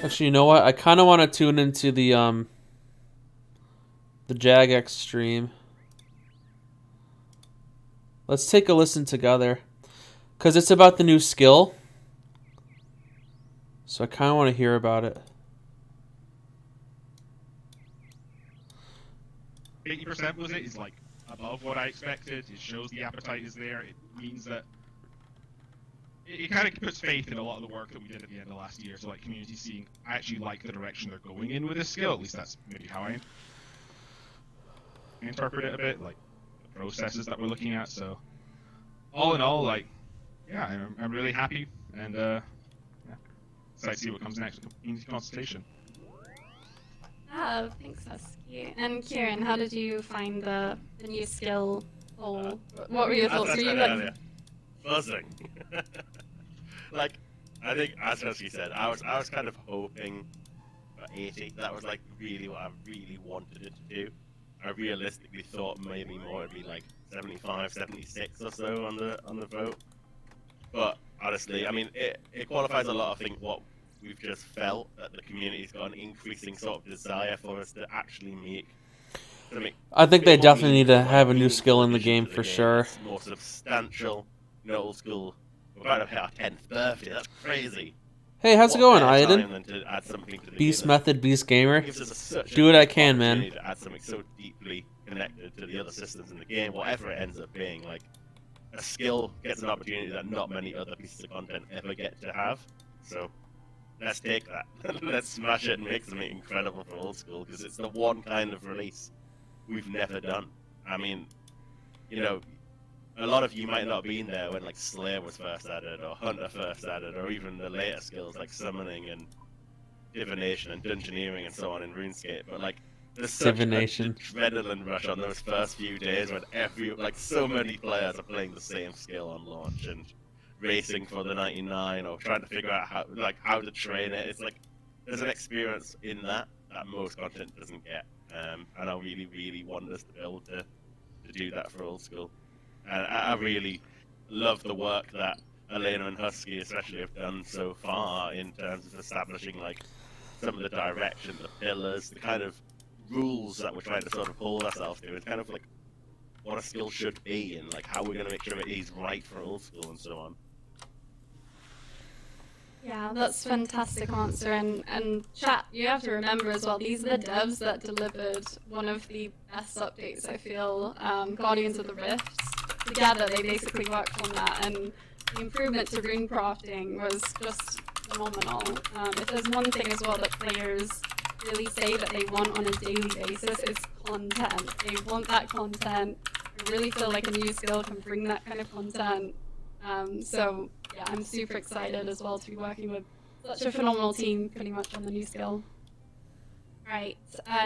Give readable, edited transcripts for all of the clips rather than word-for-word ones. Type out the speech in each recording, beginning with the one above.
Actually, you know what? I kind of want to tune into the Jagex stream. Let's take a listen together, cause it's about the new skill. So I kind of want to hear about it. 80% was it? Is like above what I expected. It shows the appetite is there. It means that it kind of puts faith in a lot of the work that we did at the end of last year. So like community seeing, I actually like the direction they're going in with this skill. At least that's maybe how I interpret it a bit, like the processes that we're looking at. So all in all, like, yeah, I'm really happy, and yeah, excited to see what comes next with community consultation. Oh, thanks, Husky. And Kieran, how did you find the new skill? Or what were your thoughts? As I Were you said like, earlier, buzzing. Like, I think, as Husky said, I was kind of hoping for 80. That was like really what I really wanted it to do. I realistically thought maybe more would be like 75, 76 or so on the vote. But honestly, I mean, it qualifies a lot. I think what we've just felt, that the community's got an increasing sort of desire for us to actually make. I think they definitely need to have a new skill in the game for sure. More substantial, old school. We're about to hit our 10th birthday. That's crazy. Hey, how's it going, Aiden? Beast Beast Method, Beast Gamer. Do Do what I can, man. To add something so deeply connected to the other systems in the game, whatever it ends up being, like a skill gets an opportunity that not many other pieces of content ever get to have. So let's take that. Let's smash it and make something incredible for old school, because it's the one kind of release we've never done. I mean, you know, a lot of you might not have been there when like Slayer was first added, or Hunter first added, or even the later skills like Summoning and Divination and Dungeoneering and so on in RuneScape. But like, there's such an adrenaline rush on those first few days when so many players are playing the same skill on launch and racing for the 99 or trying to figure out how to train it. It's like there's an experience in that most content doesn't get, and I really, really want us to be able to do that for old school. And I really love the work that Elena and Husky especially have done so far in terms of establishing like some of the direction, the pillars, the kind of rules that we're trying to sort of hold ourselves to. It's kind of like what a skill should be, and like how we're going to make sure it is right for old school and so on. yeah, that's a fantastic answer. And chat, you have to remember as well, these are the devs that delivered one of the best updates, I feel, Guardians of the Rifts. Together, they basically worked on that, and the improvement to rune crafting was just phenomenal. If there's one thing as well that players really say that they want on a daily basis, it's content. They want that content. I really feel like a new skill can bring that kind of content. So yeah, I'm super excited as well to be working with such a phenomenal team pretty much on the new skill. Right,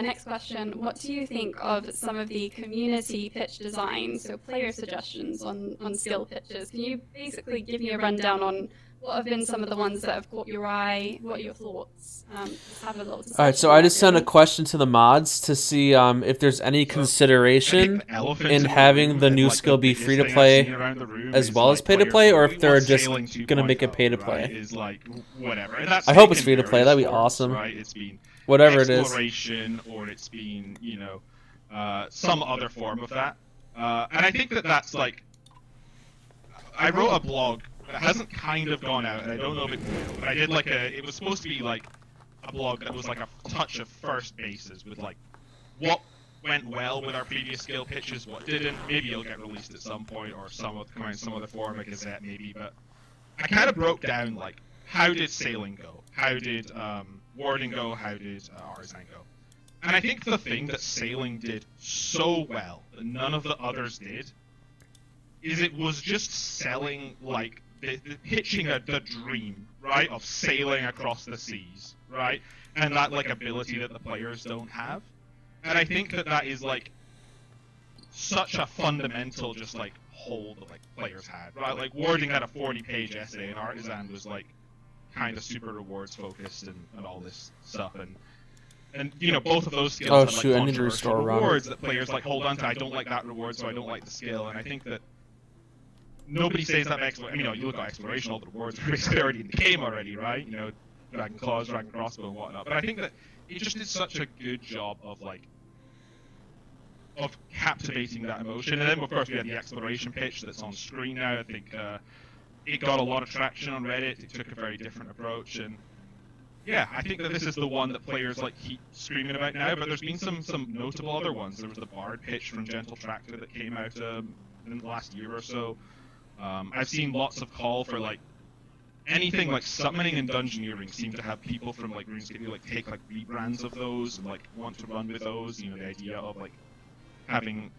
next question. What do you think of some of the community pitch designs, so player suggestions on skill pitches? Can you basically give me a rundown on what have been some of the ones that have caught your eye? What are your thoughts? Just have a little discussion. All right, so I just sent a question to the mods to see if there's any consideration in having the new skill be free to play as well as pay to play, or if they're just gonna make it pay to play. I hope it's free to play. That'd be awesome. It's been whatever it is. Exploration, or it's been, some other form of that. And I think that's like, I wrote a blog that hasn't kind of gone out, and I don't know if it will, but I did it was supposed to be like a blog that was like a touch of first bases with like what went well with our previous skill pitches, what didn't. Maybe it'll get released at some point, or some other form, like a Gazette maybe, but I kind of broke down like, how did Sailing go? How did Warding go? How did Artisan go? And I think the thing that Sailing did so well that none of the others did is it was just selling like pitching the dream, right, of sailing across the seas, right, and that like ability that the players don't have. And I think that is like such a fundamental just like hold that like players had, right? Like Warding had a 40-page essay, and Artisan was like kind of super rewards focused and all this stuff, and both of those skills had like controversial rewards that players like hold on to. I don't like that reward, so I don't like the skill. And I think that nobody says that. You look at exploration, all the rewards are basically already in the game already, right? Dragon Claws, Dragon Crossbow, and whatnot. But I think that it just did such a good job of of captivating that emotion. And then of course we had the exploration pitch that's on screen now. I think it got a lot of traction on Reddit. It took a very different approach, and yeah, I think that this is the one that players keep screaming about now. But there's been some notable other ones. There was the Bard pitch from Gentle Tractor that came out in the last year or so. I've seen lots of call for anything summoning and dungeoneering seem to have people from RuneScape who take rebrands of those and want to run with those. You know, the idea of having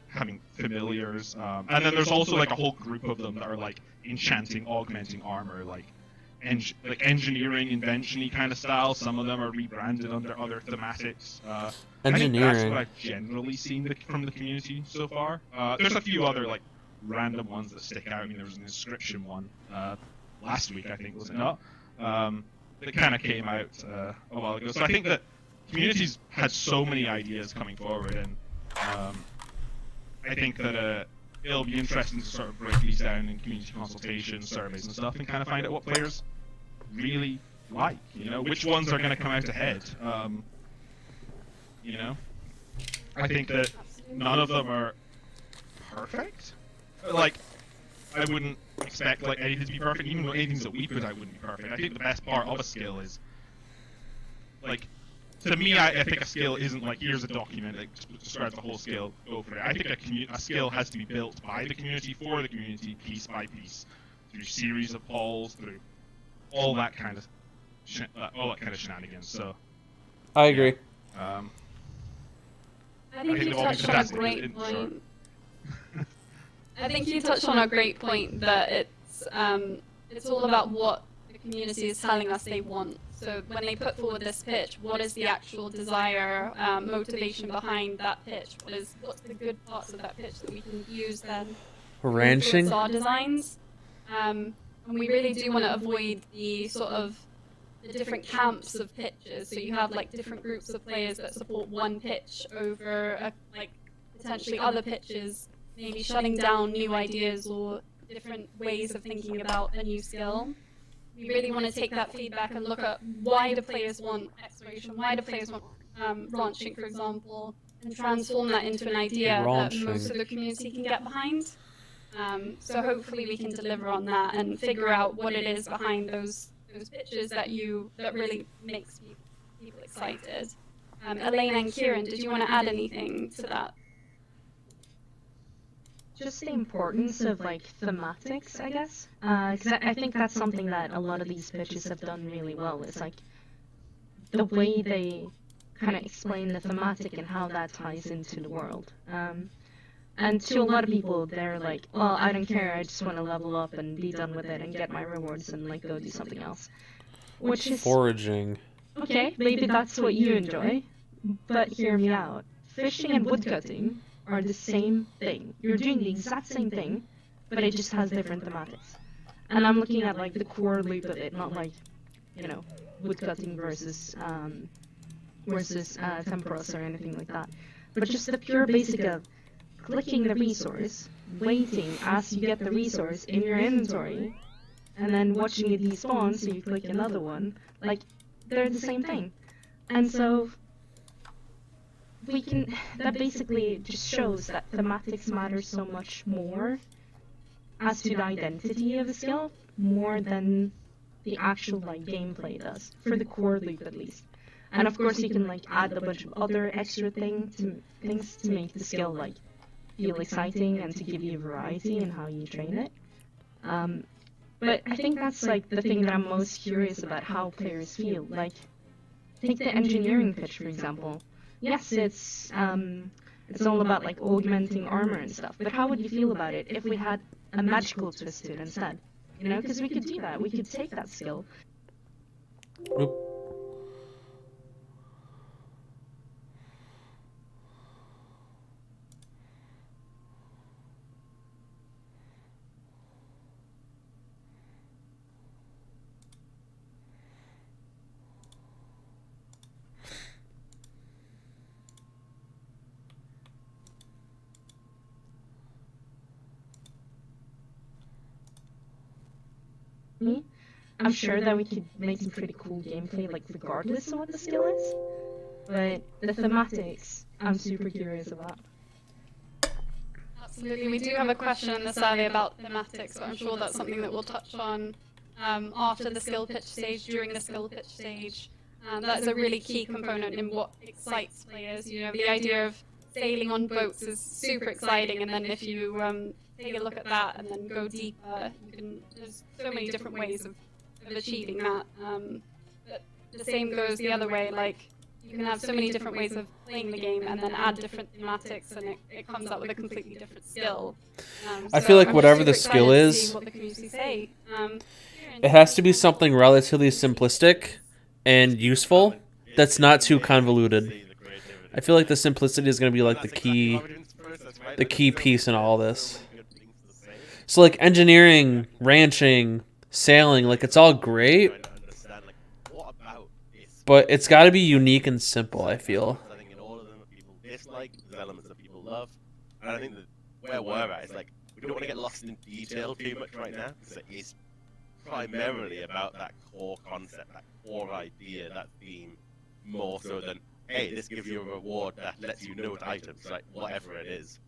familiars, and then there's also a whole group of them that are enchanting, augmenting armor, engineering, invention-y kind of style. Some of them are rebranded under other thematics. I think that's what I've generally seen from the community so far. There's a few other random ones that stick out. I mean, there was an inscription one last week, I think, was it not? That kind of came out a while ago. So I think that communities had so many ideas coming forward, and I think that it'll be interesting to sort of break these down in community consultations, surveys, and stuff, and kind of find out what players really like. You know, which ones are going to come out ahead. You know, I think that none of them are perfect. I wouldn't expect anything to be perfect. Even though anything's a wee bit, I wouldn't be perfect. I think the best part of a skill is to me, I think a skill isn't here's a document that describes the whole skill, go for it. I think a skill has to be built by the community, for the community, piece by piece, through series of polls, through all that kind of shenanigans. So I agree. I think you touched on a great point. I think you touched on a great point that it's all about what the community is telling us they want. So when they put forward this pitch, what is the actual desire, motivation behind that pitch? What's the good parts of that pitch that we can use then to influence our designs? And we really do want to avoid the the different camps of pitches. So you have different groups of players that support one pitch over potentially other pitches, maybe shutting down new ideas or different ways of thinking about a new skill. We really want to take that feedback and look at why do players want exploration, why do players want ranching, for example, and transform that into an idea that most of the community can get behind. So hopefully we can deliver on that and figure out what it is behind those pitches that really makes people excited. Elaine and Kieran, did you want to add anything to that? Just the importance of thematics, I guess, because I think that's something that a lot of these pitches have done really well. It's the way they kind of explain the thematic and how that ties into the world. And to a lot of people, they're well, I don't care, I just want to level up and be done with it and get my rewards and go do something else. Which is foraging. Okay, maybe that's what you enjoy, but hear me out. Fishing and woodcutting are the same thing. You're doing the exact same thing, but it just has different thematics. And I'm looking at the core loop of it, not woodcutting versus temporos or anything like that. But just the pure basic of clicking the resource, waiting as you get the resource in your inventory, and then watching it despawn so you click another one. They're the same thing. And so that basically just shows that thematics matter so much more as to the identity of a skill, more than the actual gameplay does, for the core loop at least. And of course you can add a bunch of other extra things to make the skill feel exciting and to give you variety in how you train it. But I think that's the thing that I'm most curious about, how players feel. Take the engineering pitch, for example. Yes, it's all about augmenting armor and stuff, but how would you feel about it if we had a magical twist to it instead? You know, because we could do that. We could take that skill. Oop. Me? I'm sure that we could make some pretty cool gameplay, like regardless of what the skill is. But the thematics, I'm super curious about. Absolutely. We do have a question in the survey about thematics, so I'm sure that's something that we'll touch on after the skill pitch stage, during the skill pitch stage. That's a really key component in what excites players. You know, the idea of sailing on boats is super exciting, and then if you take a look at that and then go deeper, there's so many different ways of achieving that. But the same goes the other way, like, you can have so many different ways of playing the game and then add different thematics, and it comes out with a completely different skill. I feel like I'm whatever super the skill excited to see is, what the community say. it has to be something relatively simplistic and useful that's not too convoluted. I feel like the simplicity is going to be like the key piece in all this. So like engineering, ranching, sailing, like it's all great, but it's got to be unique and simple, I feel. I think in all of them, people dislike, there's elements that people love, and I think that where we're at is like, we don't want to get lost in detail too much right now, because it is primarily about that core concept, that core idea, that theme, more so than, hey, this gives you a reward that lets you note items, like whatever it is.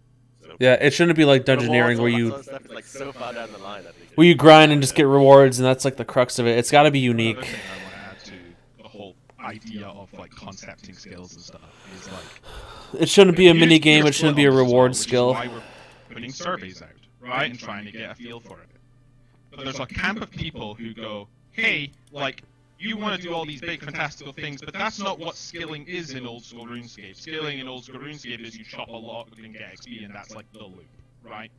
So, Yeah, it shouldn't be like dungeoneering where you is like so far down the line, I think. where you grind and just get rewards, and that's like the crux of it. It's got to be unique. Another thing I want to add to the whole idea of like concepting skills and stuff is like, It shouldn't be a mini game. It here's shouldn't be a split on this as well, reward which is skill. why we're putting surveys out, right, and trying to get a feel for it. But there's a camp of people who go, hey, like, you want to do all these big fantastical things, but that's not what skilling is in old school RuneScape. Skilling in old school RuneScape is you chop a log and get XP, and that's like the loop, right?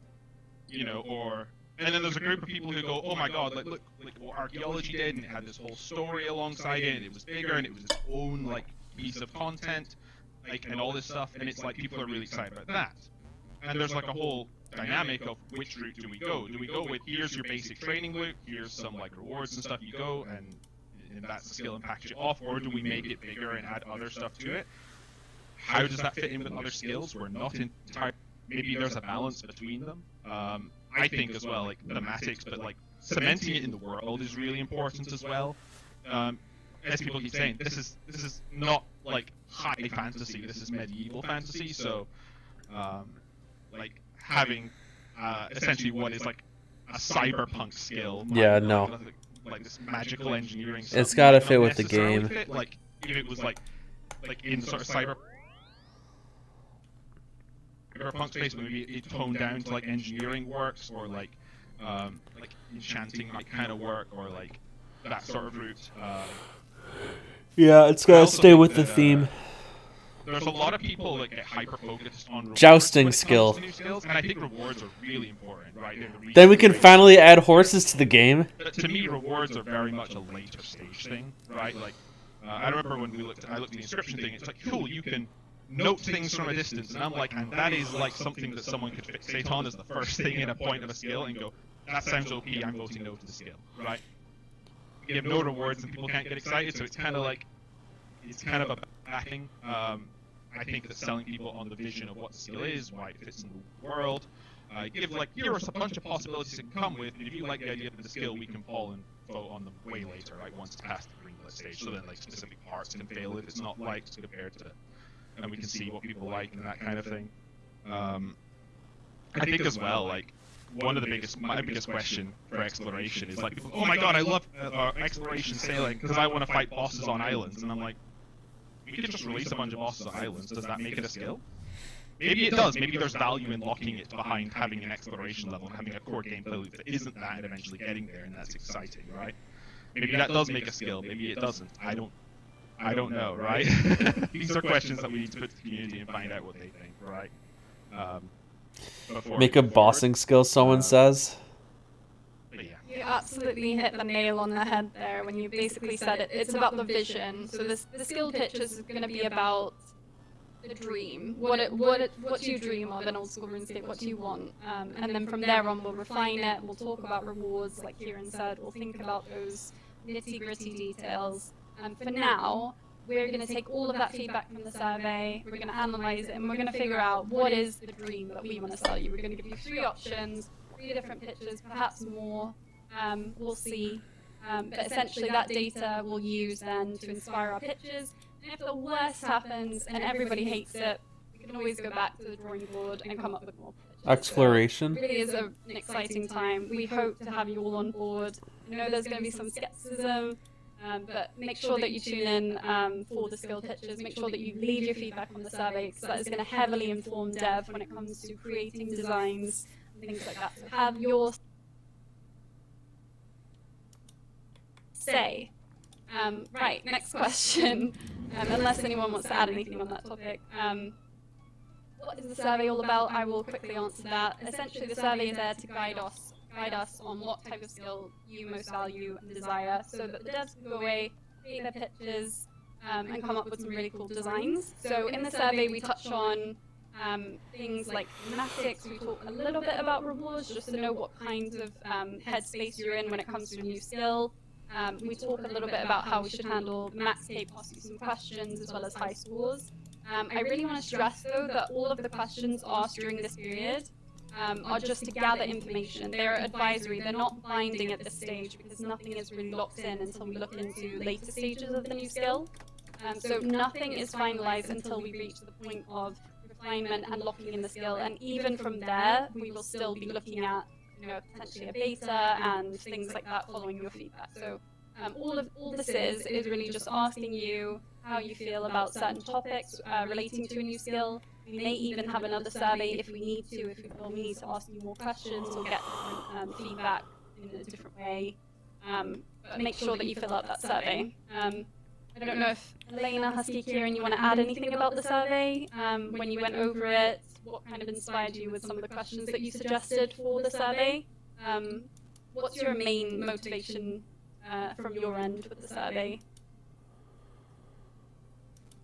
You know, or... And then there's a group of people who go, oh my god, like, look, like what archaeology did, and it had this whole story alongside it, and it was bigger, and it was its own, like, piece of content, like, and all this stuff, and it's like, people are really excited about that. And there's like a whole dynamic of which route do we go? Do we go with, here's your basic training loop, here's some, like, rewards and stuff you go, and that's the skill and package it off, or do we make it bigger and add other stuff to it? How does that fit in with other skills? We're not entirely... Maybe there's a balance between them. I think as well, like thematics, but like cementing it in the world is really important as well. As people keep saying, this is not like high fantasy. This is medieval fantasy. So, like having essentially what is like a cyberpunk skill. Yeah, no. Like this magical engineering. It's got to fit with the game. Like if it was like in sort of cyberpunk space, maybe it toned down to like engineering works, or like enchanting might kind of work, or like that sort of route. Yeah, it's got to stay with the theme. There's a lot of people that get hyper focused on rewards Jousting when it comes skill. to new skills, and I think rewards are really important, right? They're the reason Then we can why- finally add horses to the game. To me, rewards are very much a later stage thing, right? Like, I remember when I looked at the inscription thing. It's like, cool, you can note things from a distance, and I'm like, and that is like something that someone could fixate on as the first thing in a point of a skill, and go, that sounds OP. I'm voting no to the skill, right? You have no rewards, and people can't get excited, so it's kind of like, it's kind of a bad thing. I think that selling people on the vision of what the skill is, why it fits in the world, give like, here are a bunch of possibilities it can come with, and if you like the idea of the skill, we can fall and vote on them way later, like once it's past the greenlit stage, so then like specific parts can fail if it's not liked compared to, and we can see what people like and that kind of thing. I think as well, like, one of my biggest question for exploration is like, oh my god, I love exploration sailing because I want to fight bosses on islands, and I'm like, we could just release a bunch of bosses on islands. Does that make it a skill? Maybe it does. Maybe there's value in locking it behind having an exploration level and having a core gameplay loop that isn't that, and eventually getting there, and that's exciting, right? Maybe that does make a skill. Maybe it doesn't. I don't know, right? These are questions that we need to put to the community and find out what they think, right? Make a bossing skill, someone says. But yeah. You absolutely hit the nail on the head there when you basically said it. It's about the vision. So the skill pitch is going to be about the dream. What do you dream of in old school RuneScape? What do you want? And then from there on, we'll refine it. We'll talk about rewards, like Kieran said. We'll think about those nitty-gritty details. And for now, we're going to take all of that feedback from the survey. We're going to analyze it, and we're going to figure out what is the dream that we want to sell you. We're going to give you 3 options, 3 different pitches, perhaps more. We'll see. But essentially that data we'll use then to inspire our pitches. And if the worst happens and everybody hates it, we can always go back to the drawing board and come up with more pitches. Exploration. So it really is an exciting time. We hope to have you all on board. I know there's going to be some skepticism, but make sure that you tune in for the skill pitches. Make sure that you leave your feedback on the survey, because that is going to heavily inform dev when it comes to creating designs and things like that. So have your say. Right, next question. Unless anyone wants to add anything on that topic. What is the survey all about? I will quickly answer that. Essentially, the survey is there to guide us on what type of skill you most value and desire, so that the devs can go away, create their pitches, and come up with some really cool designs. So in the survey, we touch on things like thematics. We talk a little bit about rewards, just to know what kinds of headspace you're in when it comes to a new skill. We talk a little bit about how we should handle max K, possibly some questions, as well as high scores. I really want to stress, though, that all of the questions asked during this period are just to gather information. They're advisory. They're not binding at this stage, because nothing is really locked in until we look into later stages of the new skill. So nothing is finalized until we reach the point of refinement and locking in the skill. And even from there, we will still be looking at, potentially a beta and things like that following your feedback. So all this is really just asking you how you feel about certain topics relating to a new skill. We may even have another survey if we need to, if we feel we need to ask you more questions or get different feedback in a different way. But make sure that you fill out that survey. I don't know if Elena, Husky, Kieran, you want to add anything about the survey? When you went over it, what kind of inspired you with some of the questions that you suggested for the survey? What's your main motivation from your end with the survey?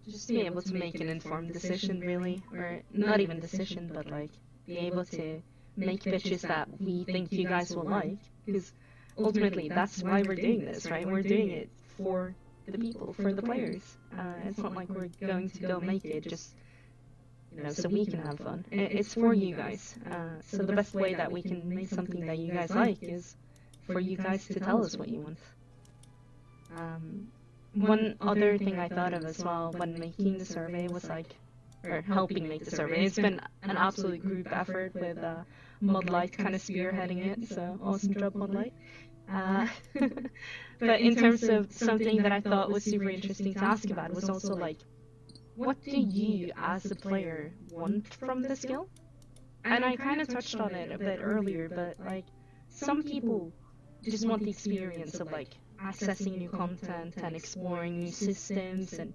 Just be able to make an informed decision, really, or not even decision, but like be able to make pitches that we think you guys will like, because ultimately that's why we're doing this, right? We're doing it for the people, for the players. It's not like we're going to go make it just, so we can have fun. It's for you guys. So the best way that we can make something that you guys like is for you guys to tell us what you want. One other thing I thought of as well when making the survey was or helping make the survey. It's been an absolute group effort with Modlight kind of spearheading it, so awesome job, Modlight. But in terms of something that I thought was super interesting to ask about was also what do you as a player want from the skill? And I kind of touched on it a bit earlier, but some people just want the experience of accessing new content and exploring new systems and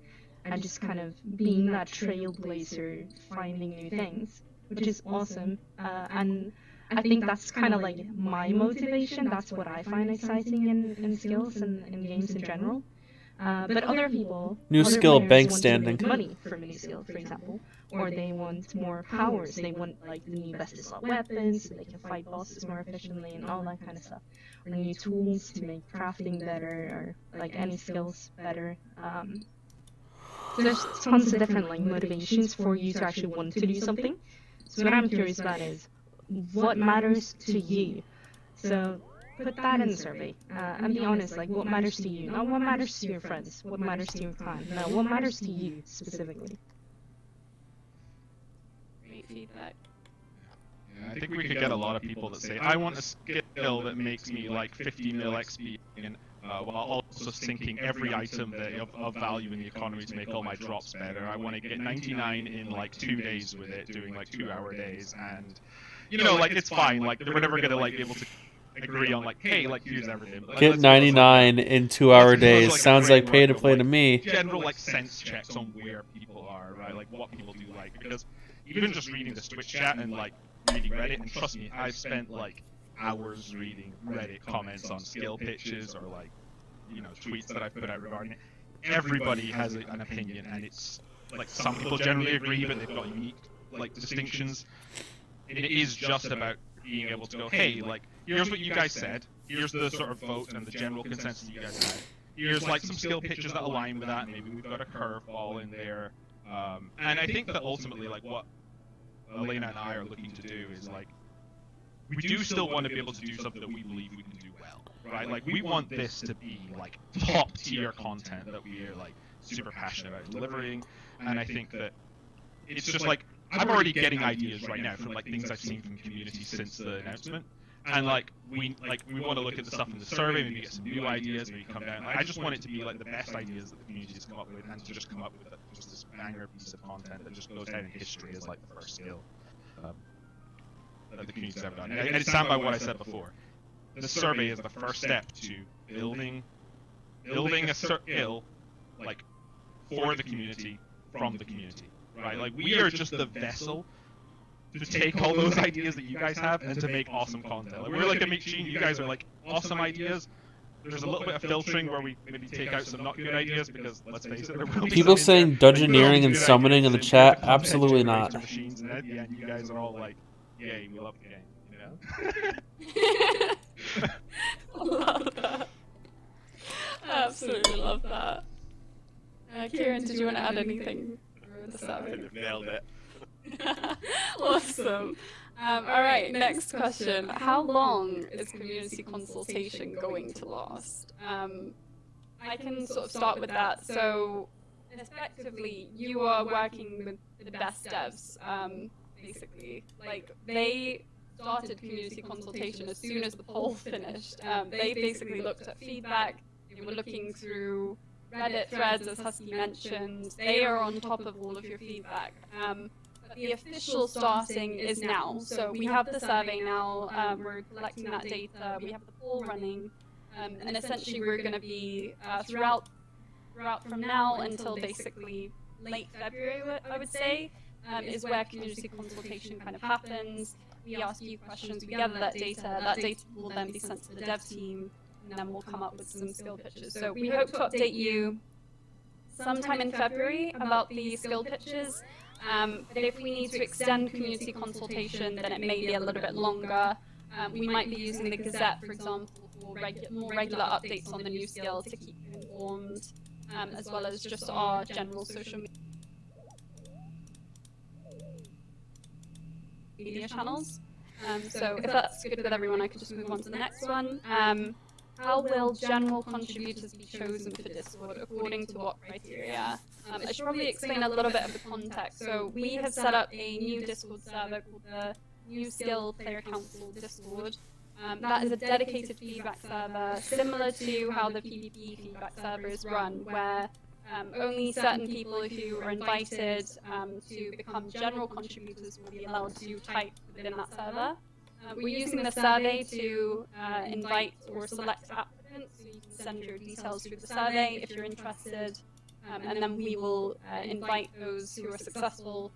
just kind of being that trailblazer, finding new things, which is awesome. And I think that's kind of my motivation. That's what I find exciting in skills and in games in general. But other people, New skill, bank want standing. to make money from a new skill, for example, or they want more powers. They want the new best slot weapons, so they can fight bosses more efficiently and all that kind of stuff. Or new tools to make crafting better, or any skills better. So there's tons of different motivations for you to actually want to do something. So what I'm curious about is what matters to you. So put that in the survey and be honest. What matters to you? Not what matters to your friends. What matters to your clan? No, what matters to you specifically. Great feedback. I think we could get a lot of people that say, I want a skill that makes me 50 mil XP, while also sinking every item of value in the economy to make all my drops better. I want to get 99 in 2 days with it, doing 2-hour days, and it's fine. We're never gonna be able to agree on hey, here's everything. Get 99 in 2-hour days. Sounds like pay to play to me. General sense checks on where people are, right? What people do because even just reading this Twitch chat and reading Reddit, and trust me, I've spent hours reading Reddit comments on skill pitches or tweets that I've put out regarding it. Everybody has an opinion, and it's some people generally agree, but they've got unique distinctions. And it is just about being able to go, hey, here's what you guys said, here's the sort of vote and the general consensus you guys had. Here's some skill pitches that align with that, and maybe we've got a curveball in there. And I think that ultimately what Elena and I are looking to do is we do still want to be able to do something that we believe we can do well, right? Like, we want this to be like top tier content that we are like super passionate about delivering, and I think that it's just like I'm already getting ideas right now from like things I've seen from community since the announcement, and like we want to look at the stuff in the survey, maybe get some new ideas, maybe come down. Like, I just want it to be like the best ideas that the community has come up with, and to just come up with just this banger piece of content that just goes down in history as like the first skill that the community's ever done. And I stand by what I said before. The survey is the first step to building a skill like for the community, from the community, right? Like, we are just the vessel to take all those ideas that you guys have and to make awesome content. Like, we're like a machine. You guys are like awesome ideas. There's a little bit of filtering where we maybe take out some not good ideas, because let's face it, there will be People some saying dungeoneering and summoning in the chat, content absolutely not. generates machines, and at the end, you guys are all like, yay, we love the game, you know? Love that. Absolutely love that. Kieran, did you want to add anything for the survey? Nailed it. Awesome. Alright, next question. How long is community consultation going to last? I can sort of start with that. So, effectively, you are working with the best devs, basically. Like, they started community consultation as soon as the poll finished. They basically looked at feedback. They were looking through Reddit threads, as Husky mentioned. They are on top of all of your feedback. But the official starting is now. So we have the survey now. We're collecting that data. We have the poll running. And essentially we're going to be throughout from now until basically late February, I would say, is where community consultation kind of happens. We ask you questions, we gather that data. That data will then be sent to the dev team, and then we'll come up with some skill pitches. So we hope to update you sometime in February about the skill pitches. But if we need to extend community consultation, then it may be a little bit longer. We might be using the Gazette, for example, for more regular updates on the new skill to keep you informed, as well as just our general social media channels. So if that's good with everyone, I could just move on to the next one. How will general contributors be chosen for Discord? According to what criteria? I should probably explain a little bit of the context. So we have set up a new Discord server called the New Skill Player Council Discord. That is a dedicated feedback server, similar to how the PvP feedback server is run, where only certain people who are invited to become general contributors will be allowed to type within that server. We're using the survey to invite or select applicants, so you can send your details through the survey if you're interested, and then we will invite those who are successful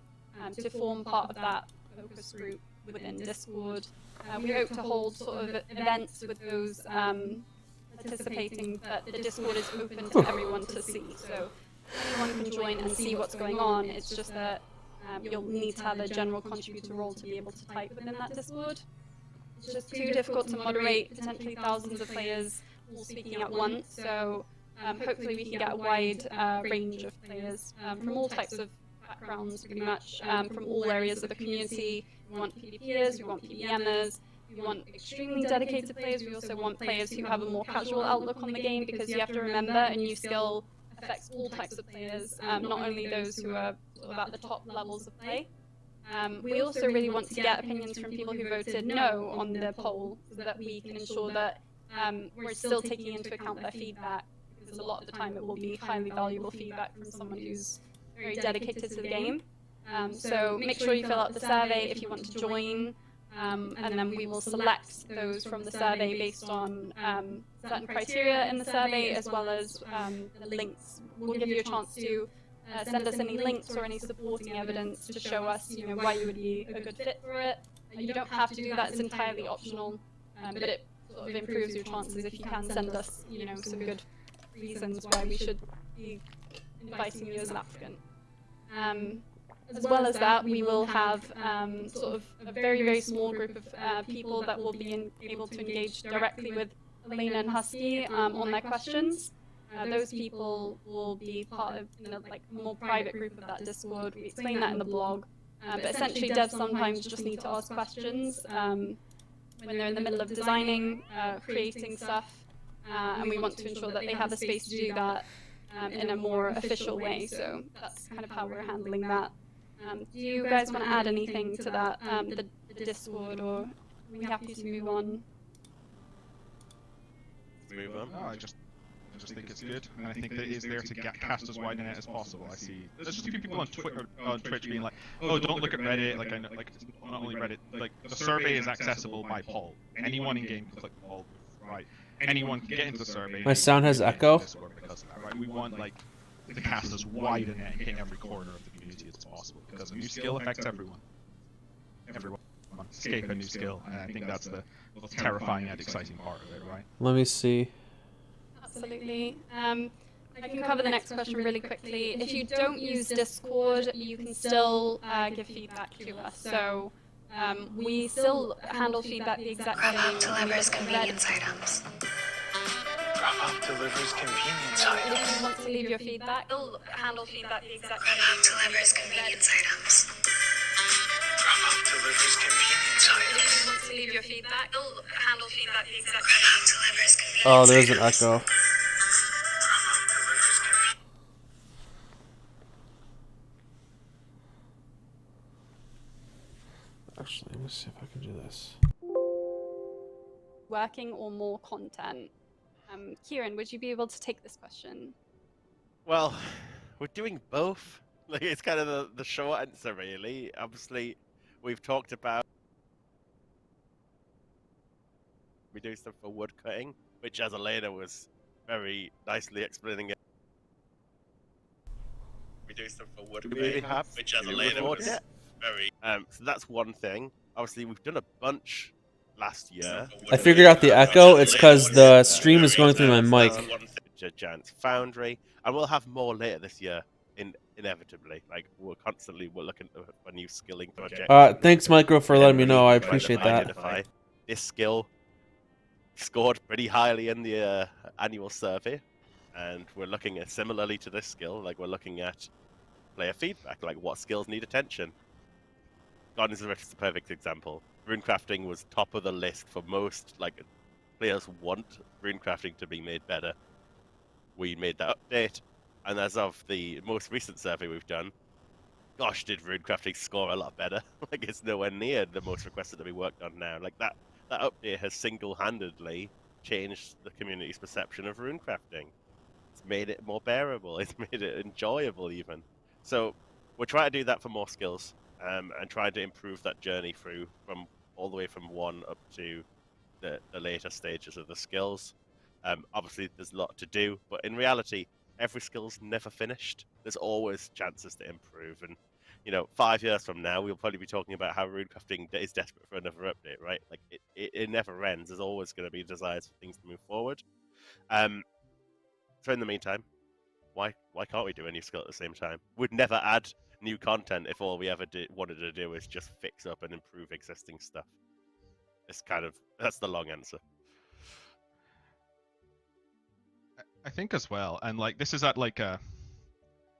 to form part of that focus group within Discord. We hope to hold sort of events with those participating, that the Discord is open to everyone to see, so anyone can join and see what's going on. It's just that you'll need to have a general contributor role to be able to type within that Discord. It's just too difficult to moderate potentially thousands of players all speaking at once, so hopefully we can get a wide range of players from all types of backgrounds, pretty much, from all areas of the community. We want PvPers, we want PvMers, we want extremely dedicated players, we also want players who have a more casual outlook on the game, because you have to remember a new skill affects all types of players, not only those who are sort of at the top levels of play. We also really want to get opinions from people who voted no on the poll, so that we can ensure that we're still taking into account their feedback, because a lot of the time it will be highly valuable feedback from someone who's very dedicated to the game. So make sure you fill out the survey if you want to join, and then we will select those from the survey based on certain criteria in the survey, as well as the links. We'll give you a chance to send us any links or any supporting evidence to show us, why you would be a good fit for it. You don't have to do that; it's entirely optional, but it sort of improves your chances if you can send us, some good reasons why we should be inviting you as an applicant. As well as that, we will have sort of a very, very small group of people that will be able to engage directly with Elena and Husky on their questions. Those people will be part of like a more private group of that Discord. We explain that in the blog. But essentially, devs sometimes just need to ask questions. when they're in the middle of designing, creating stuff, and we want to ensure that they have the space to do that in a more official way. So that's kind of how we're handling that. Do you guys want to add anything to that, the Discord, or are we happy to move on? Move on. No, I just think it's good, and I think that it is there to cast as wide a net as possible. I see there's just a few people on Twitter, on Twitch being like, "Oh, don't look at Reddit." Like I know, like not only Reddit, like the survey is accessible by poll. Anyone in game can click poll, right? Anyone can get into the survey. My sound has echo. Because of that, right? We want like to cast as wide a net and hit every corner of the community as possible, because a new skill affects everyone. Everyone escape a new skill, and I think that's the most terrifying and exciting part of it, right? Let me see. Absolutely. I can cover the next question really quickly. If you don't use Discord, you can still give feedback to us. So we still handle feedback the exact same. Drop-up delivers convenience items. Drop-up delivers convenience items. If you want to leave your feedback, we'll handle feedback the exact same. Drop-up delivers convenience items. Drop-up delivers convenience items. If you want to leave your feedback, we'll handle feedback the exact Drop-up same. delivers convenience Oh, there's an items. echo. Drop-up delivers convenience. Actually, let me see if I can do this. Working or more content? Kieran, would you be able to take this question? Well, we're doing both. Like, it's kind of the short answer, really. Obviously, we've talked about we do stuff for wood cutting, which as Elena was very nicely explaining it. We do stuff for wood cutting, which as Elena was very. So that's one thing. Obviously, we've done a bunch last year. I figured out the echo. It's because the stream is going through my mic. Giant's Foundry, and we'll have more later this year. Inevitably, like we're looking for new skilling projects. Thanks, Micro, for letting me know. I appreciate that. Identify. This skill scored pretty highly in the annual survey, and we're looking at similarly to this skill. Like we're looking at player feedback, like what skills need attention. Guardians of the Rift is the perfect example. Runecrafting was top of the list for most. Like players want runecrafting to be made better. We made that update. And as of the most recent survey we've done, gosh, did runecrafting score a lot better. Like, it's nowhere near the most requested to be worked on now. Like, that update has single-handedly changed the community's perception of runecrafting. It's made it more bearable. It's made it enjoyable, even. So, we're trying to do that for more skills, and trying to improve that journey through from all the way from 1 up to the later stages of the skills. Obviously, there's a lot to do, but in reality, every skill's never finished. There's always chances to improve, and 5 years from now, we'll probably be talking about how runecrafting is desperate for another update, right? Like it never ends. There's always going to be desires for things to move forward. So in the meantime, why can't we do a new skill at the same time? We'd never add new content if all we ever wanted to do is just fix up and improve existing stuff. That's the long answer. I think as well, and like this is at like a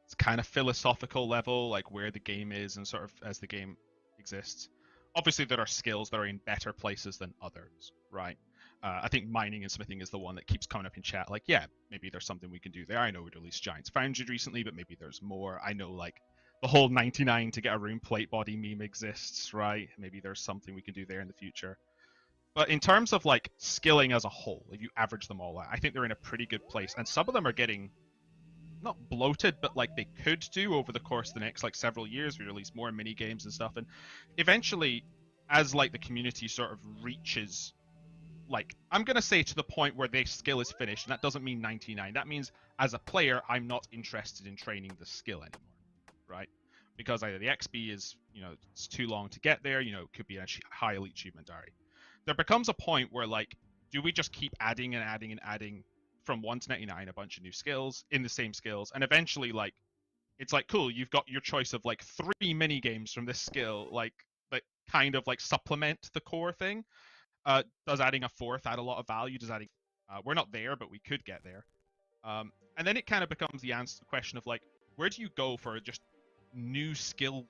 it's kind of philosophical level, like where the game is and sort of as the game exists. Obviously, there are skills that are in better places than others, right? I think mining and smithing is the one that keeps coming up in chat. Like, yeah, maybe there's something we can do there. I know we released Giants Foundry recently, but maybe there's more. I know like the whole 99 to get a rune plate body meme exists, right? Maybe there's something we can do there in the future. But in terms of like skilling as a whole, if you average them all out, I think they're in a pretty good place. And some of them are getting not bloated, but like they could do over the course of the next like several years. We release more mini games and stuff, and eventually, as like the community sort of reaches, like I'm gonna say to the point where their skill is finished, and that doesn't mean 99. That means as a player, I'm not interested in training the skill anymore, right? Because either the XP is, it's too long to get there, it could be a high elite achievement diary. There becomes a point where like, do we just keep adding and adding and adding from 1 to 99 a bunch of new skills in the same skills, and eventually like it's like cool, you've got your choice of like 3 mini games from this skill, like that kind of like supplement the core thing. Does adding a 4th add a lot of value? Does adding we're not there, but we could get there. And then it kind of becomes the question of like, where do you go for just new skill,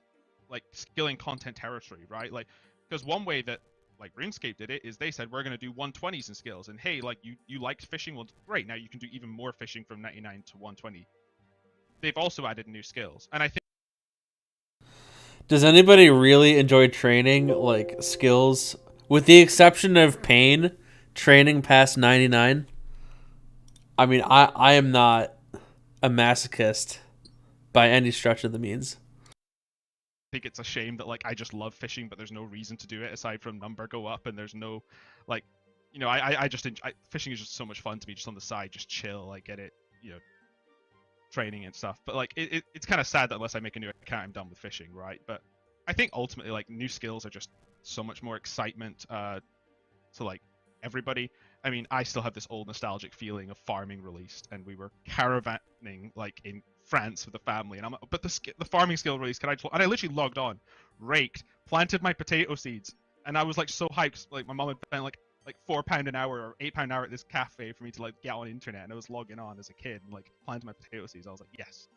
like skilling content territory, right? Like, because one way that like RuneScape did it, is they said we're going to do 120s in skills, and hey, like you liked fishing, well, great, now you can do even more fishing from 99 to 120. They've also added new skills, and I think. Does anybody really enjoy training like skills, with the exception of pain, training past 99? I mean, I am not a masochist by any stretch of the means. Think it's a shame that like I just love fishing, but there's no reason to do it aside from number go up, and there's no like, you know, I just enjoy, fishing is just so much fun to me, just on the side, just chill, I get it, you know, training and stuff. But like it's kind of sad that unless I make a new account, I'm done with fishing, right? But I think ultimately like new skills are just so much more excitement to like everybody. I mean, I still have this old nostalgic feeling of farming released, and we were caravanning like in France with the family, and but the farming skill release, and I literally logged on, raked, planted my potato seeds, and I was like so hyped. Like my mom had spent like £4 an hour or £8 an hour at this cafe for me to like get on internet, and I was logging on as a kid and like planted my potato seeds. I was like, yes.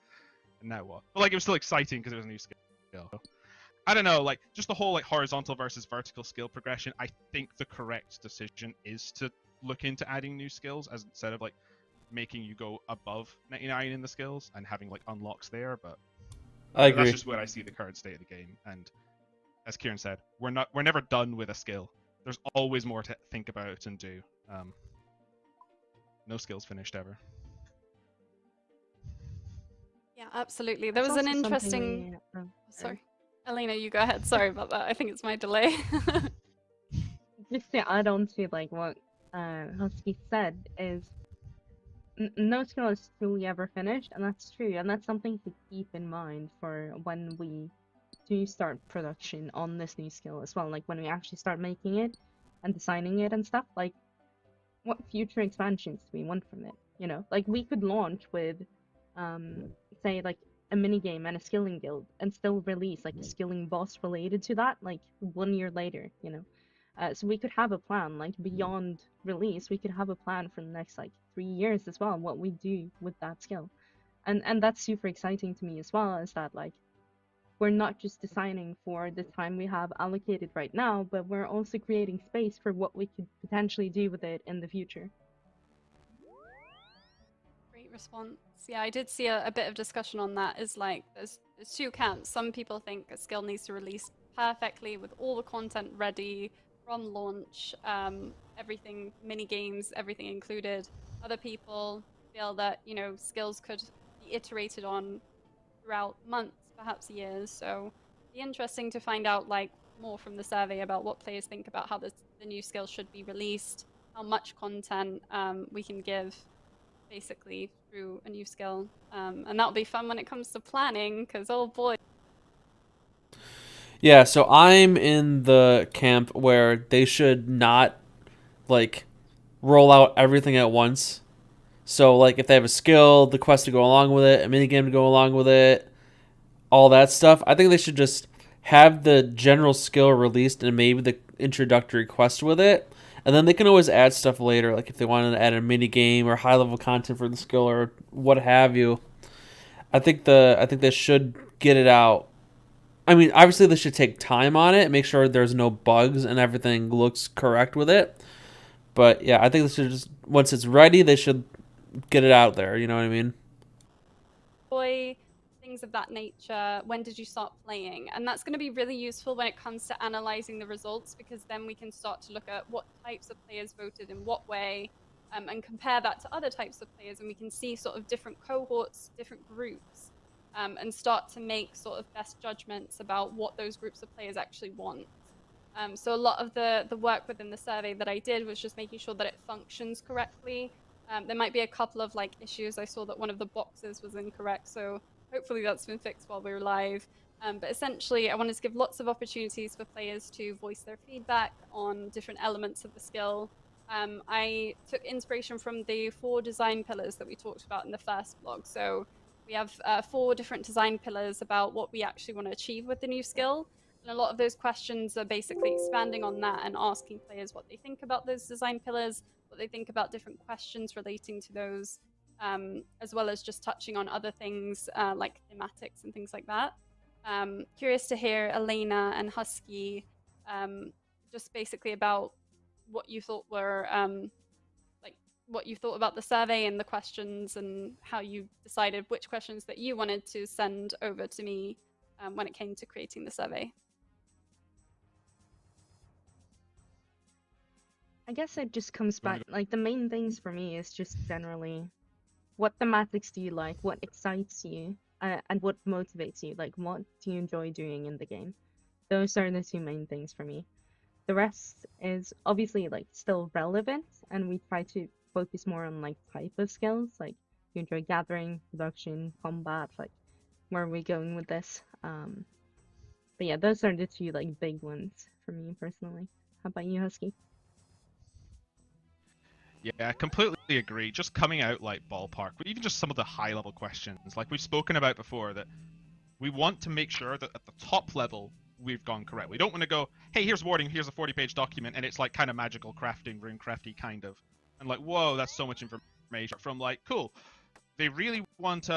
And now what? But like it was still exciting because it was a new skill. I don't know, like just the whole like horizontal versus vertical skill progression. I think the correct decision is to look into adding new skills as instead of like making you go above 99 in the skills and having like unlocks there. But I agree. That's just where I see the current state of the game. And as Kieran said, we're never done with a skill. There's always more to think about and do. No skills finished ever. Yeah, absolutely. There was an interesting. Sorry, Elena, you go ahead. Sorry about that. I think it's my delay. Just to add on to like what Husky said is no skill is truly ever finished, and that's true, and that's something to keep in mind for when we do start production on this new skill as well. Like when we actually start making it and designing it and stuff. Like what future expansions do we want from it? You know, like we could launch with, say like a mini game and a skilling guild, and still release like a skilling boss related to that, like 1 year later. You know. So we could have a plan, like beyond release, we could have a plan for the next like 3 years as well, what we do with that skill. And that's super exciting to me as well, is that like we're not just designing for the time we have allocated right now, but we're also creating space for what we could potentially do with it in the future. Great response. Yeah, I did see a bit of discussion on that. Is like there's two camps. Some people think a skill needs to release perfectly with all the content ready from launch, everything, mini games, everything included. Other people feel that, you know, skills could be iterated on throughout months, perhaps years. So it'd be interesting to find out like more from the survey about what players think about how the new skills should be released, how much content we can give basically through a new skill. And that'll be fun when it comes to planning, because oh boy. Yeah, so I'm in the camp where they should not like roll out everything at once. So like if they have a skill, the quest to go along with it, a minigame to go along with it, all that stuff, I think they should just have the general skill released and maybe the introductory quest with it. And then they can always add stuff later, like if they wanted to add a mini game or high level content for the skill or what have you. I think they should get it out. I mean, obviously they should take time on it, make sure there's no bugs and everything looks correct with it. But yeah, I think they should just, once it's ready, they should get it out there. You know what I mean? Boy, things of that nature. When did you start playing? And that's going to be really useful when it comes to analyzing the results, because then we can start to look at what types of players voted in what way, and compare that to other types of players, and we can see sort of different cohorts, different groups. And start to make sort of best judgments about what those groups of players actually want. So a lot of the work within the survey that I did was just making sure that it functions correctly. There might be a couple of like issues. I saw that one of the boxes was incorrect, so hopefully that's been fixed while we were live. But essentially, I wanted to give lots of opportunities for players to voice their feedback on different elements of the skill. I took inspiration from the 4 design pillars that we talked about in the first blog. So we have 4 different design pillars about what we actually want to achieve with the new skill. And a lot of those questions are basically expanding on that and asking players what they think about those design pillars, what they think about different questions relating to those, as well as just touching on other things like thematics and things like that. Curious to hear Elena and Husky just basically about what you thought were what you thought about the survey and the questions, and how you decided which questions that you wanted to send over to me when it came to creating the survey. I guess it just comes back, like, the main things for me is just generally, what thematics do you like, what excites you, and what motivates you, like, what do you enjoy doing in the game? Those are the two main things for me. The rest is obviously, like, still relevant, and we try to focus more on, like, type of skills, like, you enjoy gathering, production, combat, like, where are we going with this? But yeah, those are the two, like, big ones for me personally. How about you, Husky? Yeah, I completely agree. Just coming out like ballpark, but even just some of the high level questions, like we've spoken about before, that we want to make sure that at the top level we've gone correct. We don't want to go, hey, here's warning, here's a 40-page document, and it's like kind of magical crafting, rune crafty kind of, and like, whoa, that's so much information. From like, cool, they really want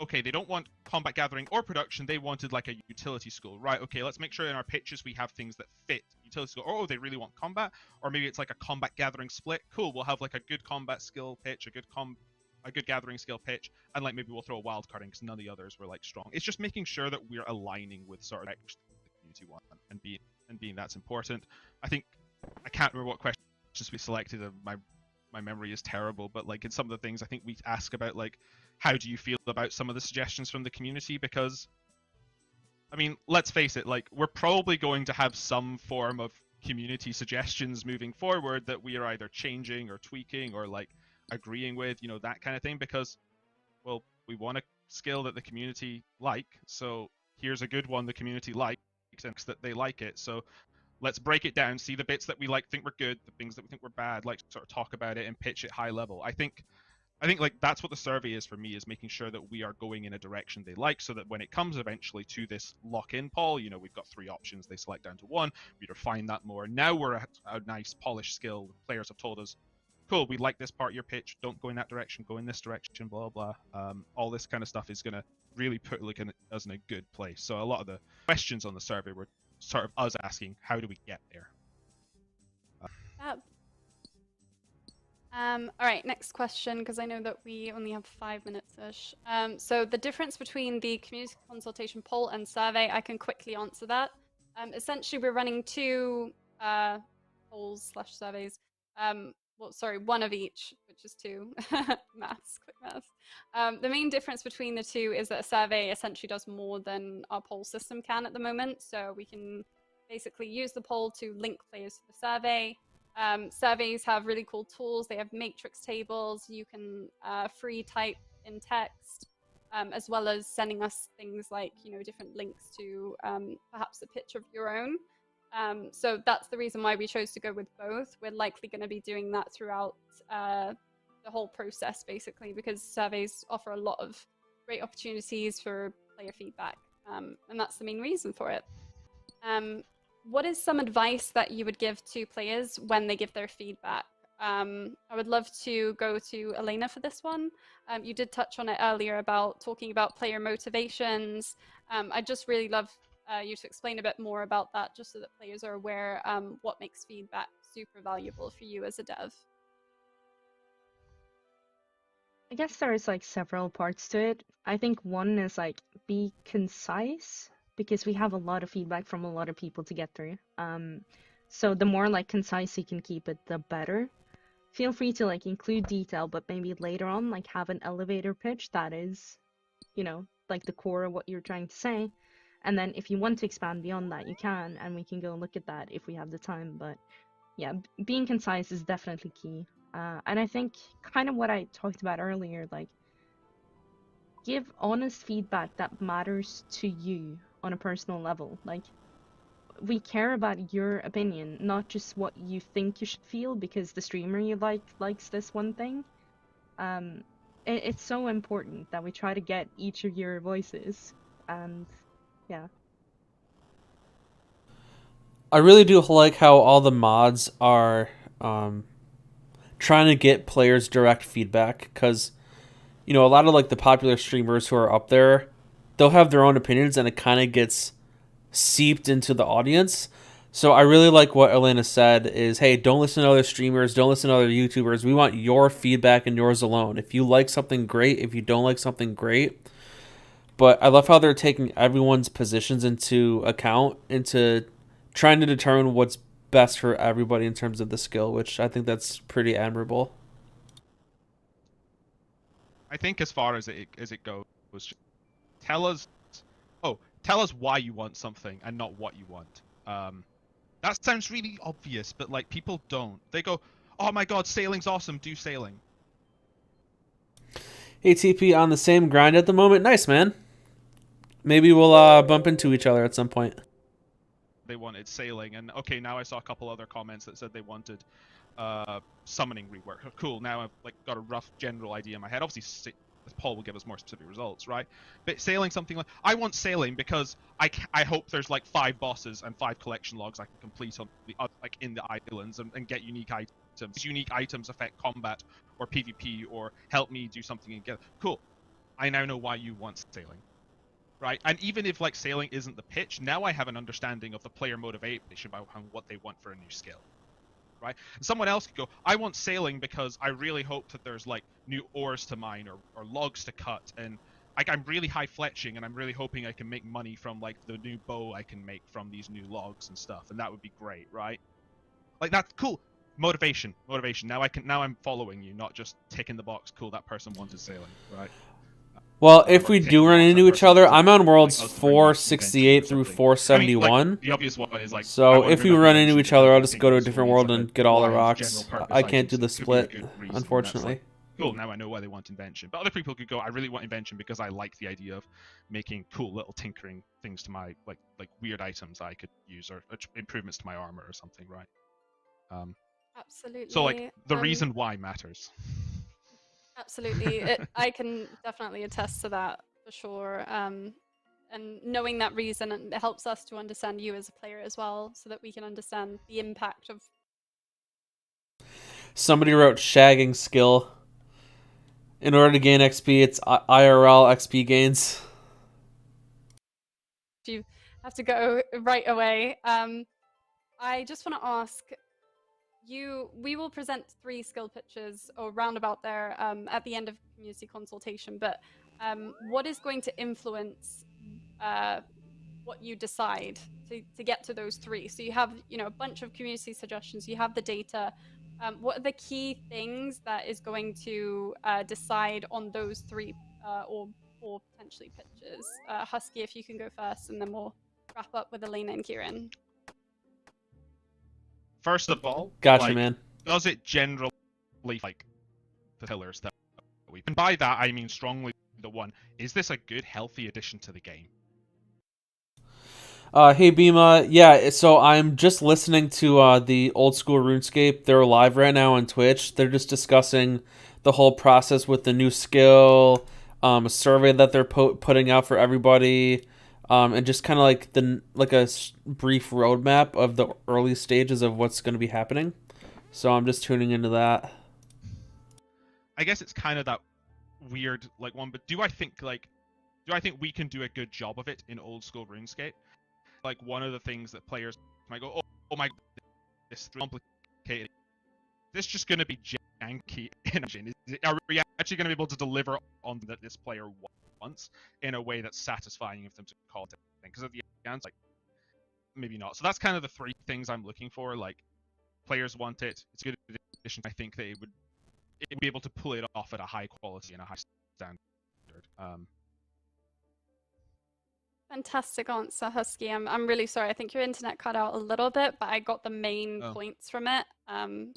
okay, they don't want combat gathering or production, they wanted like a utility school. Right, okay, let's make sure in our pitches we have things that fit utility school. Oh, they really want combat, or maybe it's like a combat gathering split. Cool, we'll have like a good combat skill pitch, a good gathering skill pitch, and like maybe we'll throw a wild card in because none of the others were like strong. It's just making sure that we're aligning with sort of the community one, and being that's important. I think I can't remember what questions we selected. My memory is terrible, but like in some of the things I think we ask about, like, how do you feel about some of the suggestions from the community? Because, I mean, let's face it, like, we're probably going to have some form of community suggestions moving forward that we are either changing or tweaking or like agreeing with, you know, that kind of thing, because, well, we want a skill that the community like, so here's a good one the community likes and that they like it, so let's break it down, see the bits that we like, think we're good, the things that we think we're bad, like sort of talk about it and pitch it high level. I think like that's what the survey is for me, is making sure that we are going in a direction they like, so that when it comes eventually to this lock-in poll, you know, we've got 3 options, they select down to 1, we refine that more. Now we're at a nice polished skill. Players have told us, cool, we like this part of your pitch, don't go in that direction, go in this direction, blah blah. All this kind of stuff is going to really put us in a good place. So a lot of the questions on the survey were sort of us asking, how do we get there? All right, next question, because I know that we only have 5 minutes-ish. So the difference between the community consultation poll and survey, I can quickly answer that. Essentially, we're running 2 polls/surveys. Well, sorry, 1 of each, which is 2. Maths, quick maths. The main difference between the 2 is that a survey essentially does more than our poll system can at the moment. So we can basically use the poll to link players to the survey. Surveys have really cool tools. They have matrix tables. You can free type in text, as well as sending us things like, you know, different links to perhaps a pitch of your own. So that's the reason why we chose to go with both. We're likely going to be doing that throughout the whole process, basically, because surveys offer a lot of great opportunities for player feedback, and that's the main reason for it. What is some advice that you would give to players when they give their feedback? I would love to go to Elena for this one. You did touch on it earlier about talking about player motivations. I'd just really love you to explain a bit more about that, just so that players are aware what makes feedback super valuable for you as a dev. I guess there's like several parts to it. I think one is like be concise, because we have a lot of feedback from a lot of people to get through. So the more like concise you can keep it, the better. Feel free to like include detail, but maybe later on like have an elevator pitch that is, you know, like the core of what you're trying to say. And then if you want to expand beyond that, you can, and we can go look at that if we have the time. But yeah, being concise is definitely key. And I think kind of what I talked about earlier, like give honest feedback that matters to you on a personal level. Like, we care about your opinion, not just what you think you should feel because the streamer you likes this one thing. It's so important that we try to get each of your voices, and yeah. I really do like how all the mods are trying to get players direct feedback, because, you know, a lot of like the popular streamers who are up there, they'll have their own opinions and it kind of gets seeped into the audience. So I really like what Elena said is, hey, don't listen to other streamers, don't listen to other YouTubers. We want your feedback and yours alone. If you like something, great. If you don't like something, great. But I love how they're taking everyone's positions into account, into trying to determine what's best for everybody in terms of the skill, which I think that's pretty admirable. I think as far as it goes, tell us, tell us why you want something and not what you want. That sounds really obvious, but like people don't. They go, "Oh my god, sailing's awesome. Do sailing." ATP on the same grind at the moment. Nice, man. Maybe we'll bump into each other at some point. They wanted sailing, and okay, now I saw a couple other comments that said they wanted summoning rework. Cool. Now I've like got a rough general idea in my head. Obviously, Paul will give us more specific results, right? But sailing, something like I want sailing because I hope there's like 5 bosses and 5 collection logs I can complete on the like in the islands and get unique items. These unique items affect combat or PvP or help me do something and get cool. I now know why you want sailing. Right, and even if like sailing isn't the pitch, now I have an understanding of the player motivation about what they want for a new skill. Right, and someone else could go, I want sailing because I really hope that there's like new ores to mine or logs to cut, and like I'm really high fletching and I'm really hoping I can make money from like the new bow I can make from these new logs and stuff, and that would be great, right? Like that's cool. Motivation. Now I'm following you, not just ticking the box. Cool, that person wanted sailing, right? Well, if we do run into each other, I'm on worlds 468 through 471. I mean, like, the obvious one is like. So if we run into each other, I'll just go to a different world and get all the rocks. I can't do the split, unfortunately. Cool, now I know why they want invention. But other people could go, I really want invention because I like the idea of making cool little tinkering things to my like weird items I could use or improvements to my armor or something, right? Absolutely. So like the reason why matters. Absolutely. I can definitely attest to that for sure. And knowing that reason, it helps us to understand you as a player as well, so that we can understand the impact of. Somebody wrote shagging skill. In order to gain XP, it's IRL XP gains. You have to go right away. I just want to ask. We will present 3 skill pitches or roundabout there at the end of community consultation, but what is going to influence what you decide to get to those 3? So you have, a bunch of community suggestions, you have the data. What are the key things that is going to decide on those 3 or 4 potentially pitches? Husky, if you can go first, and then we'll wrap up with Elena and Kieran. First of all, gotcha, man. Does it generally like the pillars that we? And by that I mean strongly the one: is this a good, healthy addition to the game? Hey Bima, yeah. So I'm just listening to the Old School RuneScape. They're live right now on Twitch. They're just discussing the whole process with the new skill, a survey that they're putting out for everybody. And just kind of like a brief roadmap of the early stages of what's going to be happening. So I'm just tuning into that. I guess it's kind of that weird one, but do I think we can do a good job of it in Old School RuneScape? Like one of the things that players might go, oh my, this is complicated. This just going to be janky engine. Are we actually going to be able to deliver on that this player wants in a way that's satisfying of them to call it? Because at the end, maybe not. So that's kind of the 3 things I'm looking for. Like, players want it. It's a good addition. I think that it would be able to pull it off at a high quality and a high standard. Fantastic answer, Husky. I'm really sorry. I think your internet cut out a little bit, but I got the main points from it. And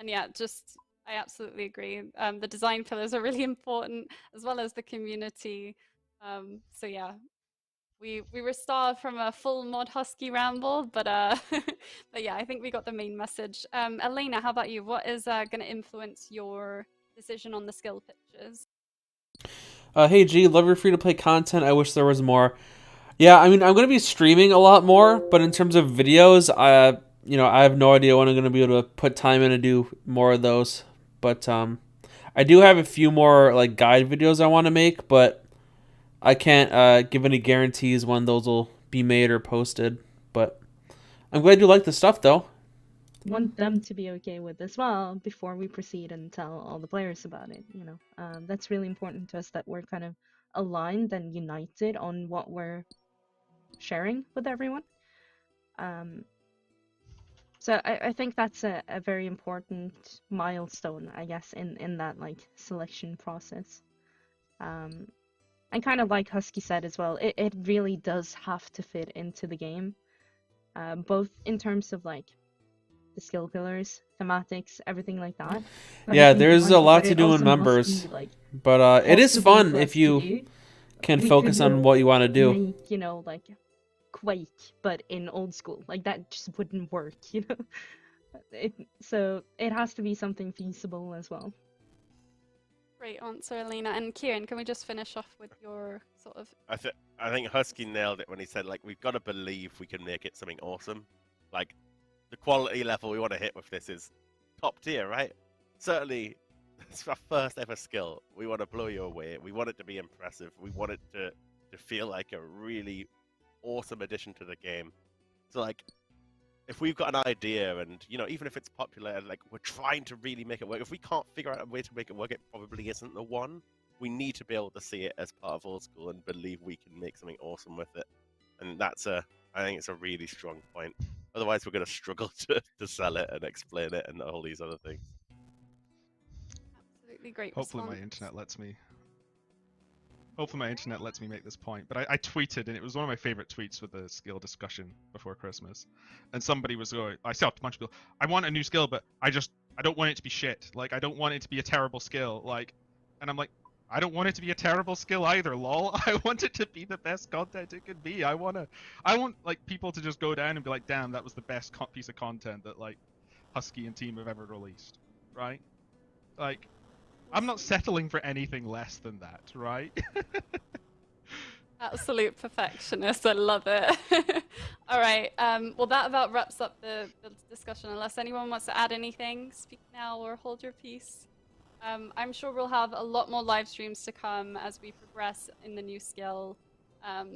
yeah, I absolutely agree. The design pillars are really important, as well as the community. So yeah, we were starved from a full mod Husky ramble, but but yeah, I think we got the main message. Elena, how about you? What is going to influence your decision on the skill pitches? Hey G, love your free-to-play content. I wish there was more. Yeah, I mean, I'm going to be streaming a lot more, but in terms of videos, I have no idea when I'm going to be able to put time in to do more of those. But I do have a few more like guide videos I want to make, but I can't give any guarantees when those will be made or posted. But I'm glad you like the stuff, though. Want them to be okay with as well before we proceed and tell all the players about it. That's really important to us, that we're kind of aligned and united on what we're sharing with everyone. So I think that's a very important milestone, I guess, in that like selection process. And kind of like Husky said as well, it really does have to fit into the game, both in terms of like the skill pillars, thematics, everything like that. But Yeah, there's a lot to do in also must members, be, like, but it is possible fun for if us to you do. can We focus could on what you want to do. make, like Quake, but in old school. Like that just wouldn't work, So it has to be something feasible as well. Great answer, Elena. And Kieran, can we just finish off with your sort of... I think Husky nailed it when he said, like, we've got to believe we can make it something awesome. Like, the quality level we want to hit with this is top tier, right? Certainly, it's our first ever skill. We want to blow you away. We want it to be impressive. We want it to feel like a really awesome addition to the game. So, like, if we've got an idea and, even if it's popular, like, we're trying to really make it work. If we can't figure out a way to make it work, it probably isn't the one. We need to be able to see it as part of old school and believe we can make something awesome with it. And I think it's a really strong point. Otherwise, we're going to struggle to sell it and explain it and all these other things. Absolutely great Hopefully response. my internet lets me make this point. But I tweeted, and it was one of my favorite tweets with the skill discussion before Christmas. And somebody was going, I saw a bunch of people, I want a new skill, but I don't want it to be shit. Like, I don't want it to be a terrible skill. Like, and I'm like, I don't want it to be a terrible skill either, lol. I want it to be the best content it could be. I want like people to just go down and be like, damn, that was the best piece of content that like Husky and team have ever released, right? Like, I'm not settling for anything less than that, right? Absolute perfectionist. I love it. All right. Well, that about wraps up the discussion. Unless anyone wants to add anything, speak now or hold your peace. I'm sure we'll have a lot more live streams to come as we progress in the new skill.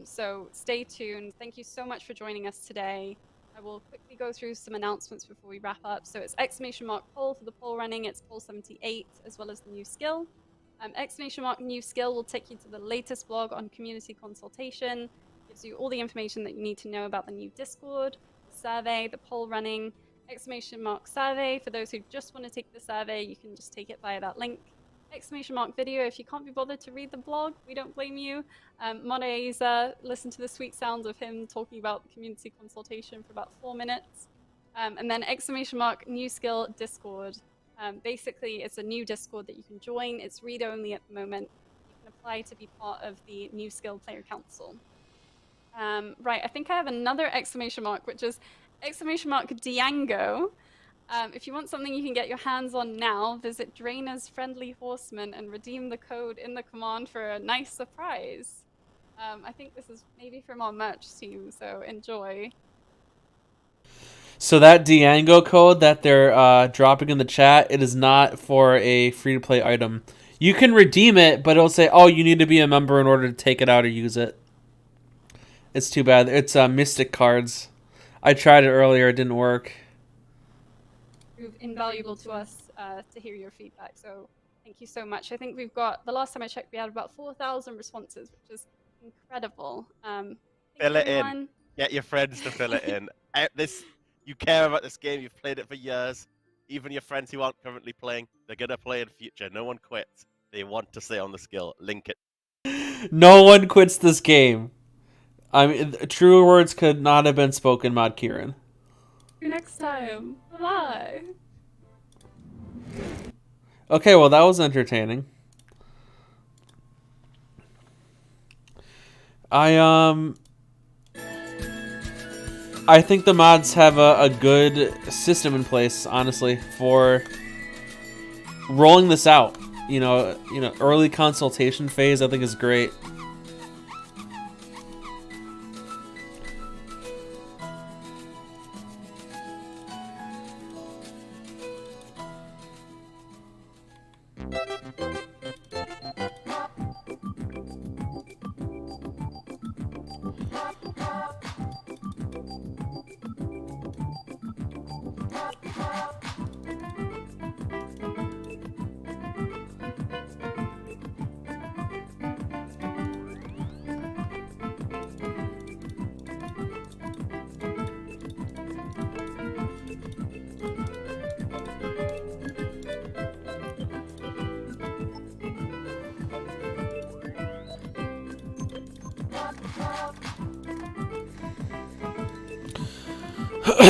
So stay tuned. Thank you so much for joining us today. I will quickly go through some announcements before we wrap up. So it's !poll for the poll running. It's poll 78 as well as the new skill. !new skill will take you to the latest blog on community consultation. Gives you all the information that you need to know about the new Discord, the survey, the poll running. !survey for those who just want to take the survey. You can just take it via that link. !video if you can't be bothered to read the blog. We don't blame you. Monaiza, listen to the sweet sounds of him talking about community consultation for about 4 minutes. And then !new skill Discord. Basically, it's a new Discord that you can join. It's read-only at the moment. You can apply to be part of the new skill player council. Right, I think I have another !, which is Diango. If you want something you can get your hands on now, visit Draener's Friendly Horseman and redeem the code in the command for a nice surprise. I think this is maybe from our merch team, so enjoy. So that Diango code that they're dropping in the chat, it is not for a free-to-play item. You can redeem it, but it'll say, oh, you need to be a member in order to take it out or use it. It's too bad. It's Mystic cards. I tried it earlier. It didn't work. Invaluable to us to hear your feedback, so thank you so much. I think we've got, the last time I checked, we had about 4,000 responses, which is incredible. Fill it in. Get your friends to fill it in. You care about this game, you've played it for years. Even your friends who aren't currently playing, they're going to play in future. No one quits. They want to stay on the skill. Link it. No one quits this game. I mean, truer words could not have been spoken, Mod Kieran. See you next time. Bye. Okay, well, that was entertaining. I think the mods have a good system in place, honestly, for rolling this out. Early consultation phase, I think, is great. Yikes.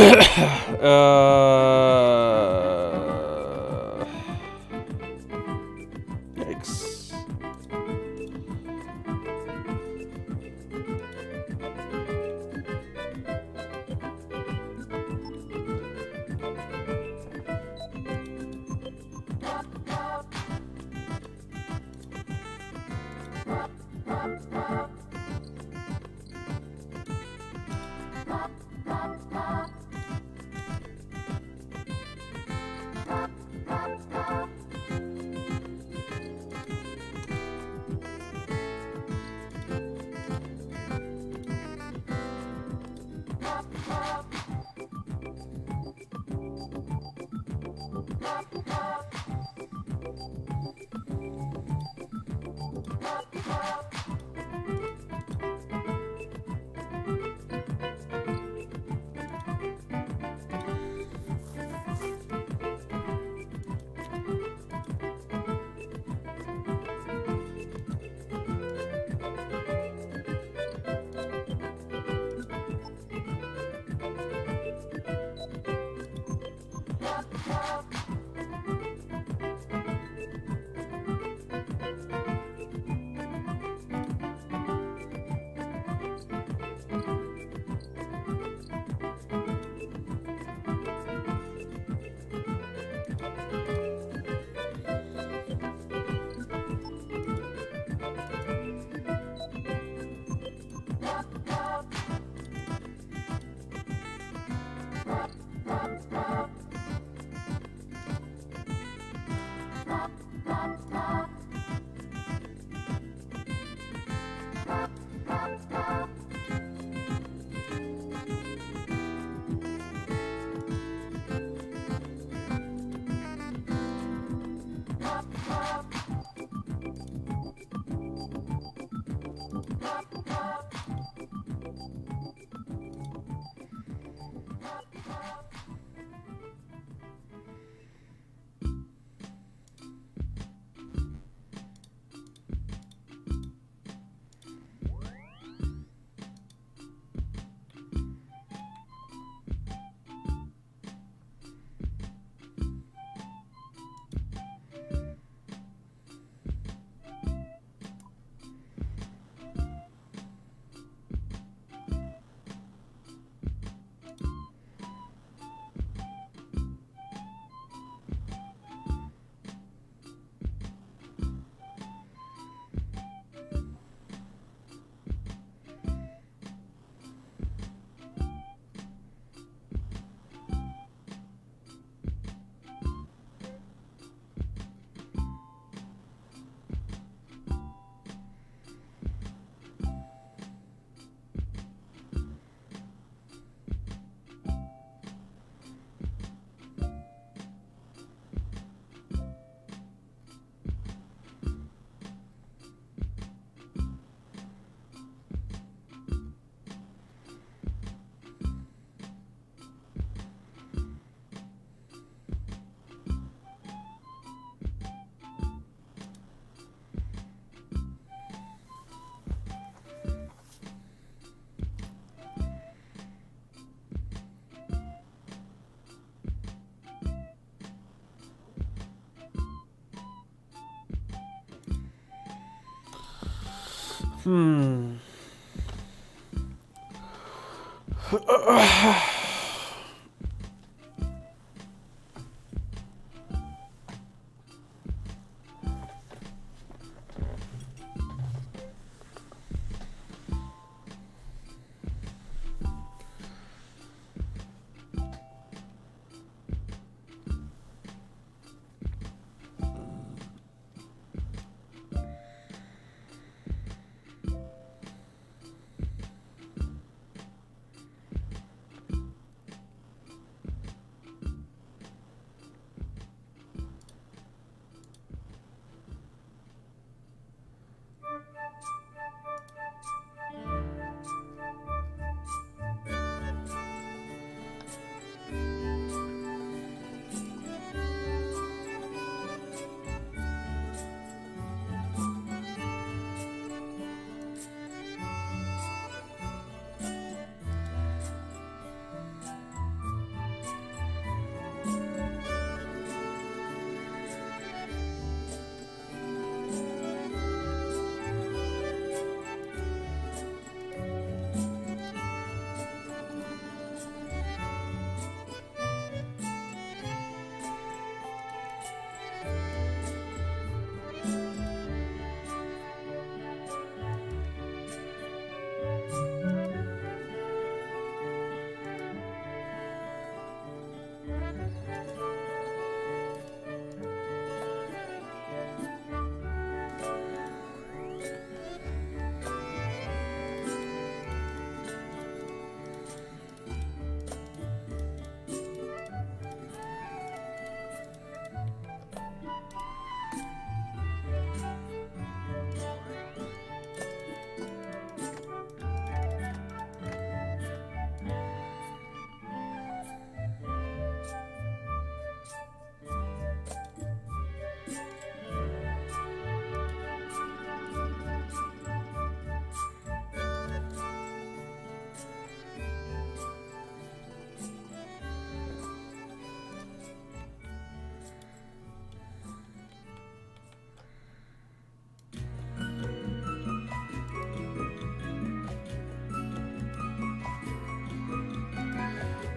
Hmm.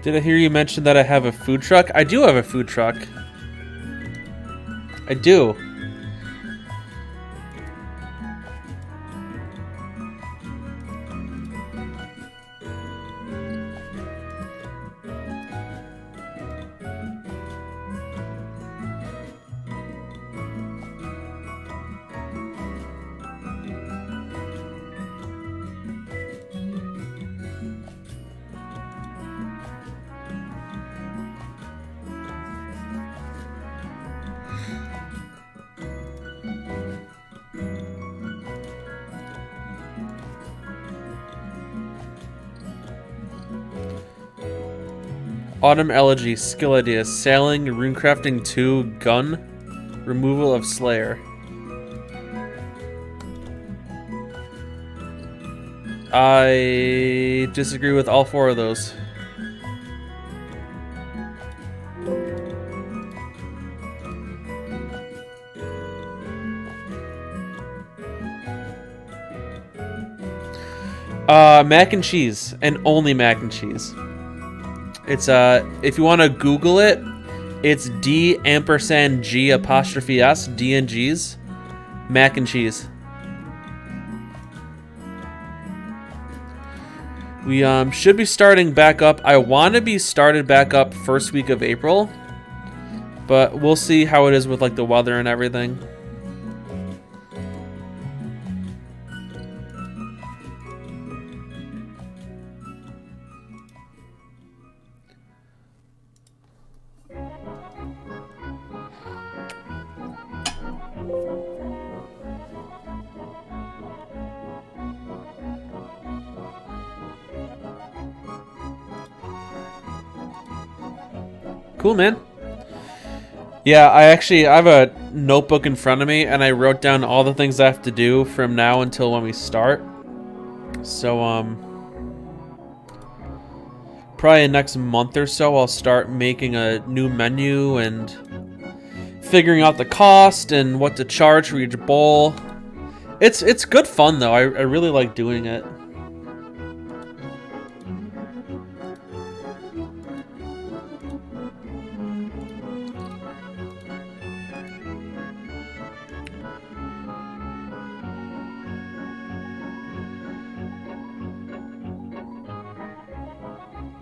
Did I hear you mention that I have a food truck? I do have a food truck. I do. Autumn Elegy, skill ideas, sailing, runecrafting 2, gun, removal of Slayer. I disagree with all 4 of those. Mac and cheese, and only mac and cheese. It's if you want to Google it, it's D&G''S, D and G's, mac and cheese. We should be starting back up. I want to be started back up first week of April, but we'll see how it is with like the weather and everything. Cool, man. Yeah, I have a notebook in front of me, and I wrote down all the things I have to do from now until when we start. So, probably next month or so, I'll start making a new menu and figuring out the cost and what to charge for each bowl. It's good fun, though. I really like doing it.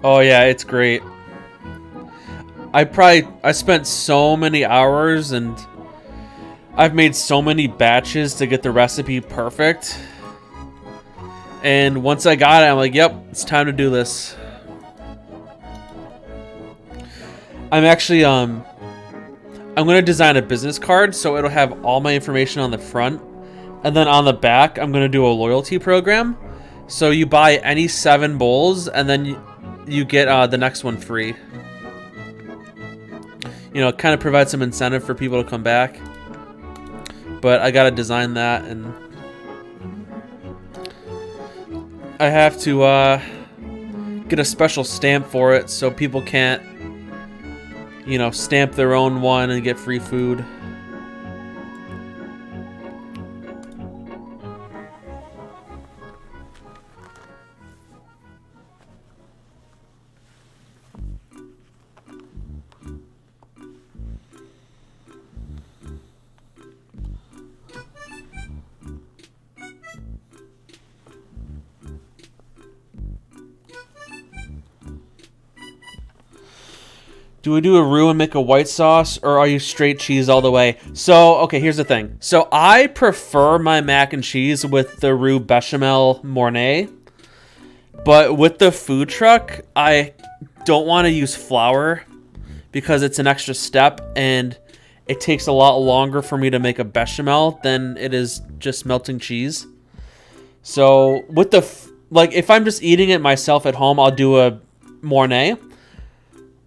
Oh yeah, it's great. I spent so many hours and I've made so many batches to get the recipe perfect. And once I got it, I'm like, yep, it's time to do this. I'm actually I'm gonna design a business card so it'll have all my information on the front, and then on the back I'm gonna do a loyalty program. So you buy any 7 bowls and then you get the next one free. You know, kind of provide some incentive for people to come back. But I gotta design that, and I have to get a special stamp for it so people can't, you know, stamp their own one and get free food. Do we do a roux and make a white sauce, or are you straight cheese all the way? So, okay, here's the thing. So I prefer my mac and cheese with the roux bechamel mornay. But with the food truck, I don't want to use flour because it's an extra step and it takes a lot longer for me to make a bechamel than it is just melting cheese. So with the, like, if I'm just eating it myself at home, I'll do a mornay.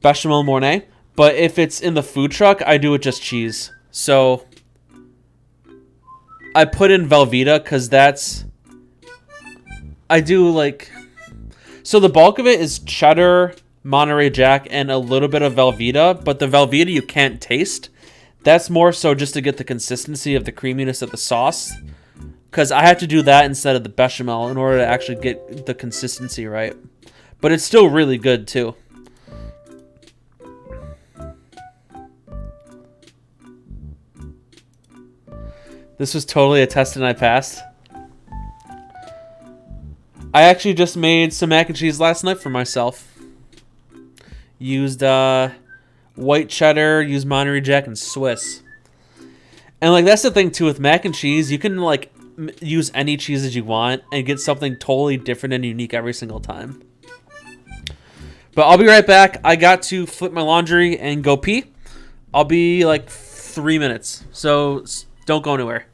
Bechamel mornay, but if it's in the food truck, I do it just cheese. So I put in Velveeta because that's, I do like, so the bulk of it is cheddar, Monterey Jack, and a little bit of Velveeta, but the Velveeta you can't taste. That's more so just to get the consistency of the creaminess of the sauce, because I have to do that instead of the bechamel in order to actually get the consistency right. But it's still really good too. This was totally a test and I passed. I actually just made some mac and cheese last night for myself. Used white cheddar, used Monterey Jack, and Swiss. And like that's the thing too with mac and cheese, you can like use any cheeses you want and get something totally different and unique every single time. But I'll be right back. I got to flip my laundry and go pee. I'll be like 3 minutes, so don't go anywhere.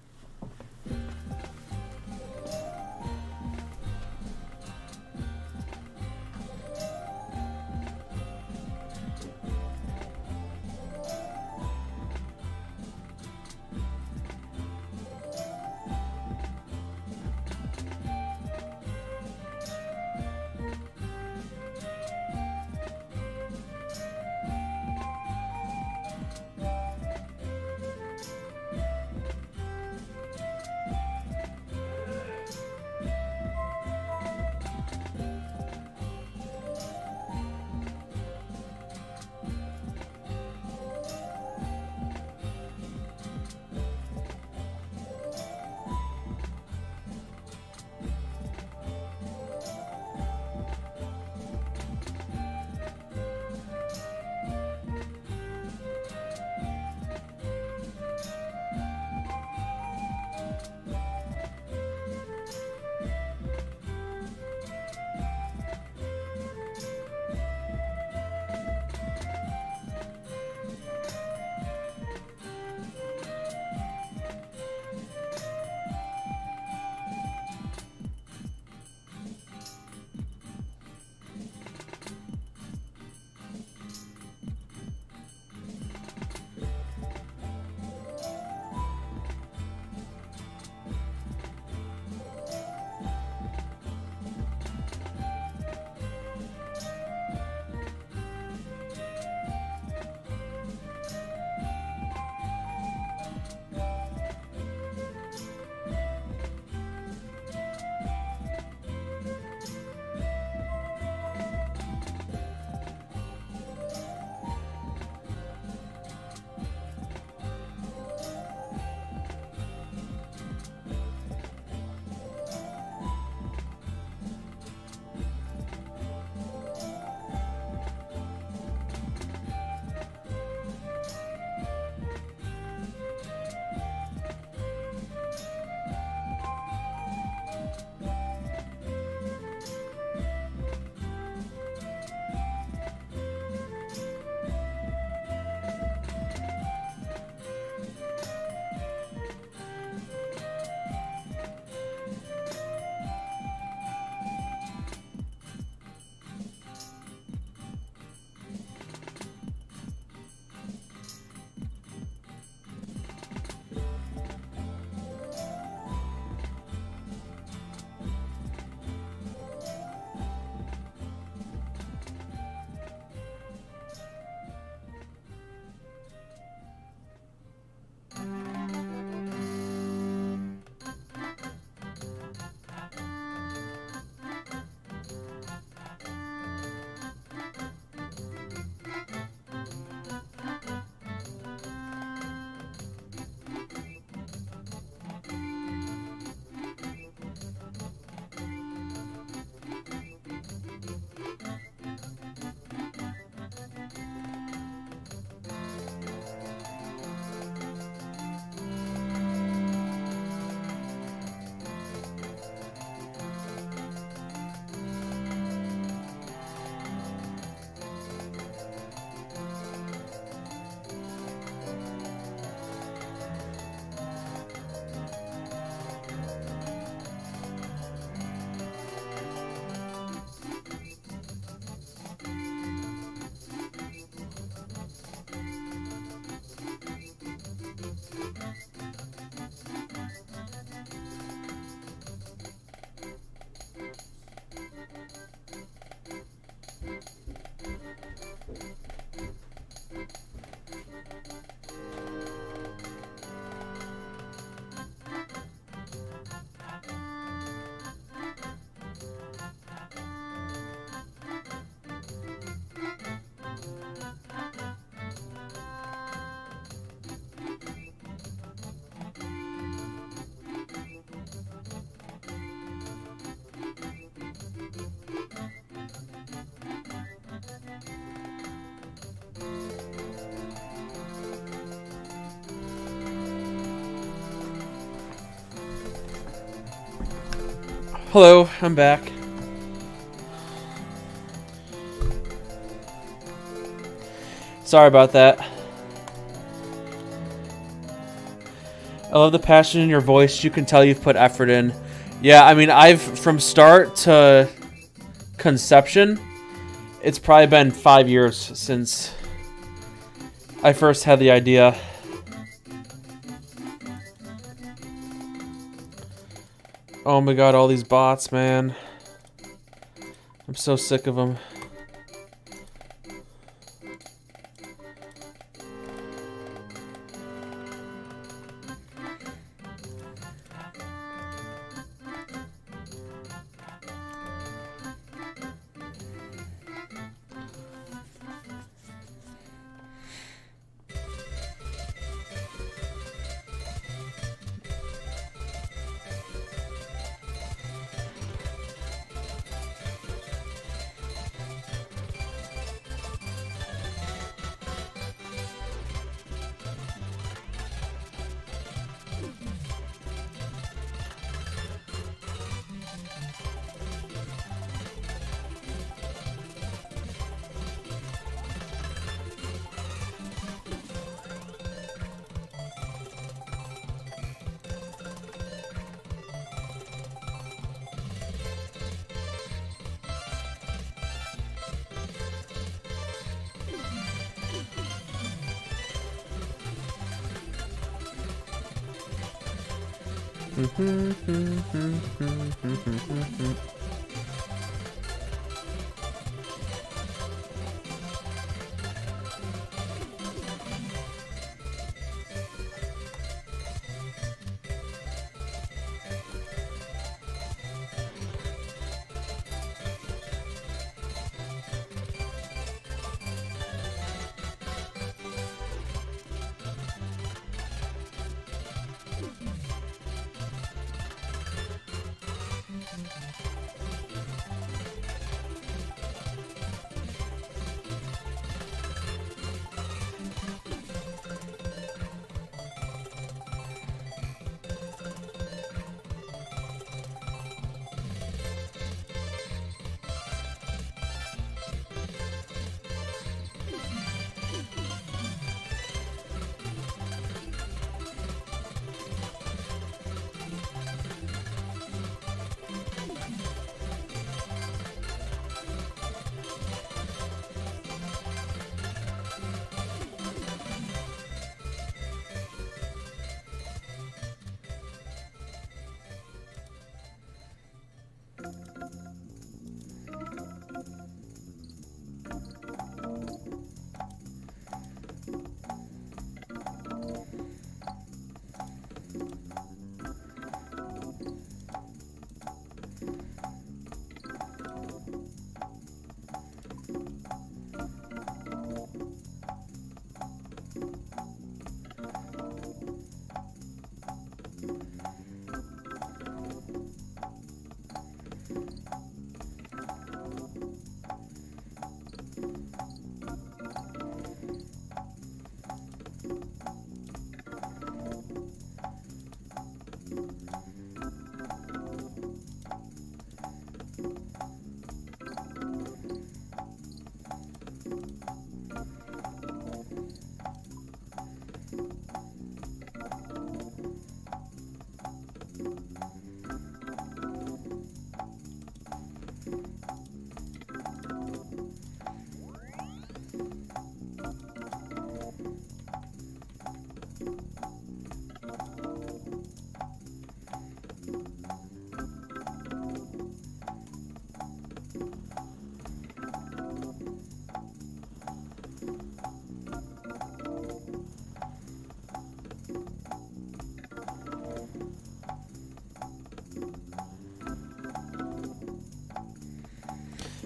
Hello, I'm back. Sorry about that. I love the passion in your voice. You can tell you've put effort in. Yeah, I mean, from start to conception, it's probably been 5 years since I first had the idea. Oh my god, all these bots, man. I'm so sick of them.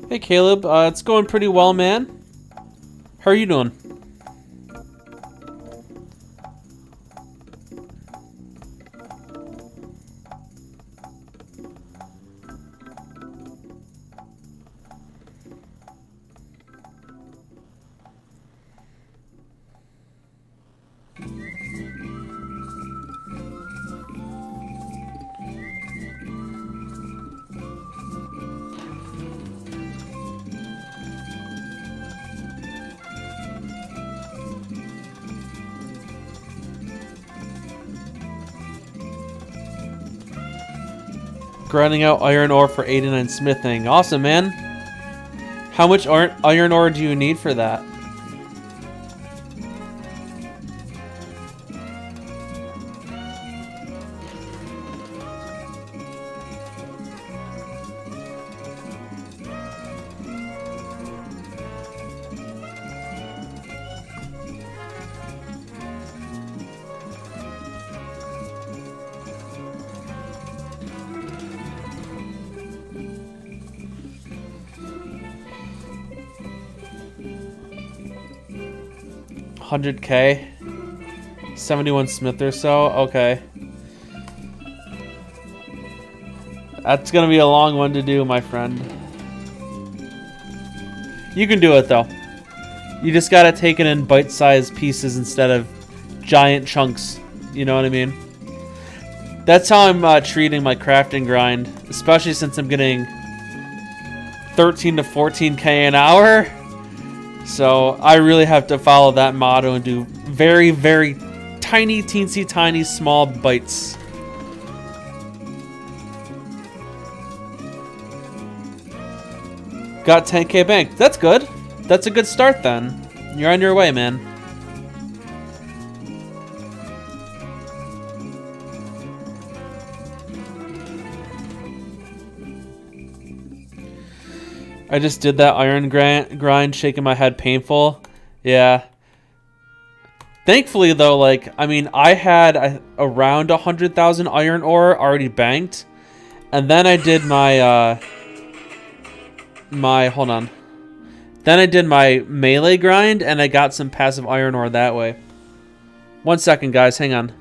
Hey Caleb, it's going pretty well, man. How are you doing? Grinding out iron ore for 89 smithing. Awesome, man. How much iron ore do you need for that? $100K? 71 smith or so? Okay. That's gonna be a long one to do, my friend. You can do it, though. You just gotta take it in bite-sized pieces instead of giant chunks. You know what I mean? That's how I'm treating my crafting grind, especially since I'm getting 13 to 14K an hour. So I really have to follow that motto and do very, very tiny, teensy, tiny, small bites. Got 10K banked. That's good. That's a good start then. You're on your way, man. I just did that iron grind, shaking my head painful. Yeah. Thankfully, though, like, I mean, I had around 100,000 iron ore already banked. And then I did my, hold on. Then I did my melee grind, and I got some passive iron ore that way. 1 second, guys. Hang on.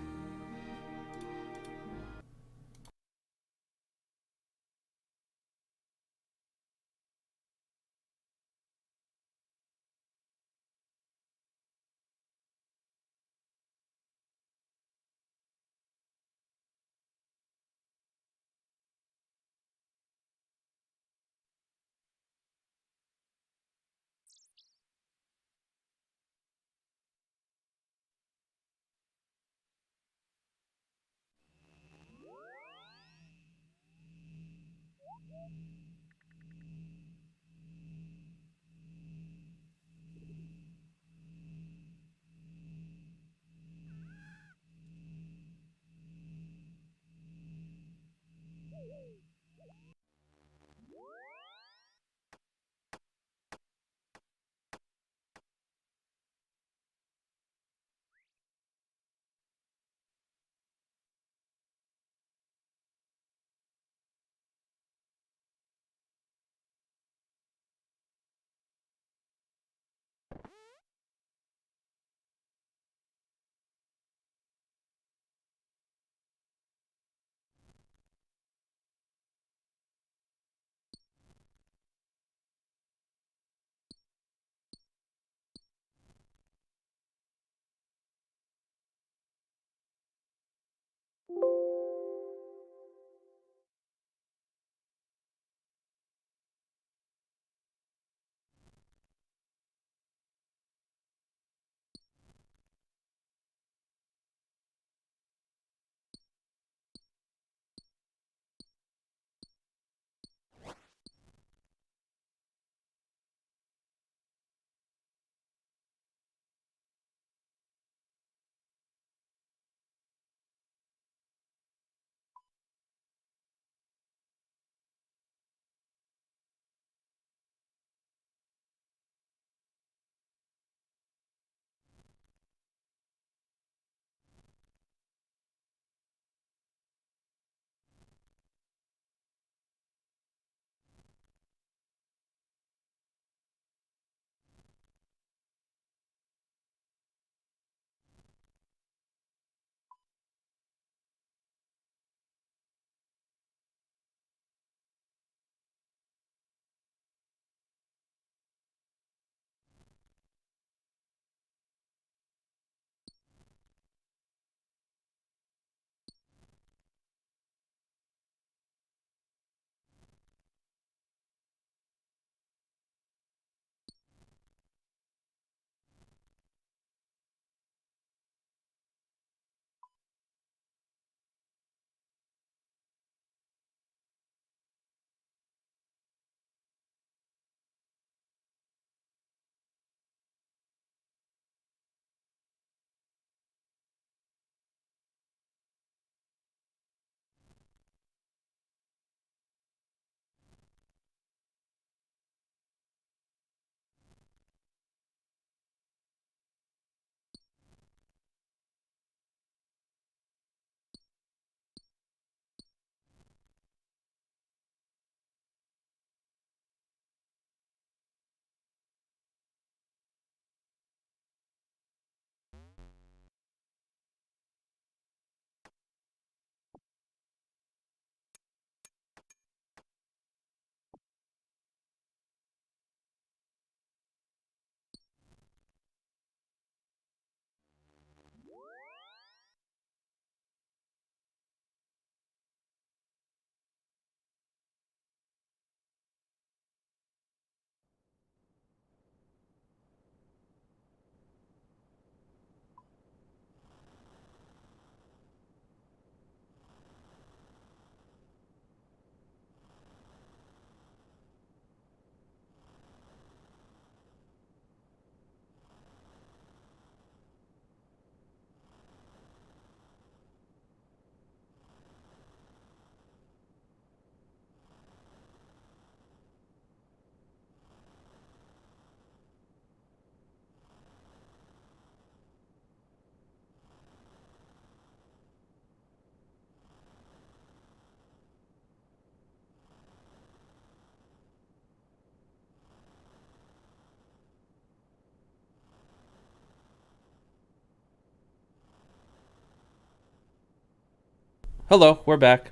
Hello, we're back.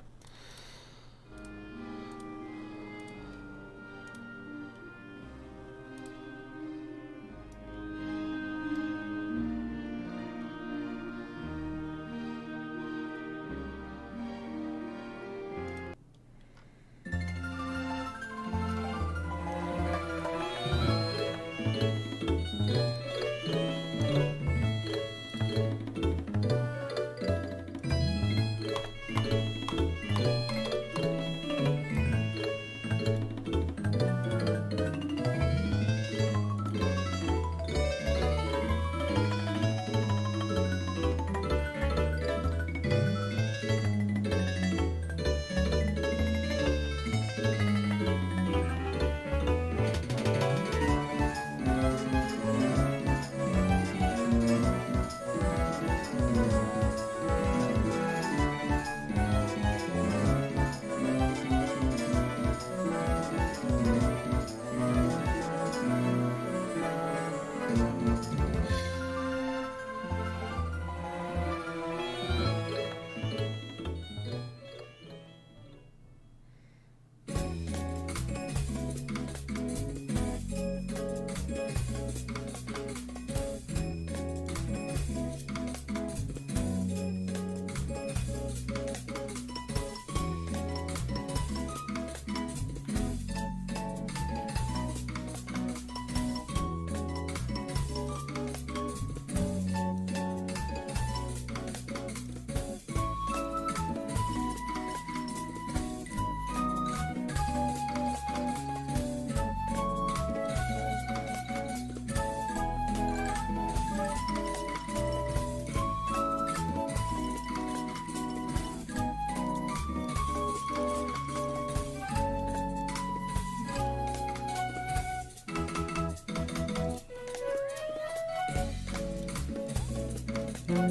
Oh,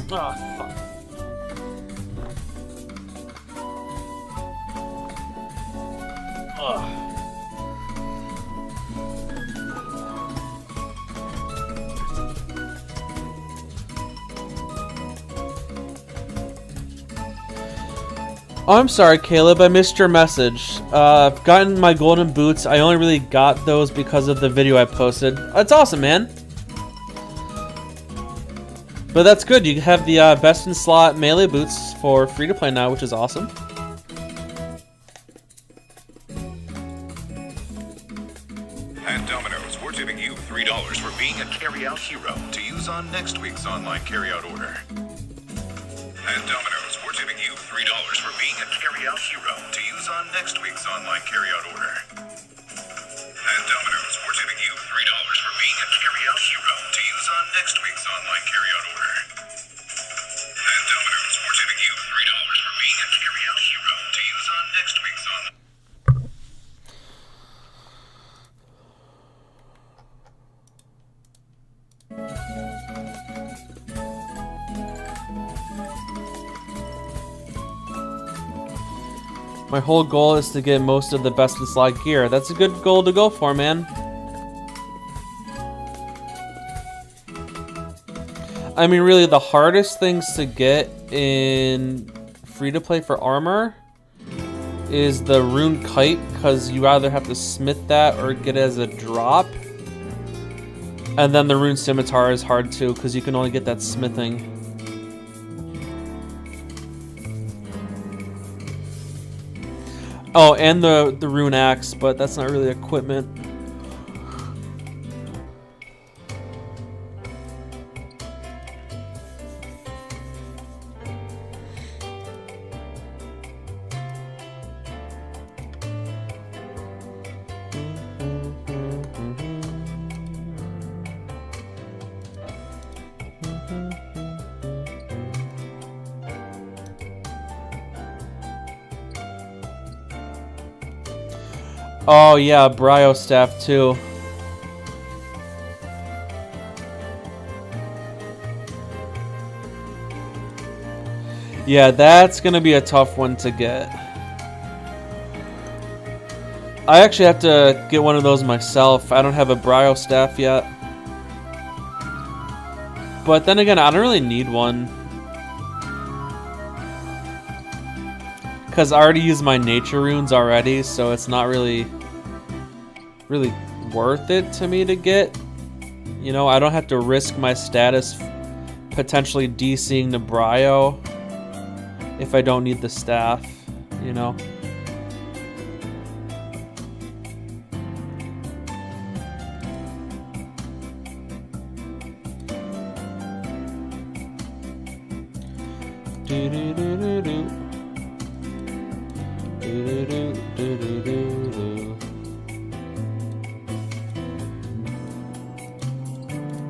fuck. Ugh. Oh, I'm sorry, Caleb. I missed your message. I've gotten my golden boots. I only really got those because of the video I posted. That's awesome, man. But that's good. You have the best in slot melee boots for free to play now, which is awesome. At Domino's, we're giving you $3 for being a carryout hero to use on next week's online carryout order. At Domino's, we're giving you $3 for being a carryout hero to use on next week's online carryout order. At Domino's, we're giving you $3 for being a carryout hero to use on next week's online carryout order. At Domino's, we're giving you $3 for being a carryout hero to use on next week's online. My whole goal is to get most of the best in slot gear. That's a good goal to go for, man. I mean, really, the hardest things to get in free-to-play for armor is the rune kite, because you either have to smith that or get it as a drop. And then the rune scimitar is hard too, because you can only get that smithing. Oh, and the rune axe, but that's not really equipment. Oh yeah, Brio staff too. Yeah, that's gonna be a tough one to get. I actually have to get one of those myself. I don't have a Brio staff yet. But then again, I don't really need one. Because I already use my nature runes already, so it's not really worth it to me to get. You know, I don't have to risk my status potentially DCing the Brio if I don't need the staff, you know.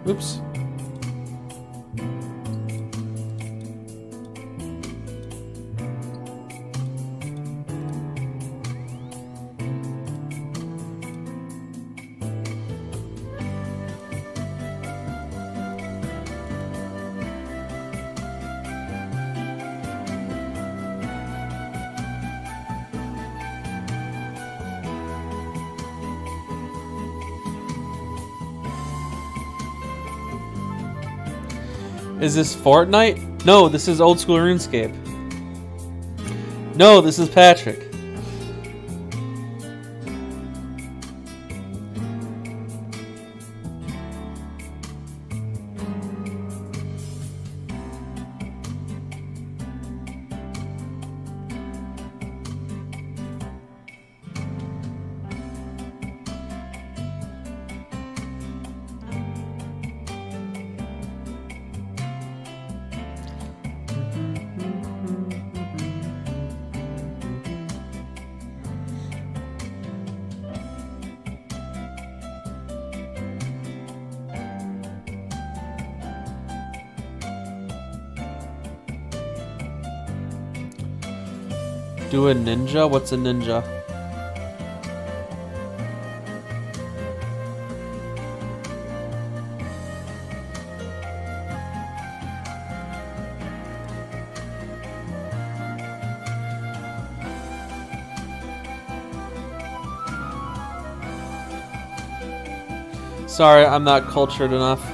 Oops. Is this Fortnite? No, this is old school RuneScape. No, this is Patrick. Do a ninja? What's a ninja? Sorry, I'm not cultured enough.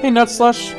Hey, Nutslush.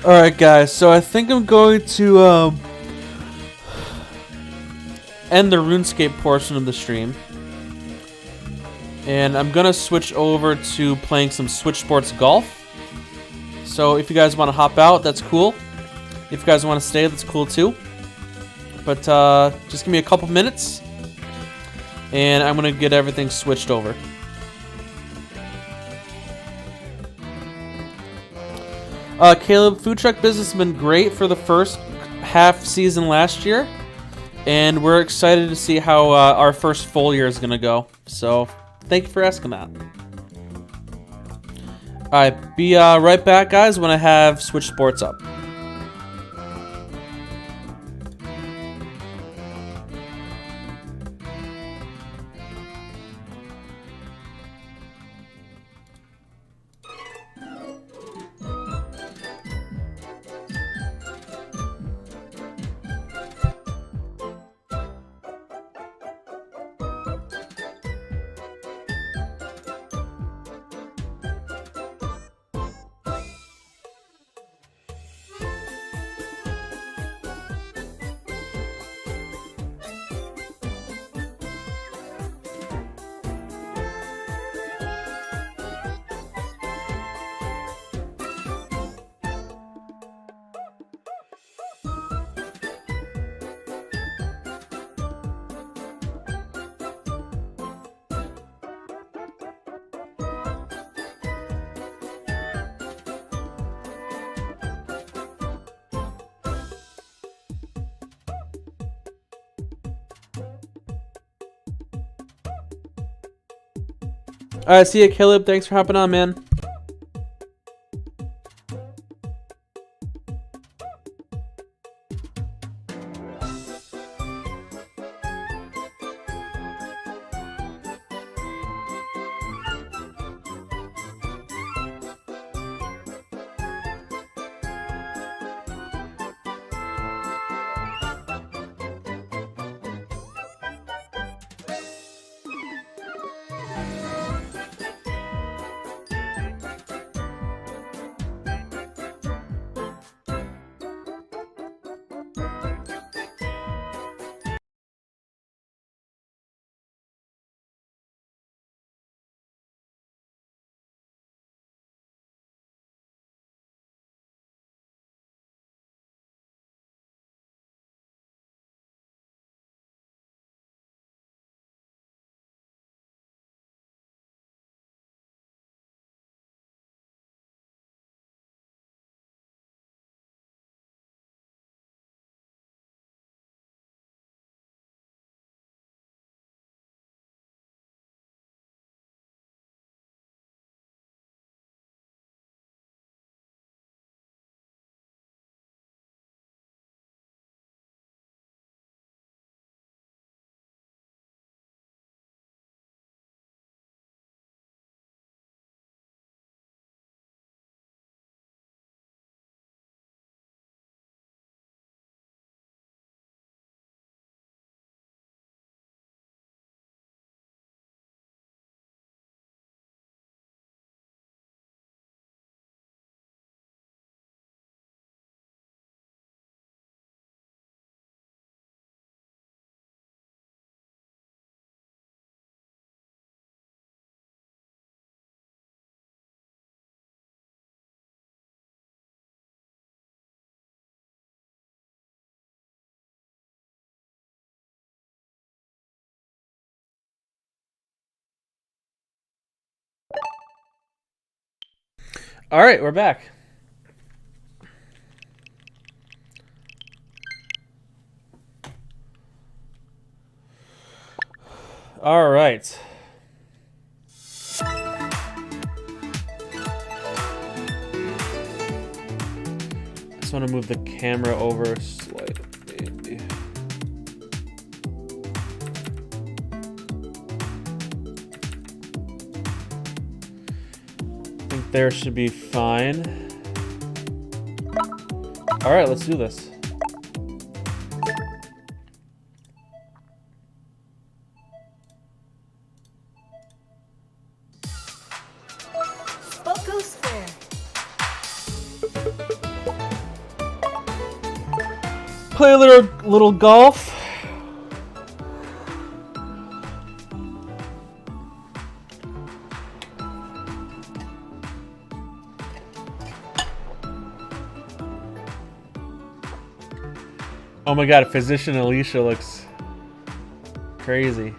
Alright guys, so I think I'm going to end the RuneScape portion of the stream. And I'm gonna switch over to playing some Switch Sports Golf. So if you guys want to hop out, that's cool. If you guys want to stay, that's cool too. But just give me a couple minutes, and I'm gonna get everything switched over. Caleb, food truck business has been great for the first half season last year, and we're excited to see how our first full year is gonna go. So thank you for asking that. Alright, be right back, guys, when I have Switch Sports up. Alright, see ya, Caleb. Thanks for hopping on, man. Alright, we're back. Alright. Just want to move the camera over slightly. I think there should be fine. Alright, let's do this. Play a little golf. Oh my god, Physician Alicia looks crazy.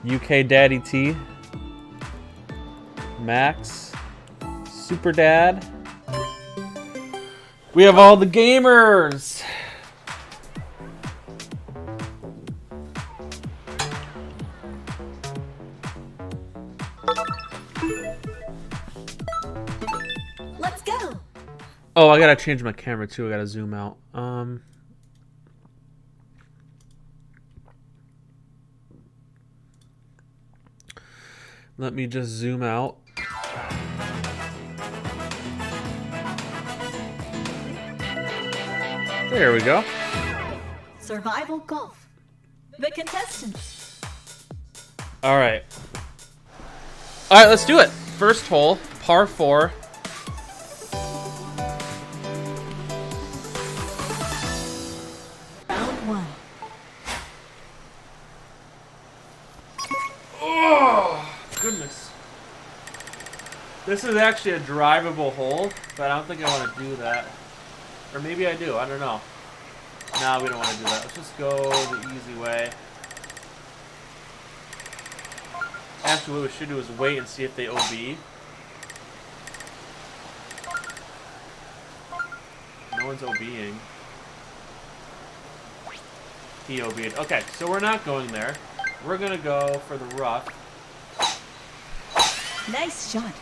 UK Daddy T. Max. Super Dad. We have all the gamers. Let's go. Oh, I gotta change my camera too. I gotta zoom out. Let me just zoom out. There we go. Survival golf. The contestants. All right. All right, let's do it. First hole, par 4. Round 1. Oh, goodness. This is actually a drivable hole, but I don't think I want to do that. Or maybe I do, I don't know. No, we don't want to do that. Let's just go the easy way. Actually, what we should do is wait and see if they OB. No one's OBing. He OB'd. Okay, so we're not going there. We're going to go for the rough. Nice shot.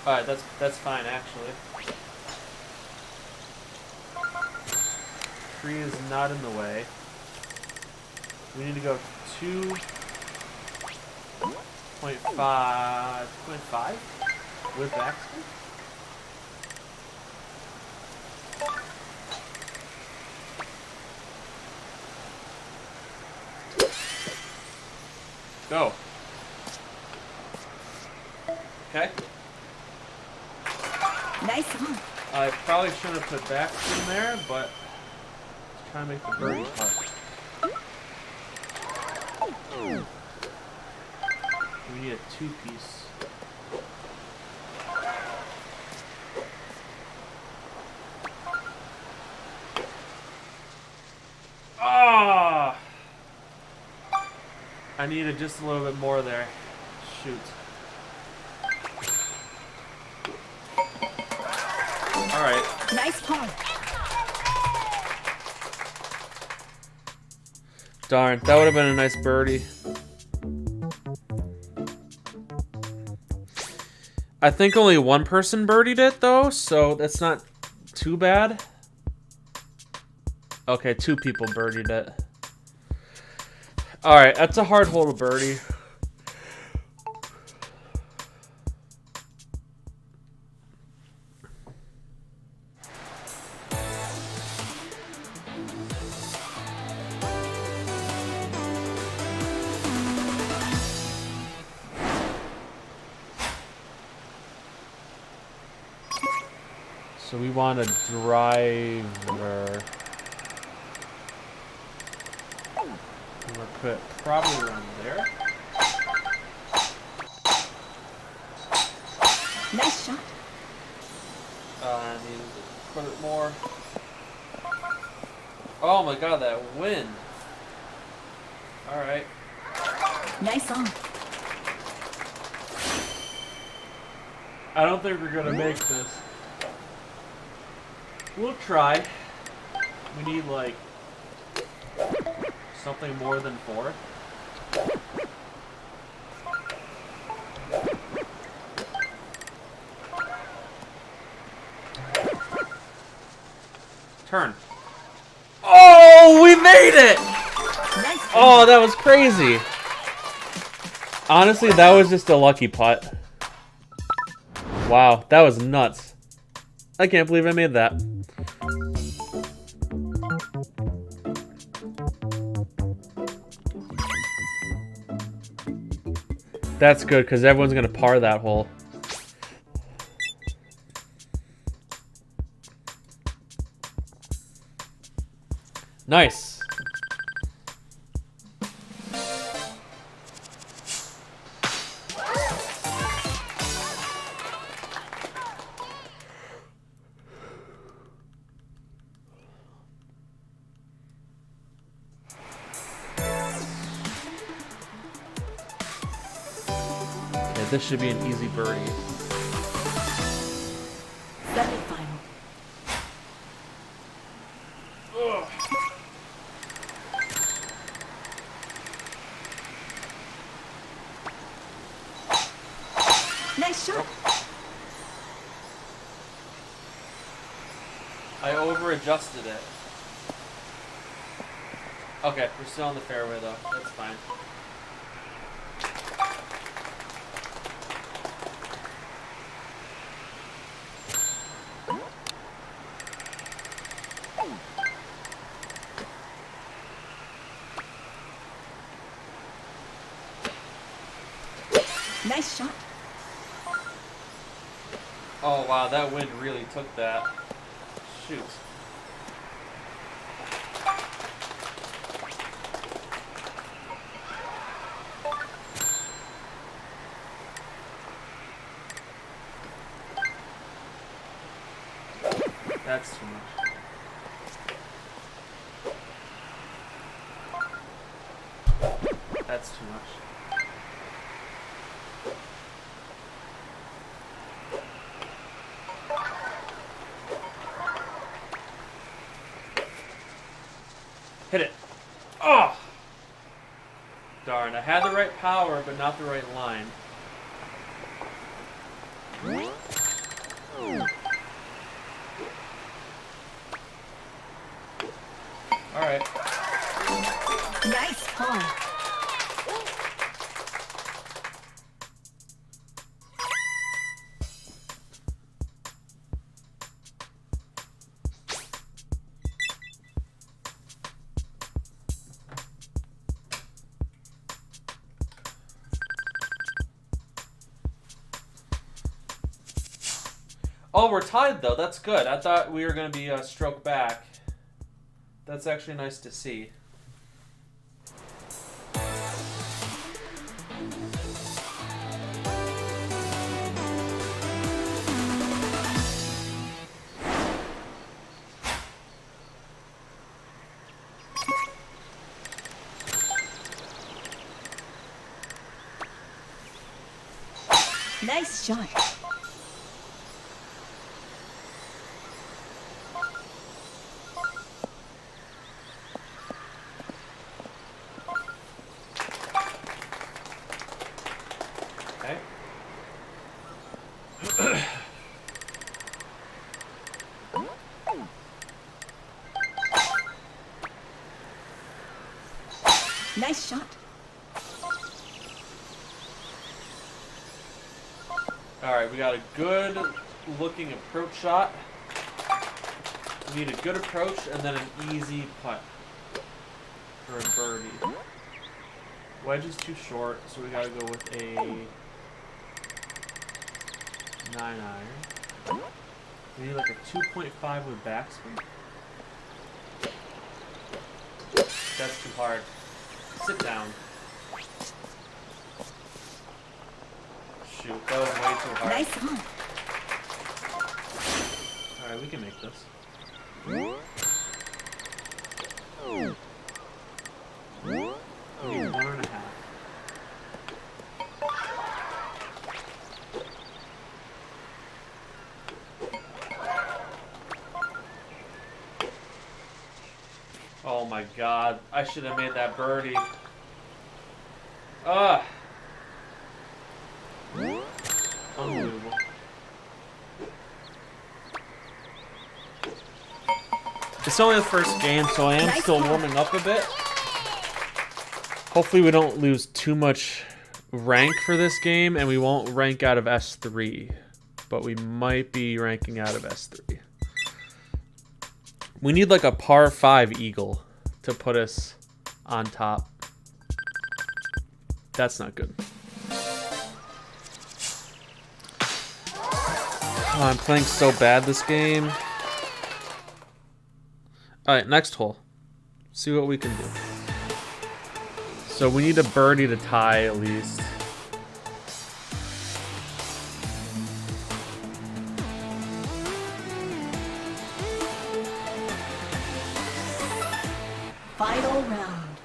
Alright, that's fine actually. Tree is not in the way. We need to go 2.5 with backspin. Go. Okay. Nice one. I probably should have put backspin there, but let's try to make the birdie putt. We need a 2-piece. Ah! I needed just a little bit more there. Shoot. Alright. Nice par. Darn, that would have been a nice birdie. I think only one person birdied it though, so that's not too bad. Okay, 2 people birdied it. Alright, that's a hard hole to birdie. So we want a driver. I'm gonna put it probably around there. Nice shot. I need to put it more. Oh my god, that wind. Alright. Nice on. I don't think we're gonna make this. We'll try. We need like something more than 4. Turn. Oh, we made it! Nice. Oh, that was crazy. Honestly, that was just a lucky putt. Wow, that was nuts. I can't believe I made that. That's good, because everyone's going to par that hole. Nice. Okay, this should be an easy birdie. Semi-final. Nice shot. I over-adjusted it. Okay, we're still on the fairway though. That's fine. Nice shot. Oh wow, that wind really took that. Shoot. That's too much. That's too much. Hit it. Oh! Darn, I had the right power, but not the right line. Alright. Nice par. Oh, we're tied though. That's good. I thought we were going to be a stroke back. That's actually nice to see. Nice shot. Okay. Nice shot. Alright, we got a good looking approach shot. We need a good approach and then an easy putt for a birdie. Wedge is too short, so we gotta go with a 9-iron. We need like a 2.5 with backspin. That's too hard. Sit down. Shoot, that was way too hard. Nice on. Alright, we can make this. We need 1.5. Oh my god, I should have made that birdie. Ugh. Unbelievable. It's only the first game, so I am still warming up a bit. Hopefully we don't lose too much rank for this game, and we won't rank out of S3. But we might be ranking out of S3. We need like a par 5 eagle to put us on top. That's not good. Oh, I'm playing so bad this game. Alright, next hole. See what we can do. So we need a birdie to tie at least. Final round.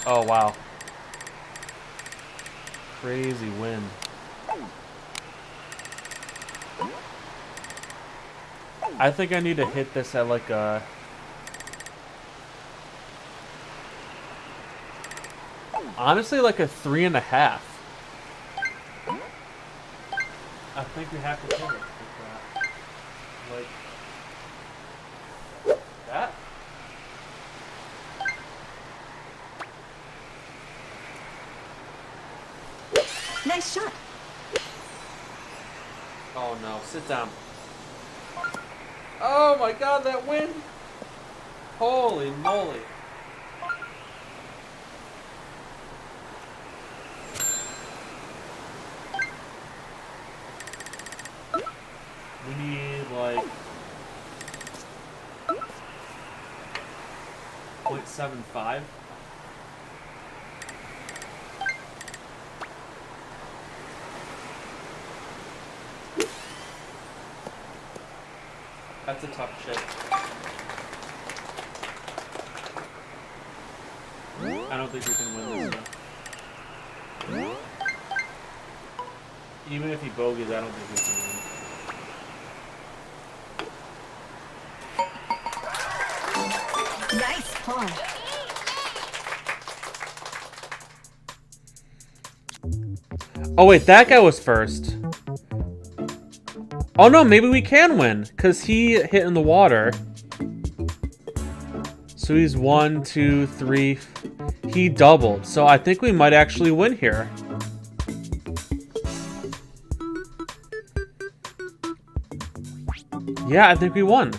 Oh, wow. Crazy wind. I think I need to hit this at like a... Honestly, like a 3.5. I think we have to hit it like that. Like... that? Nice shot. Oh no, sit down. Oh my god, that wind! Holy moly. We need like 0.75. That's a tough shit. I don't think we can win this though. Even if he bogeys, I don't think we can win. Nice par. Oh wait, that guy was first. Oh no, maybe we can win, because he hit in the water. So he's 1, 2, 3. He doubled, so I think we might actually win here. Yeah, I think we won.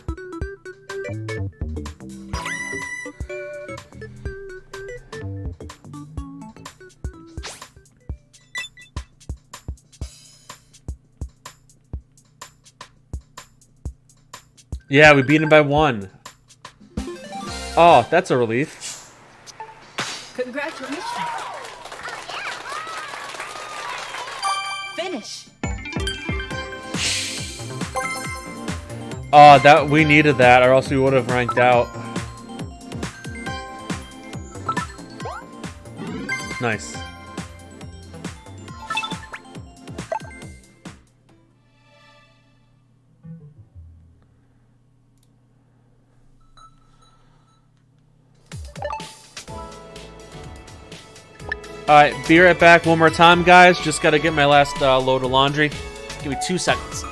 Yeah, we beat him by 1. Oh, that's a relief. Congratulations. Finish. Oh, that we needed that, or else we would have ranked out. Nice. Alright, be right back one more time, guys. Just gotta get my last load of laundry. Give me 2 seconds.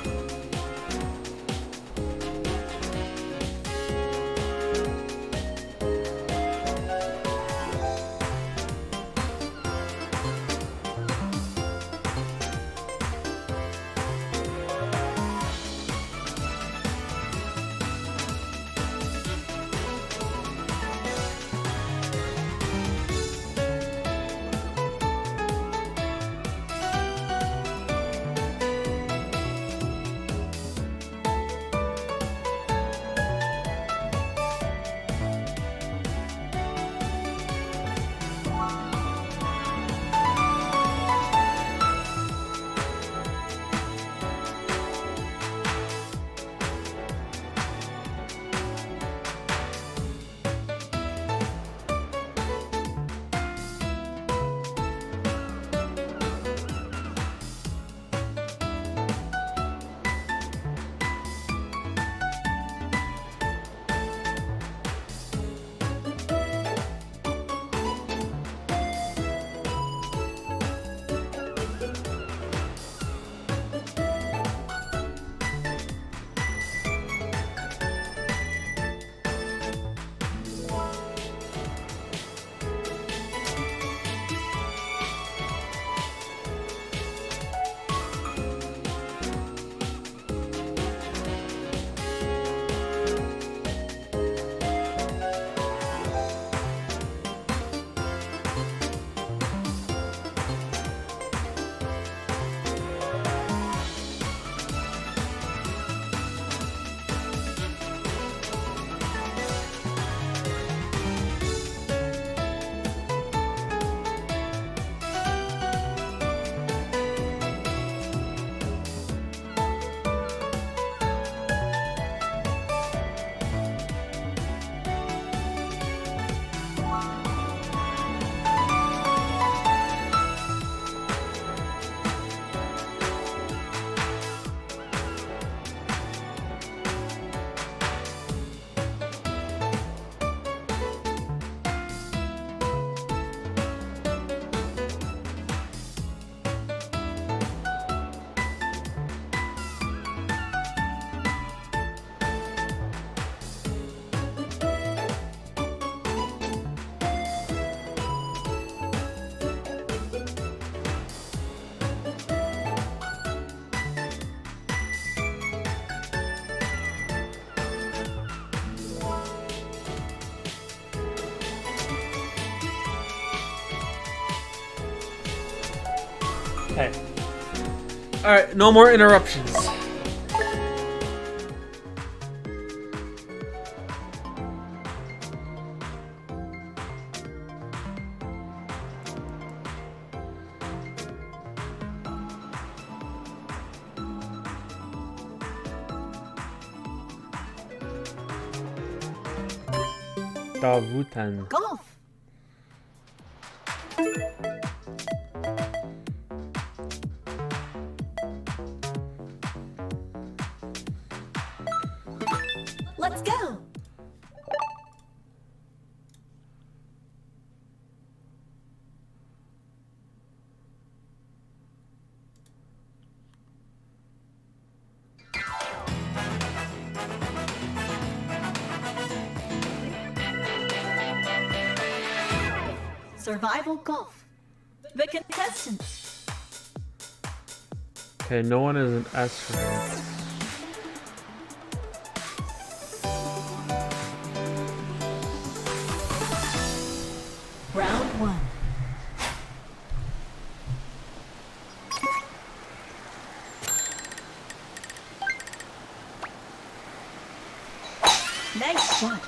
Okay. All right, no more interruptions. Davutan. Golf. Let's go. Survival golf. The contestants. Okay, no one is an astronaut. Round one. Nice shot.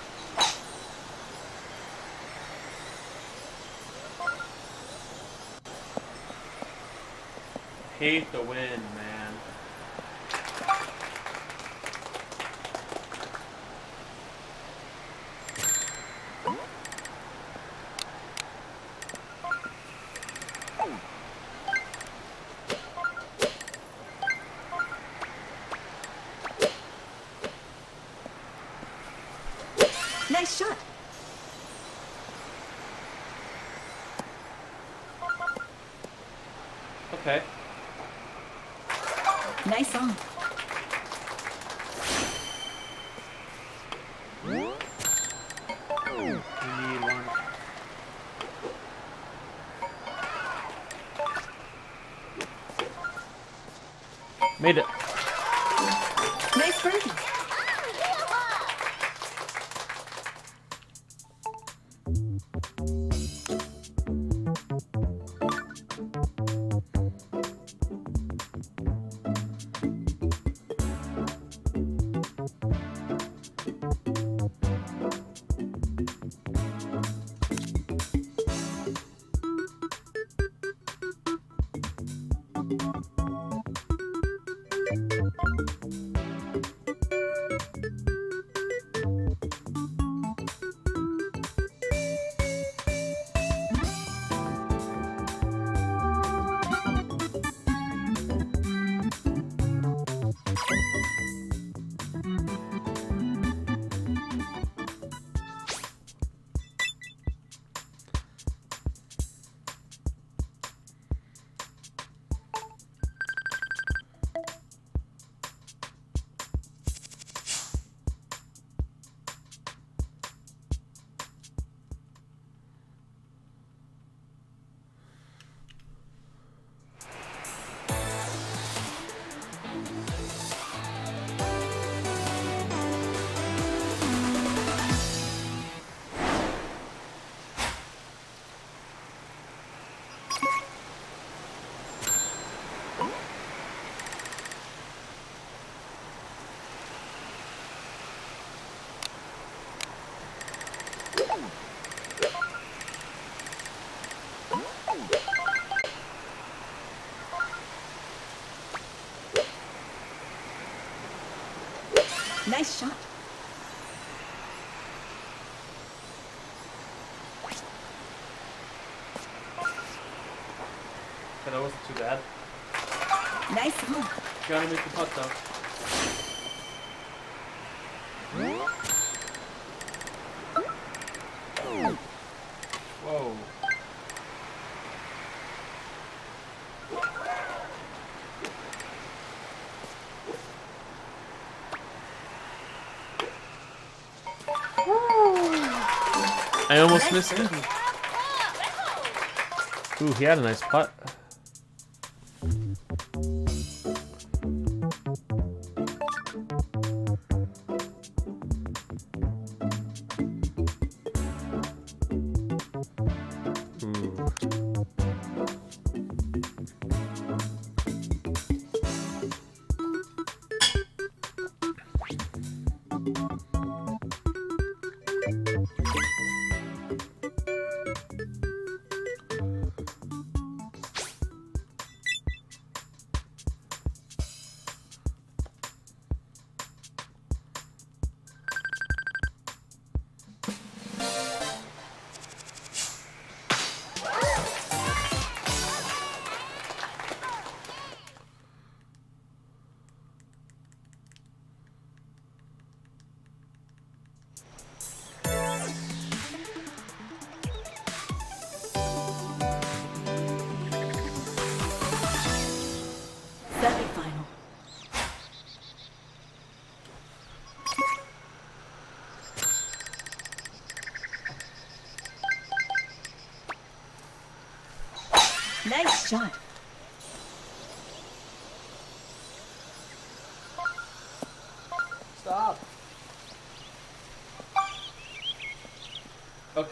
Hate the wind, man. Nice shot. Okay. Nice on. We need one. Made it. Nice birdie. Nice shot. That wasn't too bad. Nice home. Gotta make the putt though. Whoa. I almost missed it. Ooh, he had a nice putt. Ooh. Nice shot. Stop. Okay.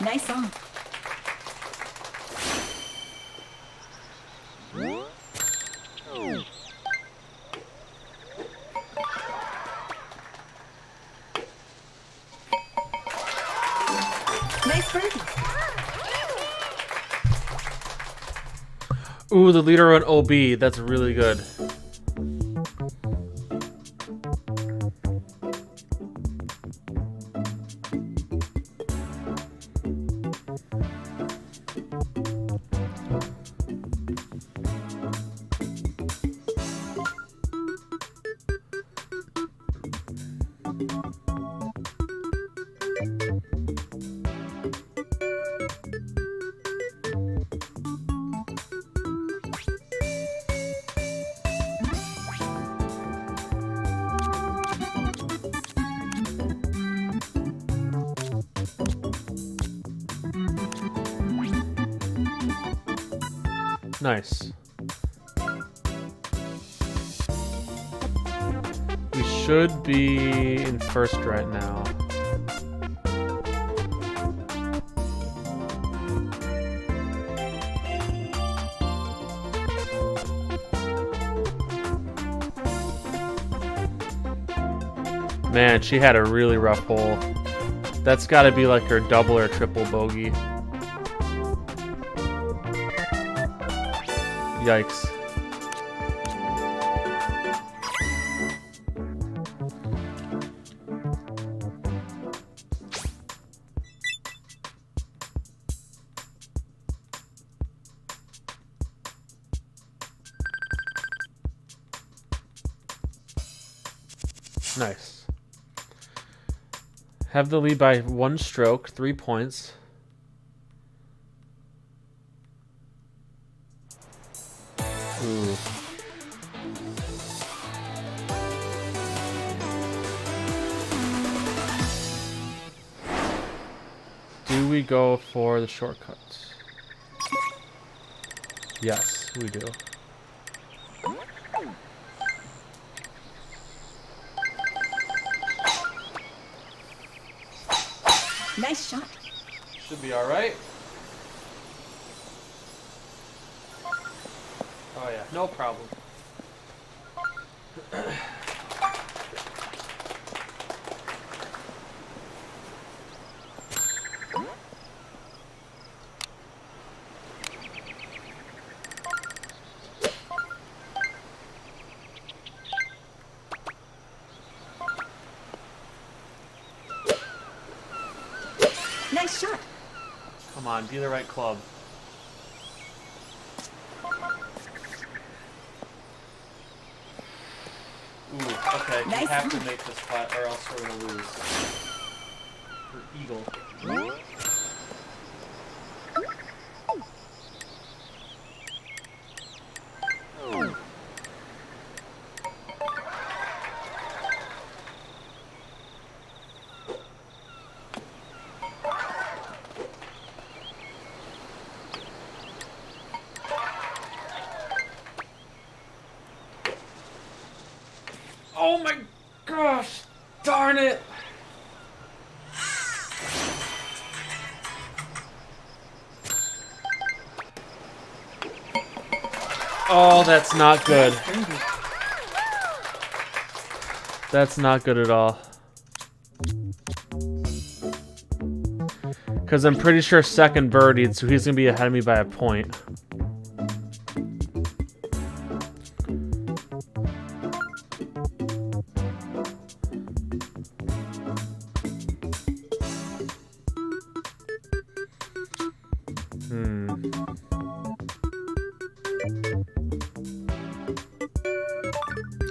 Nice on. Nice birdie. Ooh, the leader on OB. That's really good. Nice. We should be in first right now. Man, she had a really rough hole. That's got to be like her double or triple bogey. Yikes. Nice. Have the lead by 1 stroke, 3 points. Ooh. Do we go for the shortcuts? Yes, we do. Nice shot. Should be all right. Oh yeah, no problem. Nice shot. Come on, be the right club. Ooh, okay, we Nice have to move. make this putt or else we're gonna lose. For eagle. Oh my gosh! Darn it! Oh, that's not good. That's not good at all. Because I'm pretty sure second birdied, so he's going to be ahead of me by a point.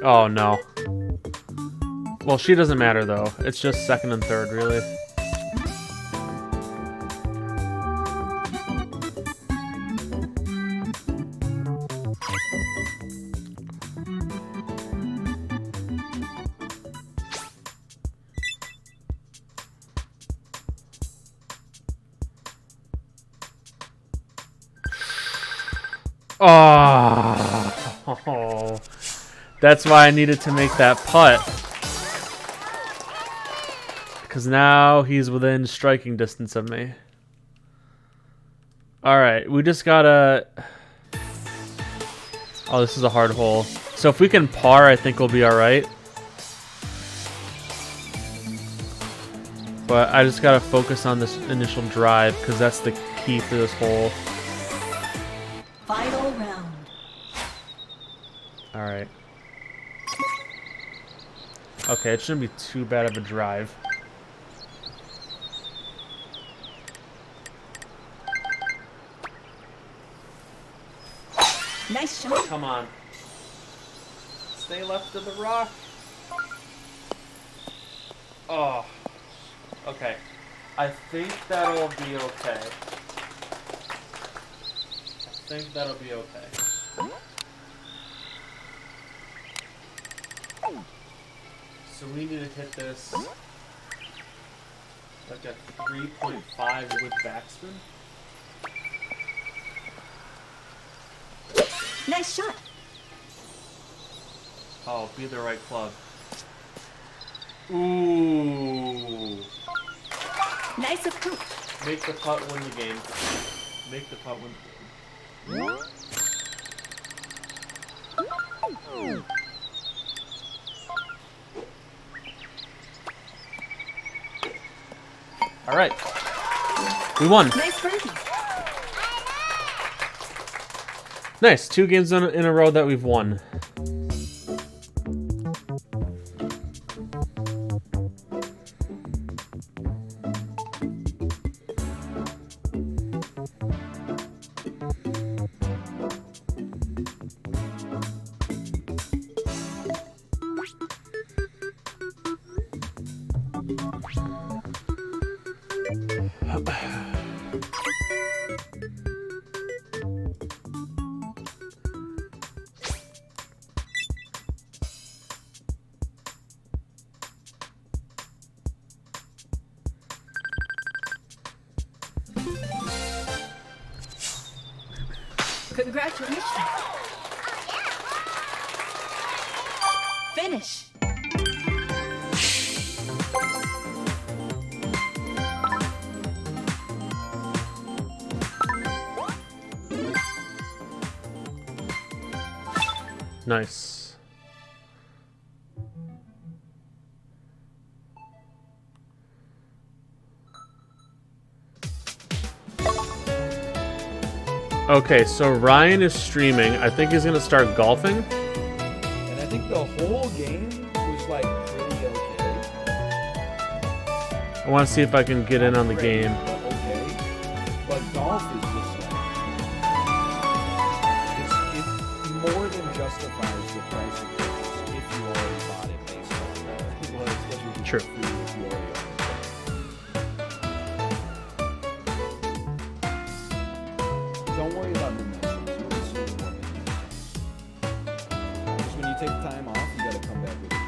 Oh, no. Well, she doesn't matter, though. It's just second and third, really. Oh, that's why I needed to make that putt. Because now he's within striking distance of me. Alright, we just gotta... Oh, this is a hard hole. So if we can par, I think we'll be alright. But I just gotta focus on this initial drive, because that's the key for this hole. Final round. Alright. Okay, it shouldn't be too bad of a drive. Nice shot. Come on. Stay left of the rock. Oh. Okay. I think that'll be okay. I think that'll be okay. So we need to hit this like a 3.5 with backspin. Nice shot. Oh, be the right club. Ooh. Nice approach. Make the putt win the game. Make the putt win the game. All right. We won. Nice birdie. Nice. 2 games in a row that we've won. Congratulations. Finish. Nice. Okay, so Ryan is streaming. I think he's gonna start golfing. And I think the whole game was like pretty okay. I want to see if I can get in on the Great, game. but okay. But golf is just like it more than justifies the price of purchase if you already bought it based on well, especially if you True. if you already own it. Don't worry about the messages. You'll be seeing more messages. Because when you take time off, you gotta come back with a year.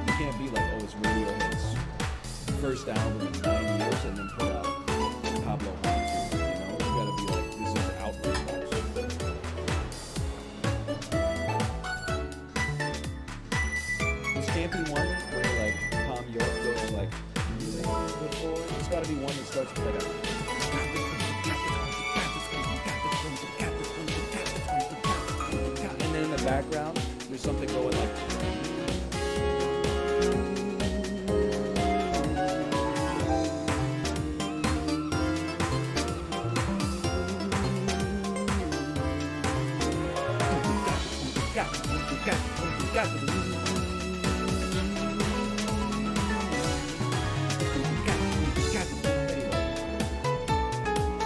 You can't be like, oh, it's Radiohead's first album in 9 years and then put out Pablo Honcho. You know, you gotta be like, this is outright false. This can't be one where like Tom York goes like, before. It's gotta be one that starts with like a. And then in the background, there's something going like.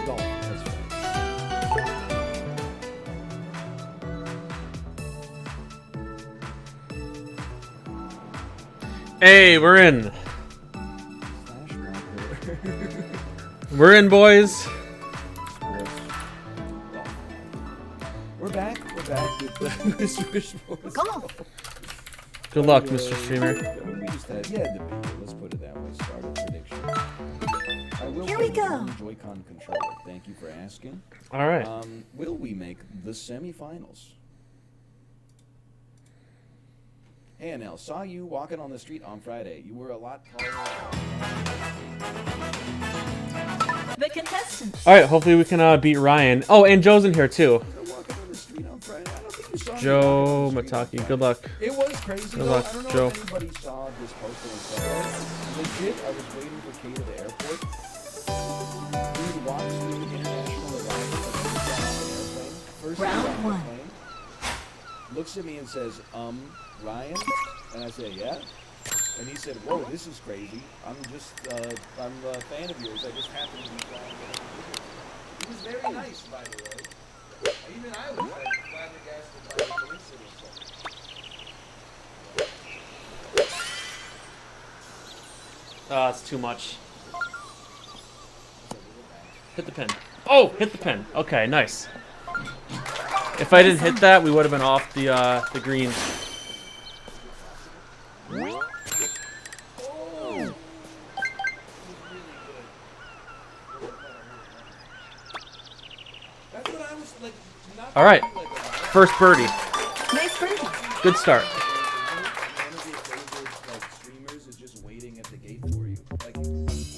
Golf, that's right. Hey, we're in. Slash marker. We're in, boys. Sports. We're back with the Switch Sports. Come on. Good luck, Mr. Streamer. We just had the beat. Let's put it that way. Start a prediction. I will Here we play go. one Joy-Con controller. Thank you for asking. All right. Will we make the semifinals? Hey, Anel, saw you walking on the street on Friday. You were a lot taller. The contestants. All right. Hopefully we can beat Ryan. Oh, and Joe's in here too. You were walking on the street on Friday. I don't think you saw me Joe walking on the street on Mataki. Friday. Good luck. It was crazy. Good Though. luck, I don't know Joe. if anybody saw this poster and stuff. Legit, I was waiting for Kate at the airport. We watched the international arrival of the airplane. First he Round got on the one. plane, looks at me and says, Ryan? And I say, yeah. And he said, whoa, this is crazy. I'm a fan of yours. I just happened to be flying with him. He was very nice, by the way. Even I was flabbergasted by the coincidence. It's too much. Hit the pin. Oh, hit the pin. Okay, nice. If I didn't hit that, we would have been off the green. That's what I was like. All right, first birdie. Nice birdie. Good start. One of your favorite streamers is just waiting at the gate for you. Like,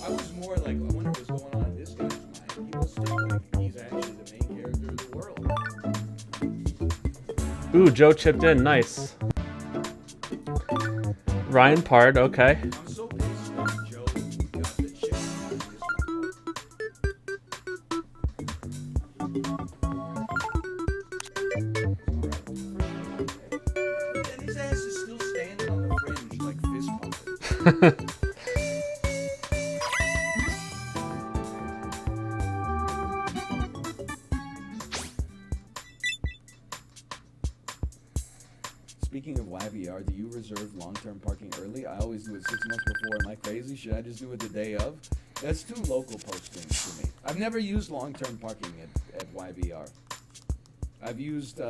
I was more like, I wonder what's going on in this guy's mind. He was thinking like he's actually the main character of the world. Ooh, Joe chipped in. Nice. Ryan Pard. Okay. I'm so pissed that Joe got the chip on this one. And his ass is still standing on the fringe like fist pumping. Speaking of YVR, do you reserve long-term parking early? I always do it 6 months before. Am I crazy? Should I just do it the day of? That's too local postings for me. I've never used long-term parking at YVR. I've used,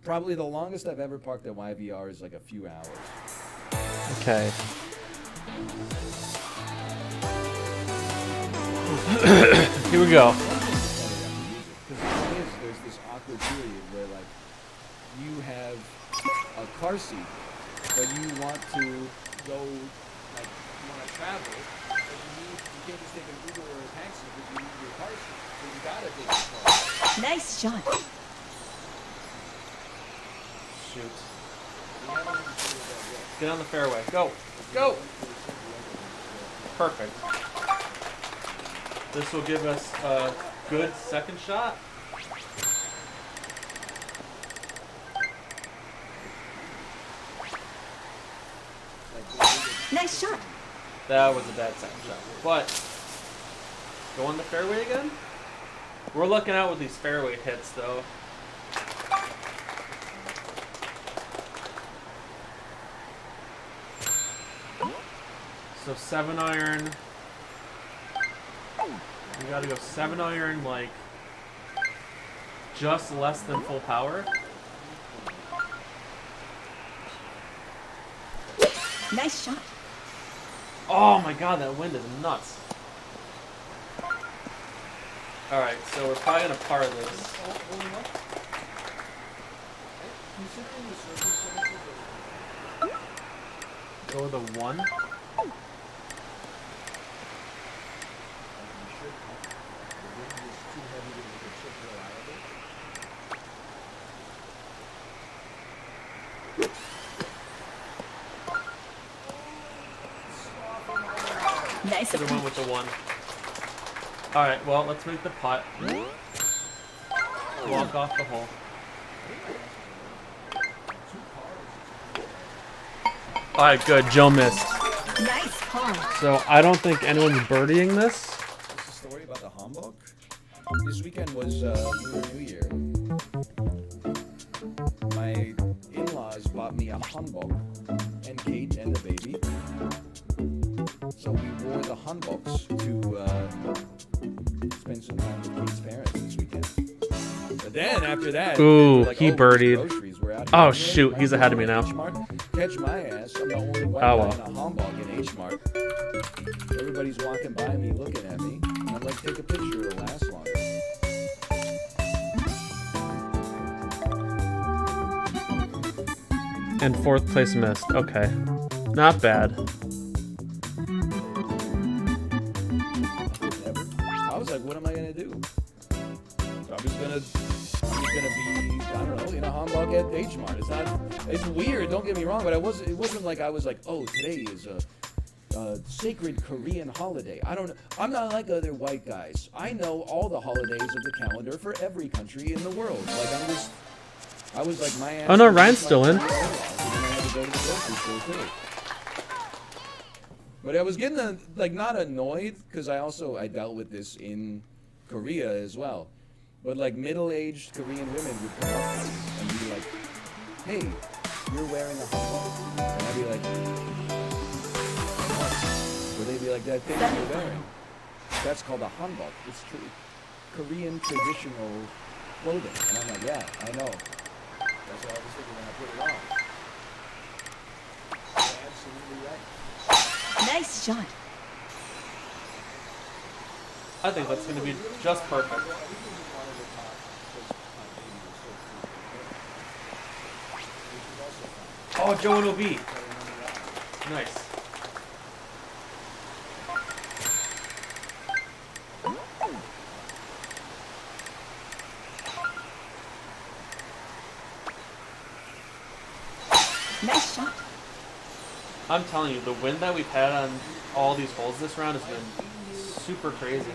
probably the longest I've ever parked at YVR is like a few hours. Okay. Here we go. Because the thing is, there's this awkward period where, like, you have a car seat, but you want to go, like, you want to travel, but you can't just take an Uber or a taxi because you need your car seat. So you gotta take the car. Nice shot. Shoot. We haven't understood that yet. Get on the fairway. Go. Go. Perfect. This will give us a good second shot. Nice shot. That was a bad second shot. But, go on the fairway again? We're looking out with these fairway hits, though. So 7-iron. We gotta go 7-iron, like, just less than full power. Nice shot. Oh my god, that wind is nuts. Alright, so we're probably gonna par this. Considering the circumstances of Go with a 1. the wind is too heavy to make a chip reliable. Nice Should have went approach. with the 1. Alright, well, let's make the putt. Walk off the hole. Alright, good. Joe missed. Nice par. So I don't think anyone's birdieing this. This is a story about the Hamburg. This weekend was Lunar New Year. My in-laws bought me a Hamburg, and and Kate and the baby. So we wore the hanboks to spend some time with Kate's parents this weekend. But then after that, Ooh, like, he we need birdied. groceries. We're out Oh, here. shoot, he's ahead of me now. H-Mart. Catch my ass. I'm the only white Oh, guy well. in a hanbok in H-Mart. Everybody's walking by me looking at me. And I'm like, take a picture, it'll last longer. And 4th place missed. Okay. Not bad. I was like, what am I gonna do? So I'm just gonna be, I don't know, in a hanbok at H-Mart. It's weird, don't get me wrong, but it wasn't like I was like, oh, today is a sacred Korean holiday. I'm not like other white guys. I know all the holidays of the calendar for every country in the world. Like, I was like, my ass. Oh no, Ryan's still in. And then I had to go to the grocery store too. But I was getting not annoyed, because I dealt with this in Korea as well. But like middle-aged Korean women would come up to me and be like, hey, you're wearing a hanbok. And I'd be like, what? Or they'd be like, that thing you're wearing. That's called a hanbok. It's Korean traditional clothing. And I'm like, yeah, I know. That's what I was thinking when I put it on. You're absolutely right. Nice shot. I think that's going to be just perfect. Oh, Joe and OB. Nice. Nice shot. I'm telling you, the wind that we've had on all these holes this round has been super crazy.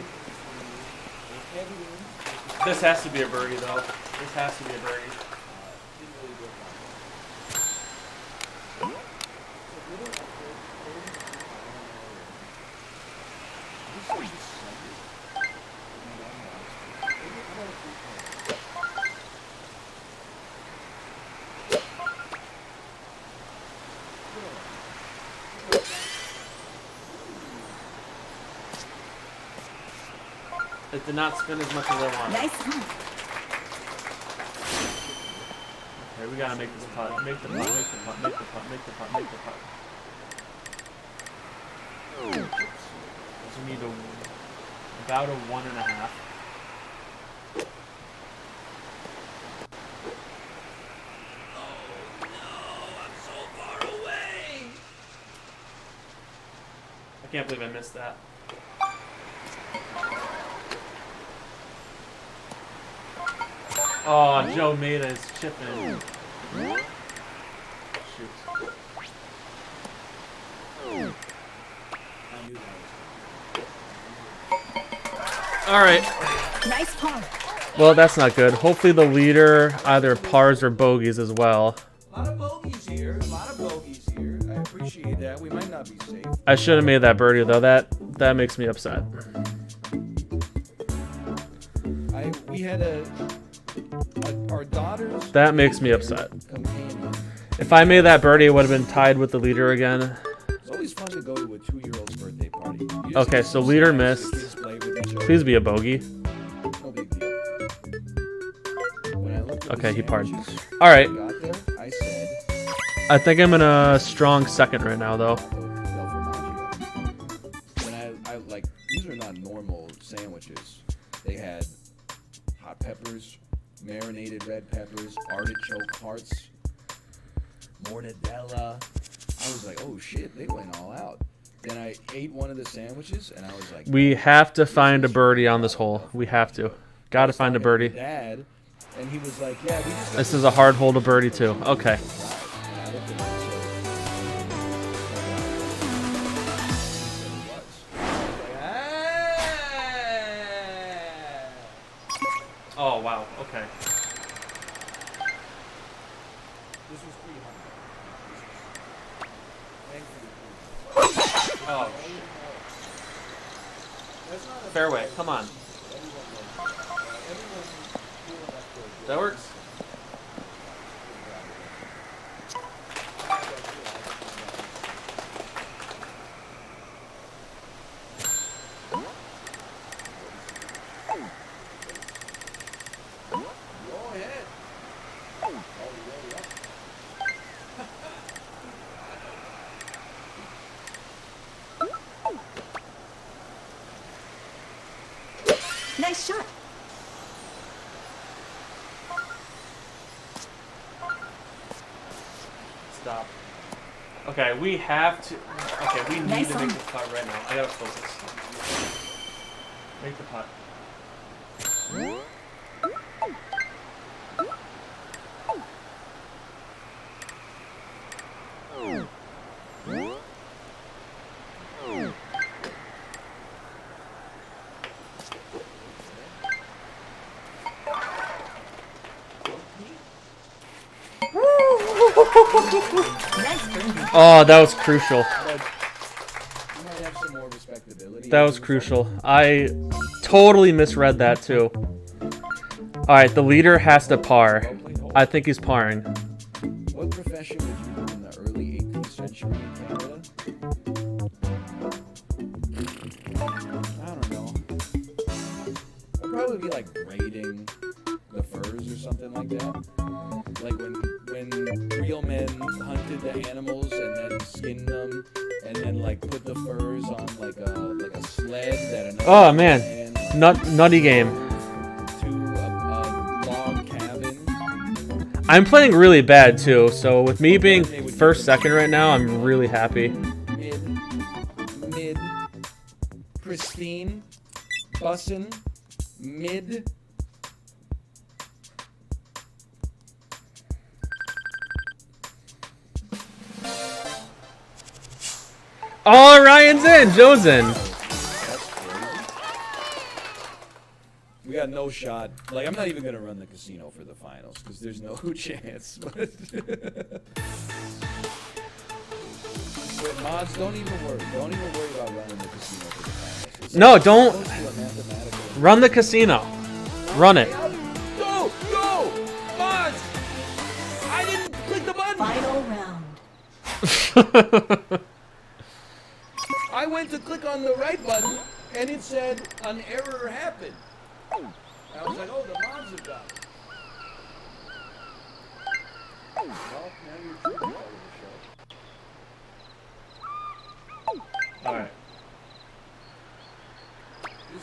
This has to be a birdie, though. This has to be a birdie. It did not spin as much as I wanted. Nice one. Okay, we gotta make this putt. Make the putt, make the putt, make the putt, make the putt, make the putt. So we need about a 1.5. I can't believe I missed that. Oh, Joe made his chip in. Shoot. All right. Nice par. Well, that's not good. Hopefully the leader either pars or bogeys as well. A lot of bogeys here. I appreciate that. We might not be safe. I should have made that birdie though. That makes me upset. We had our daughter's. That makes me upset. Companion. If I made that birdie, it would have been tied with the leader again. It's always fun to go to a 2-year-old's birthday party. Okay, so leader missed. Please be a bogey. No big deal. When I looked at Okay, the he parred. sandwiches, All right. when I got there, I said, I think I'm in a strong second right now, though. when I like, these are not normal sandwiches. They had hot peppers, marinated red peppers, artichoke hearts, mortadella. I was like, oh shit, they went all out. Then I ate one of the sandwiches, and I was like, We have to find a birdie on this hole. We have to. Got to find a birdie. Dad, and he was like, yeah, we just got This is a hard hole to birdie, too. Okay. Oh, wow. Okay. This was 300. Oh. Fairway. Come on. That works. Nice shot. Stop. Okay, we have to. Okay, we need Nice to make one. the putt right now. I gotta focus. Make the putt. Nice birdie. Oh, that was crucial. But you might have some more respectability. That was crucial. I totally misread that too. Alright, the leader has to par. I think he's parring. What profession would you do in the early 18th century in Canada? I don't know. I'd probably be like braiding the furs or something like that. Like when real men hunted the animals and then skinned them and then like put the furs on like a sled that another Oh man, nutty game. to a log cabin. I'm playing really bad too, so with me being first, second right now, I'm really happy. Mid, pristine, bussin', mid. Oh, Ryan's in, Joe's in. We got no shot. Like, I'm not even gonna run the casino for the finals because there's no chance. But mods, don't even worry. Don't even worry about running the casino for the finals. It's No, like don't supposed to be a mathematical- run the casino. Run it. Go, go, mods! I didn't click the button. Final round. I went to click on the right button, and it said an error happened. I was like, oh, the mods have got it. Well, now you're treating part of the show. Alright.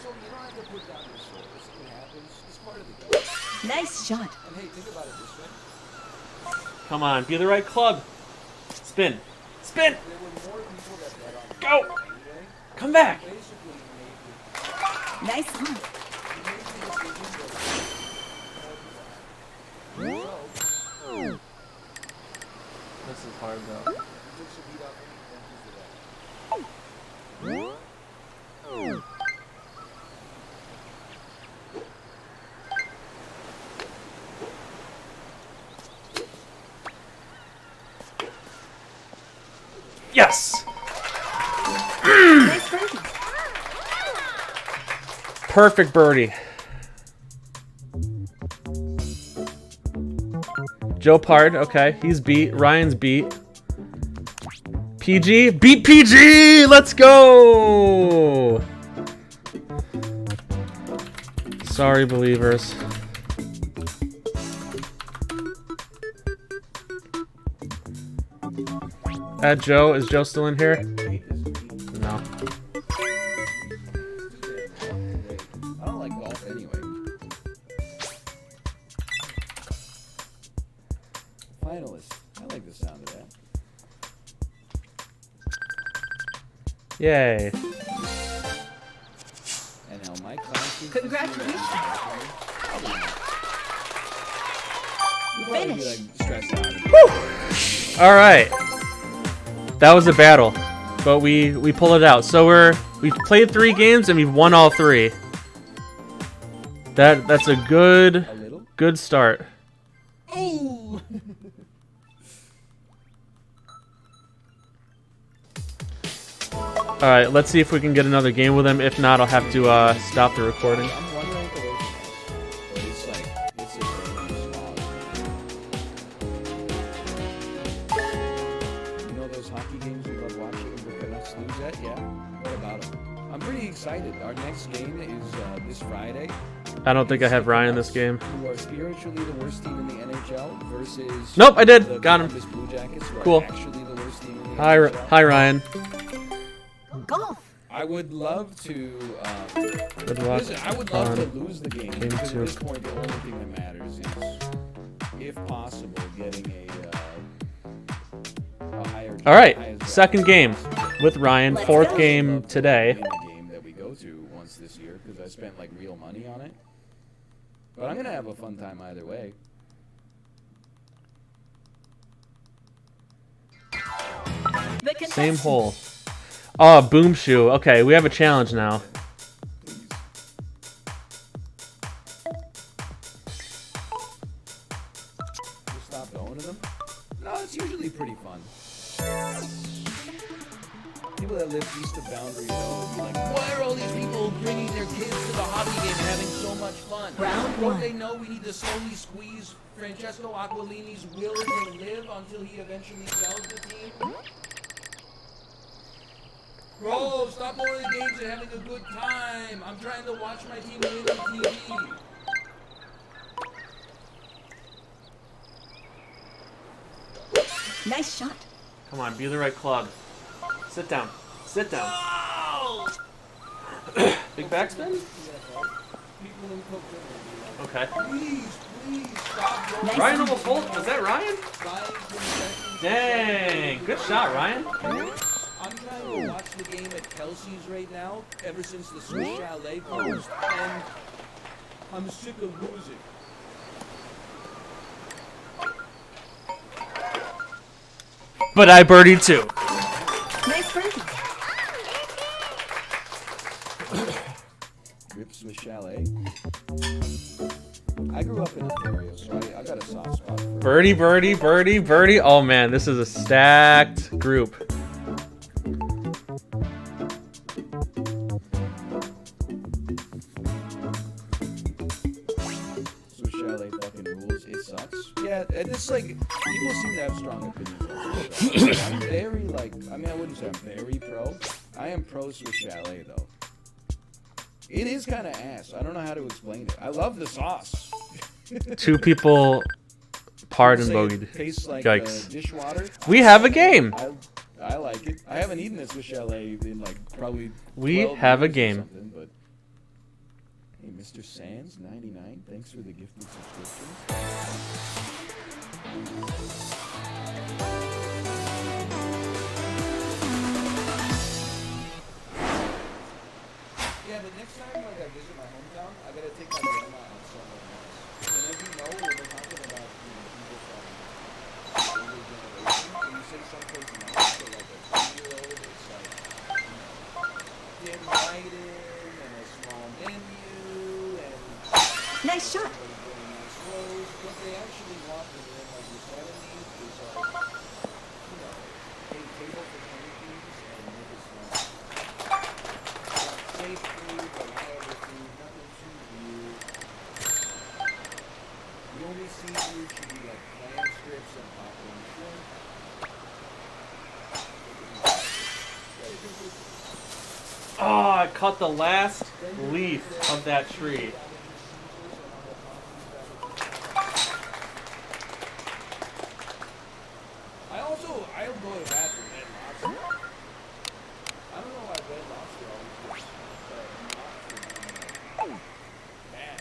So you don't have to put down your sword. This thing happens. It's part of the game. Nice shot. And hey, think about it this way. Come on, be the right club. Spin. Spin! There were more people that bet on the Go! game anyway. Come back! Basically, made Nice one. This is hard though. Yes! Nice birdie. Perfect birdie. Joe Pard, okay. He's beat. Ryan's beat. PG? Beat PG! Let's go! Sorry, believers. Joe, is Joe still in here? No. I don't like golf anyway. Finalist. I like the sound of that. Yay. And now my class. Congratulations. Finish. Finish. Stressed out. All right. That was a battle, but we pulled it out. So we've played 3 games and we've won all 3. That's a good start. Oh! All right, let's see if we can get another game with him. If not, I'll have to stop the recording. I'm 1 rank away from this, but it's like it's a very small. You know those hockey games we love watching and we're gonna snooze at? Yeah. What about them? I'm pretty excited. Our next game is this Friday. I don't think I have Ryan this game. Who are spiritually the worst team in the NHL versus Nope, I did. the Got him. Columbus Blue Jackets, who are Cool. actually the worst team in the Hi, NHL. hi, Ryan. Golf. I I would love to. Good luck. Listen, I would love to on lose the game game because two. at this point, the only thing that matters is, if possible, getting a higher. All right, highest second game with Ryan. Let's Fourth go. game love to today. win the game that we go to once this year because I spent like real money on it. But I'm gonna have a fun time either way. The contestants. Same hole. Oh, boom shoe. Okay, we have a challenge now. Please. Just stop going to them. No, it's usually pretty fun. People that live east of boundaries though will be like, why are all these people bringing their kids to the hobby game and having so much fun? Round Don't one. they know we need to slowly squeeze Francesco Aquilini's will to live until he eventually sells the team? Bro, stop going to the games and having a good time. I'm trying to watch my team win on TV. Nice shot. Come on, be the right club. Sit down. Sit down. Big backspin? Okay. Please, please stop going. Nice Ryan one. almost hold. Was that Ryan? Dang. Good shot, Ryan. I'm trying to watch the game at Kelsey's right now, ever since the Swiss Chalet closed, and I'm sick of losing. But I birdied too. Nice birdie. Rip Swiss Chalet. I grew up in Ontario, so I got a soft spot for Birdie, birdie, birdie, birdie. Oh man, this is a stacked group. Swiss Chalet fucking rules. It sucks. Yeah, it's like people seem to have strong opinions on Swiss Chalet. I'm very like, I mean, I wouldn't say I'm very pro. I am pro Swiss Chalet though. It is kind of ass. I don't know how to explain it. I love the sauce. Two people parred and Say bogeyed. it tastes like Yikes. dishwater. We have a game. I like it. I haven't eaten this with Chalet in like probably. We 12 have a years or game. something, but hey, Mr. Sands 99, thanks for the gifted subscription. Yeah, but next time like I visit my hometown, I gotta take my grandma on somewhere nice. And as you know, when we're talking about people from older generation, when you say someplace nice to like a 2-year-old, it's like dim lighting and a small menu and Nice shot. everybody wearing nice clothes. What they actually want when they're in like your 70s is like, you know, a table for 20 things and make it small. Safe food, reliable food, nothing too weird. The only seafood should be like clam strips and popcorn shrimp. Oh, I cut the last leaf of that tree. I'll go to bat for Red Lobster. I don't know why Red Lobster always gets bad.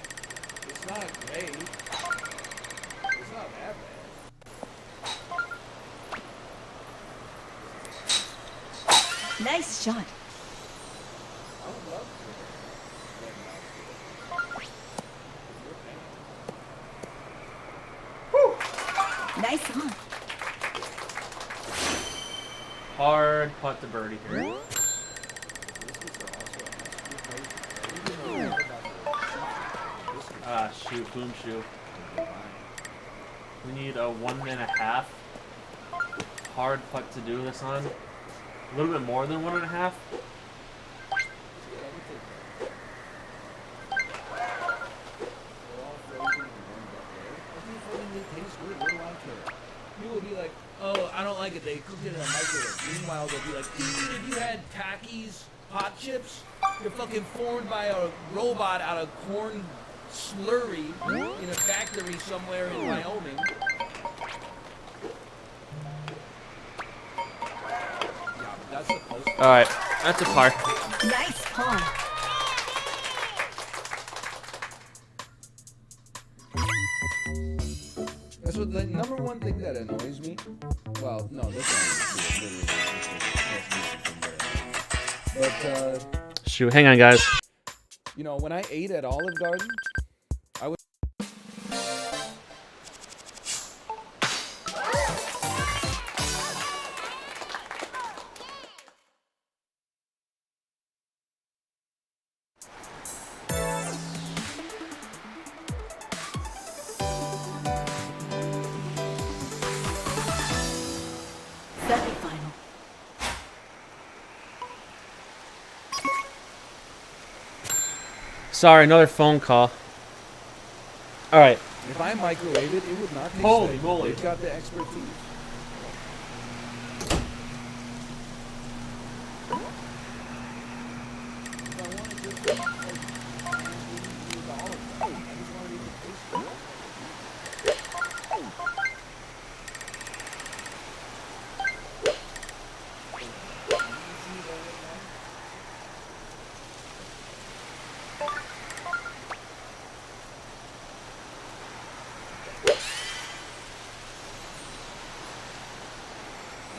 It's not great. It's not that bad. Nice shot. I would love to Red Lobster. If you're paying. Nice on. Hard putt to birdie here. Ah, shoot, boom shoe. We need a 1.5. Hard putt to do this on. A little bit more than 1.5. People would be like, oh, I don't like it. They cooked it in a microwave. Meanwhile, they'll be like, dude, if you had Takis hot chips, they're fucking formed by a robot out of corn slurry in a factory somewhere in Wyoming. Yeah, but that's supposed to All right, that's a par. Nice pawn. That's what the number one thing that annoys me. Well, no, that's not but Shoot, hang on, guys. you know, when I ate at Olive Garden, I would. Semi-final. Sorry, another phone call. All right. If I microwave it, it would not taste Holy like moly. They've got the expertise.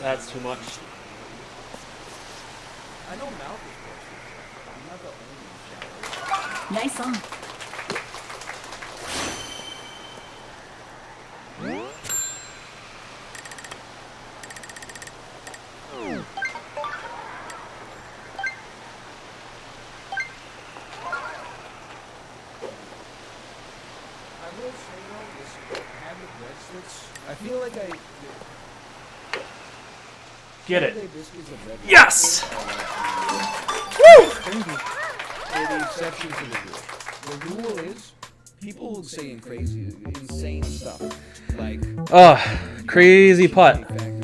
That's too much. I know mouth is worse. I'm not the only shower. Nice on. I will say though, this have the breadsticks. I feel like Get it. biscuits of bread. Yes! Woo! They're the exception to the rule. The rule is people will say insane stuff like Crazy putt.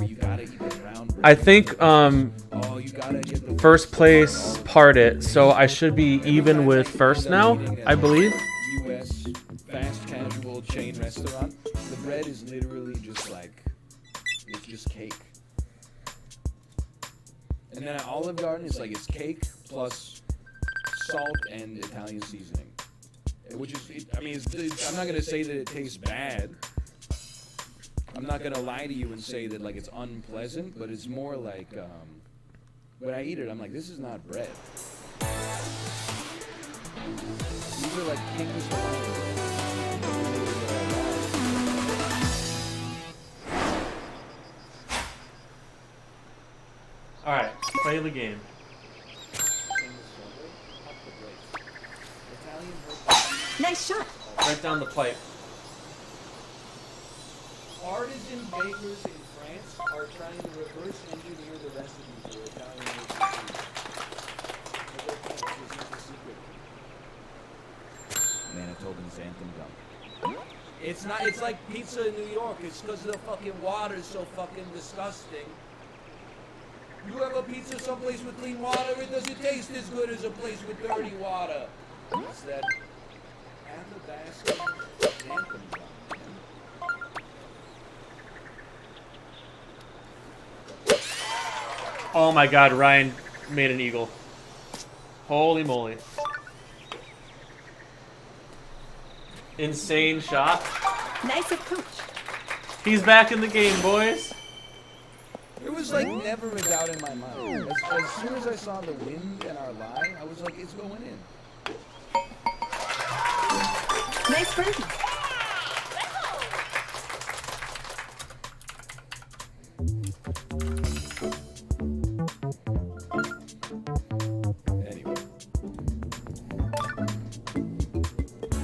you gotta eat the brown bread. I think Oh, you gotta get the first place parted, so I should be even with first now, I believe. U.S. fast casual chain restaurant. The bread is literally just like it's just cake. And then at Olive Garden, it's like it's cake plus salt and Italian seasoning, which is I'm not gonna say that it tastes bad. I'm not gonna lie to you and say that like it's unpleasant, but it's more like when I eat it, I'm like, this is not bread. These are like King's Hawaiian. All right, play the game. Nice shot. Right down the pipe. Artisan bakers in France are trying to reverse engineer the recipe for Italian Manitoban's anthem gum. It's not. It's like pizza in New York. It's because the fucking water's so fucking disgusting. You have a pizza someplace with clean water, it doesn't taste as good as a place with dirty water. It's that Athabascan anthem gum. Oh my God, Ryan made an eagle. Holy moly. Insane shot. Nice approach. He's back in the game, boys. There was like never a doubt in my mind. As soon as I saw the wind and our lie, I was like, it's going in. Nice birdie. Anyway.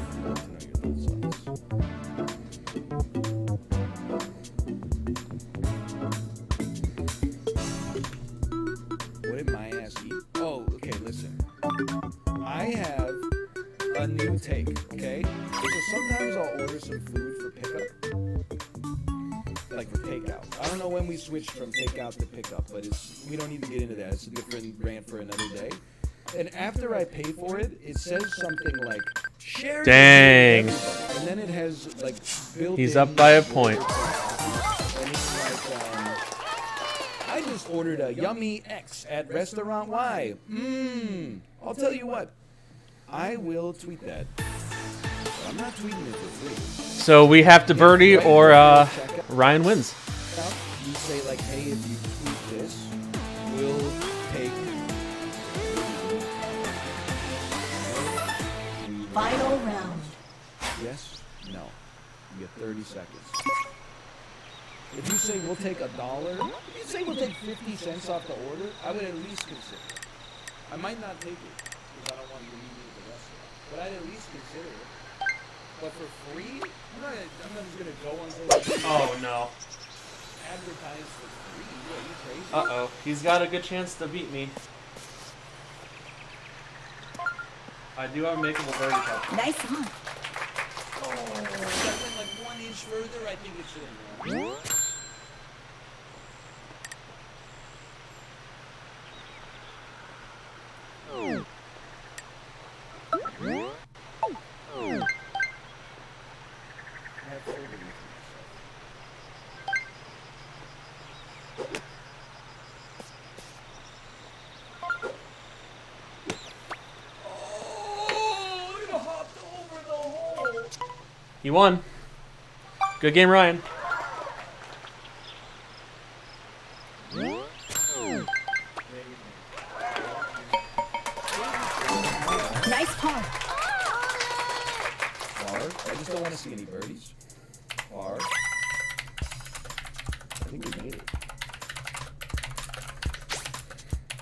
I'd love to know your thoughts on this. What did my ass eat? Oh, okay, listen. I have a new take, okay? So sometimes I'll order some food for pickup. Like for takeout. I don't know when we switched from takeout to pickup, but we don't need to get into that. It's a different rant for another day. And after I pay for it, it says something like, share this with Dang. everybody. And then it has like built He's in up by a point. And it's like, I just ordered a yummy X at restaurant Y. I'll tell you what. I will tweet that. But I'm not tweeting it for free. So we have to birdie or Ryan wins. You say like, hey, if you tweet this, we'll take. Final round. Yes? No. You get 30 seconds. If you say we'll take $1, if you say we'll take 50 cents off the order, I would at least consider it. I might not take it because I don't want you to meet me at the restaurant, but I'd at least consider it. But for free, I'm not just gonna go on social media Oh no. advertise for free. Are you crazy? Uh-oh. He's got a good chance to beat me. I do have a makeable birdie putt. Nice on. Oh, that went like 1 inch further. I think it should have. He won. Good game, Ryan. Nice par. Par. I just don't want to see any birdies. Par. I think we made it.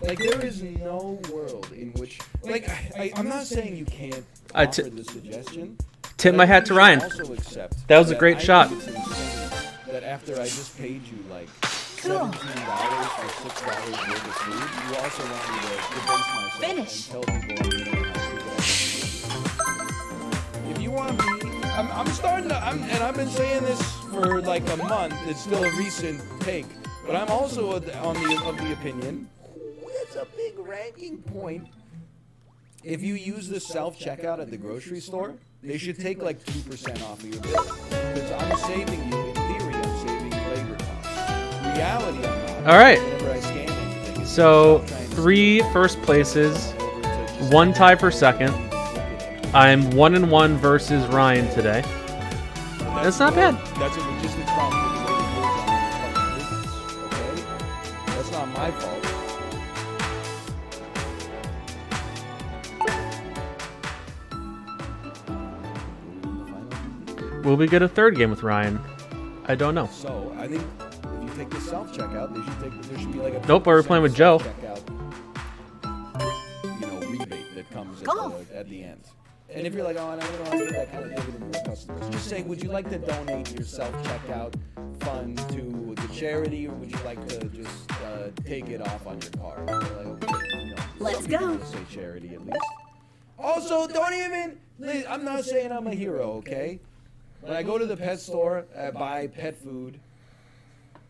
Like, there is no world in which... Like, I'm not saying you can't offer the suggestion. Tip my hat to Ryan. That was a great shot. That after I just paid you like $17 for $6 worth of food, you also want me to debase myself Finish. and tell people if you want me, I'm starting to, and I've been saying this for like a month. It's still a recent take, but I'm also of the opinion it's a big ranking point. If you use the self-checkout at the grocery store, they should take like 2% off of your bill. Because I'm saving you, in theory, I'm saving labor costs. Reality, I'm not. All right. Whenever I scan anything, So 3 first places, 1 tie for second. I'm 1-1 versus Ryan today. That's not bad. That's a logistics problem with the way the rules are in business, okay? That's not my fault. Will we get a third game with Ryan? I don't know. So I think if you take the self-checkout, there should be like a Nope, we're playing with Joe. checkout, rebate that comes at the end. And if you're like, oh, I don't want to get that kind of dividend for customers, just say, would you like to donate your self-checkout fund to the charity, or would you like to just take it off on your card? And they're like, okay, Let's some people go. will say charity at least. Also, don't even. I'm not saying I'm a hero, okay? When I go to the pet store, I buy pet food.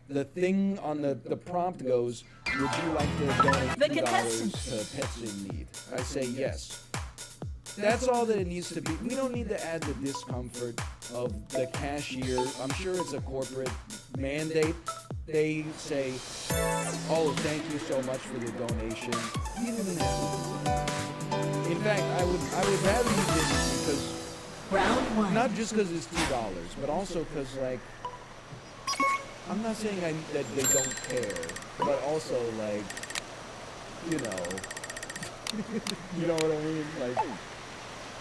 The thing on the prompt goes, would you like to donate The $2 contestants. to pets in need? I say yes. That's all that it needs to be. We don't need to add the discomfort of the cashier. I'm sure it's a corporate mandate. They say, oh, thank you so much for the donation. You don't even have to do that. In fact, I would rather you did it because Round 1. not just because it's $2, but also because, like, I'm not saying that they don't care, but also, like, you know, you know what I mean? Like,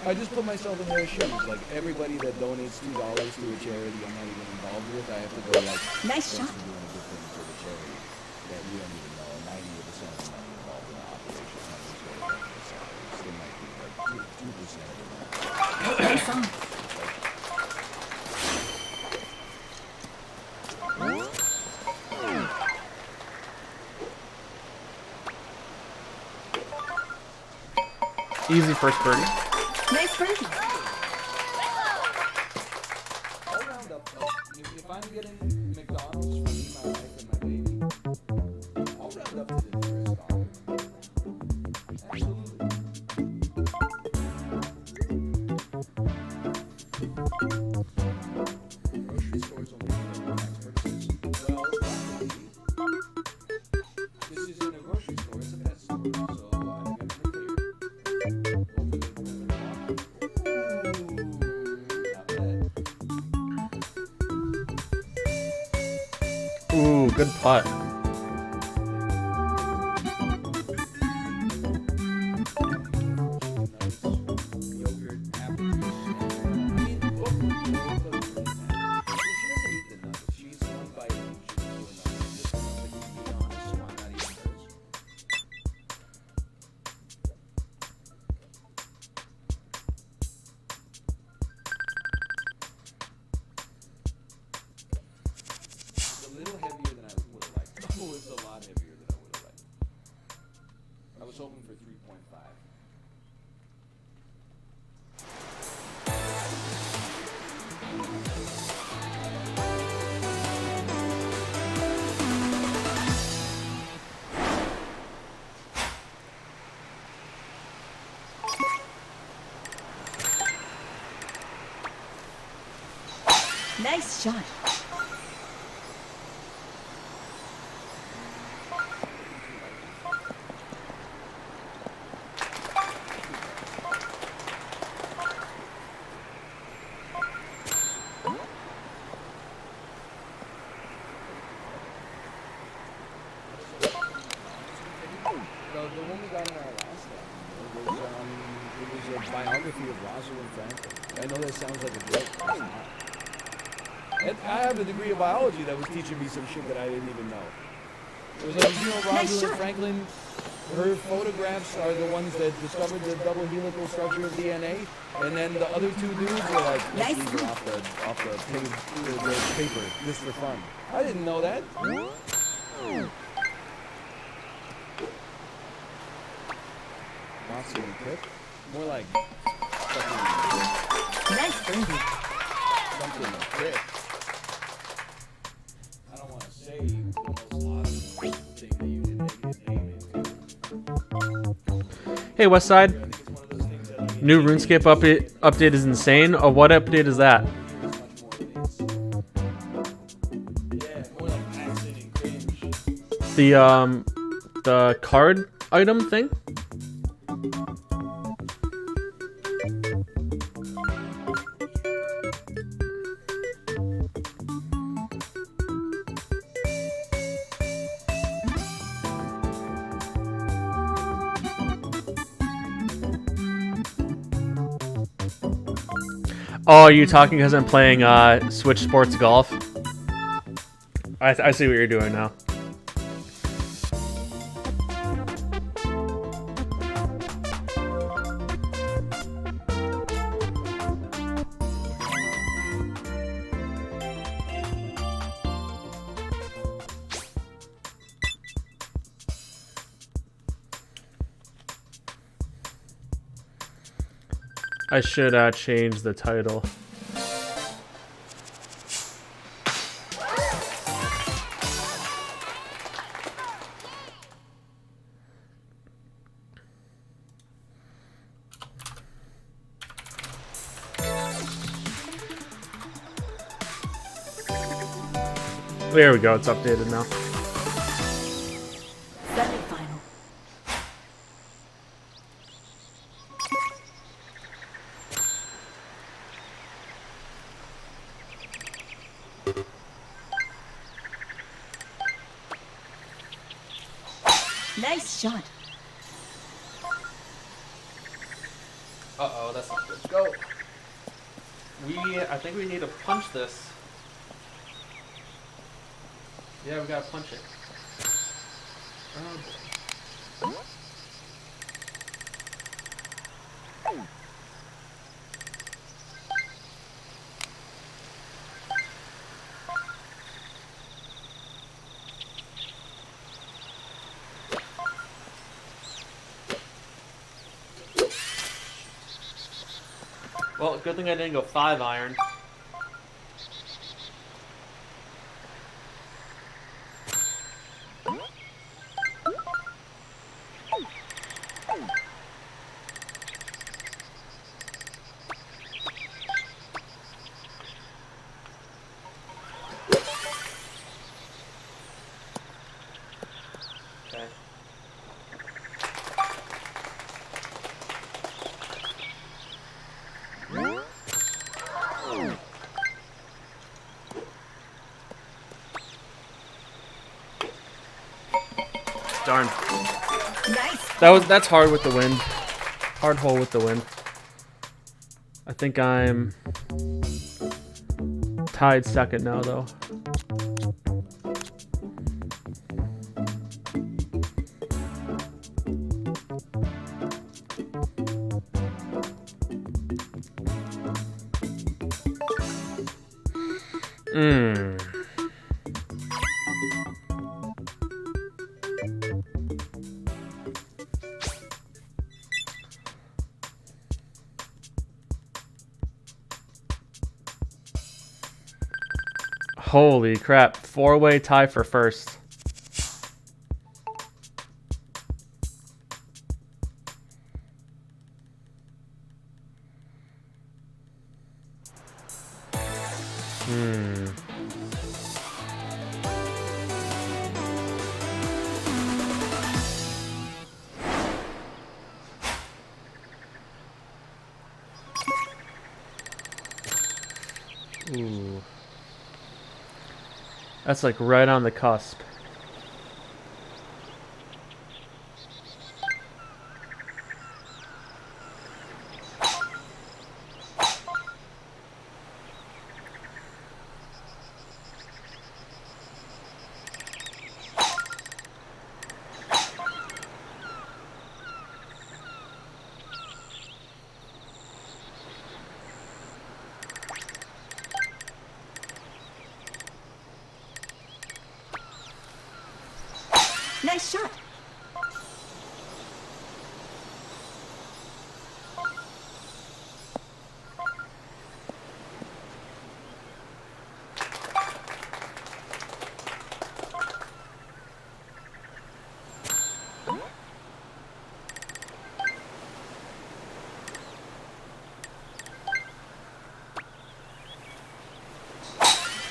I just put myself in their shoes. Like, everybody that donates $2 to a charity I'm not even involved with, I have to go, like, Nice thanks shot. for doing a good thing for the charity that we don't even know. 90% of the money involved in the operation. It might be like 2% of the money. Nice on. Easy first birdie. Nice birdie. I'll round up. If I'm getting McDonald's for me, my wife, and my baby, I'll round up to the nearest dollar. Absolutely. Grocery stores only for tax purposes. Well, luckily, good putt. Nice shot. The one we got in our last one it was a biography of Rosalind Franklin. I know that sounds like a joke, but it's not. And I have a degree of biology that was teaching me some shit that I didn't even know. It was like, you know, Rosalind Franklin, her photographs are the ones that discovered the double helical structure of DNA, and then the other two dudes were like, let's leave her off the paper, just for fun. I didn't know that. Moxie and Pip? More like Nice birdie. something like Pip. I don't want to say the most awesome thing that you did make his name into. Hey, Westside. New RuneScape update is insane. Oh, what update is that? Yeah, more like accent and cringe. The card item thing? Oh, are you talking because I'm playing Switch Sports Golf? I see what you're doing now. I should change the title. There we go, it's updated now. Semi-final. Nice shot. Uh-oh, that's not good. Go. I think we need to punch this. Yeah, we gotta punch it. Oh, well, good thing I didn't go 5-iron. Okay. Darn. Nice. That's hard with the wind. Hard hole with the wind. I think I'm tied second now, though. Holy crap. 4-way tie for first. Ooh. That's like right on the cusp. Nice shot.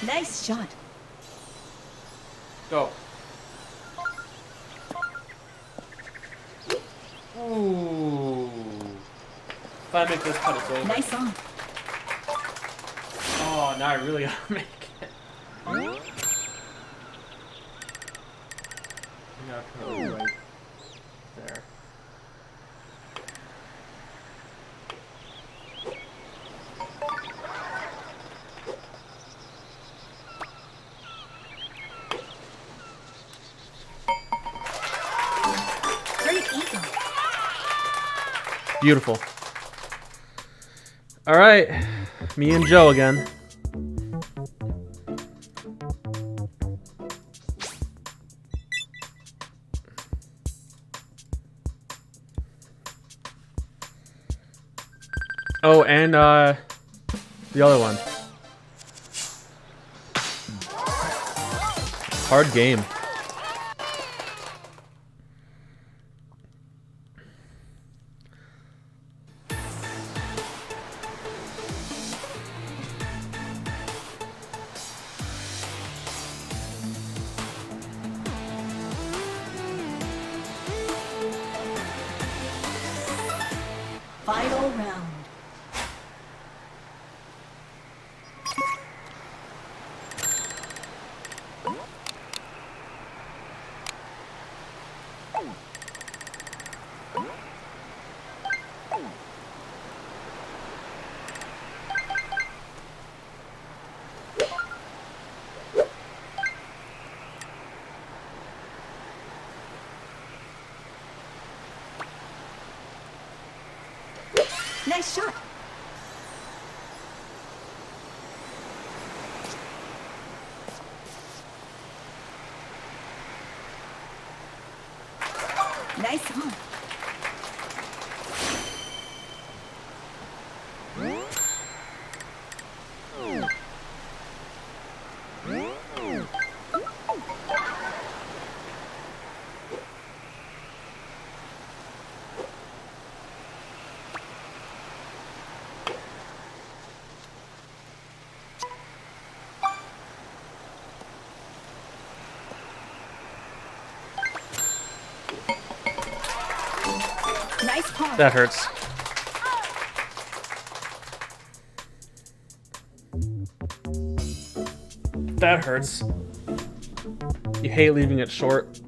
Nice shot. Go. Ooh. If I make this cut, it's over. Nice on. Oh, now I really gotta make it. I gotta put it right there. Great eagle. Beautiful. All right, me and Joe again. Oh, and the other one. Hard game. Final round. Nice shot. Nice on. Nice pass. That hurts. That hurts. You hate leaving it short.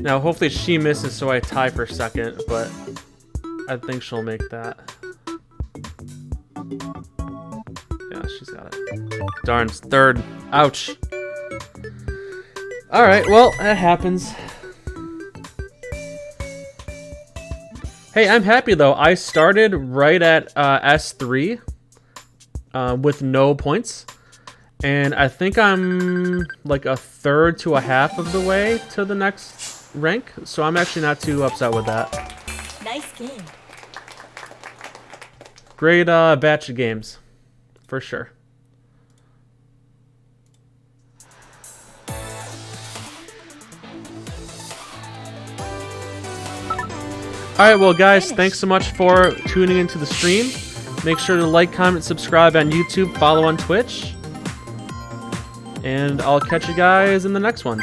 Now, hopefully she misses so I tie for second, but I think she'll make that. Yeah, she's got it. Darn, it's third. Ouch. Alright, well, that happens. Hey, I'm happy though. I started right at S3 with no points. And I think I'm like a third to a half of the way to the next rank. So I'm actually not too upset with that. Nice game. Great batch of games, for sure. Alright, well guys, thanks so much for tuning into the stream. Make sure to like, comment, subscribe on YouTube, follow on Twitch. And I'll catch you guys in the next one.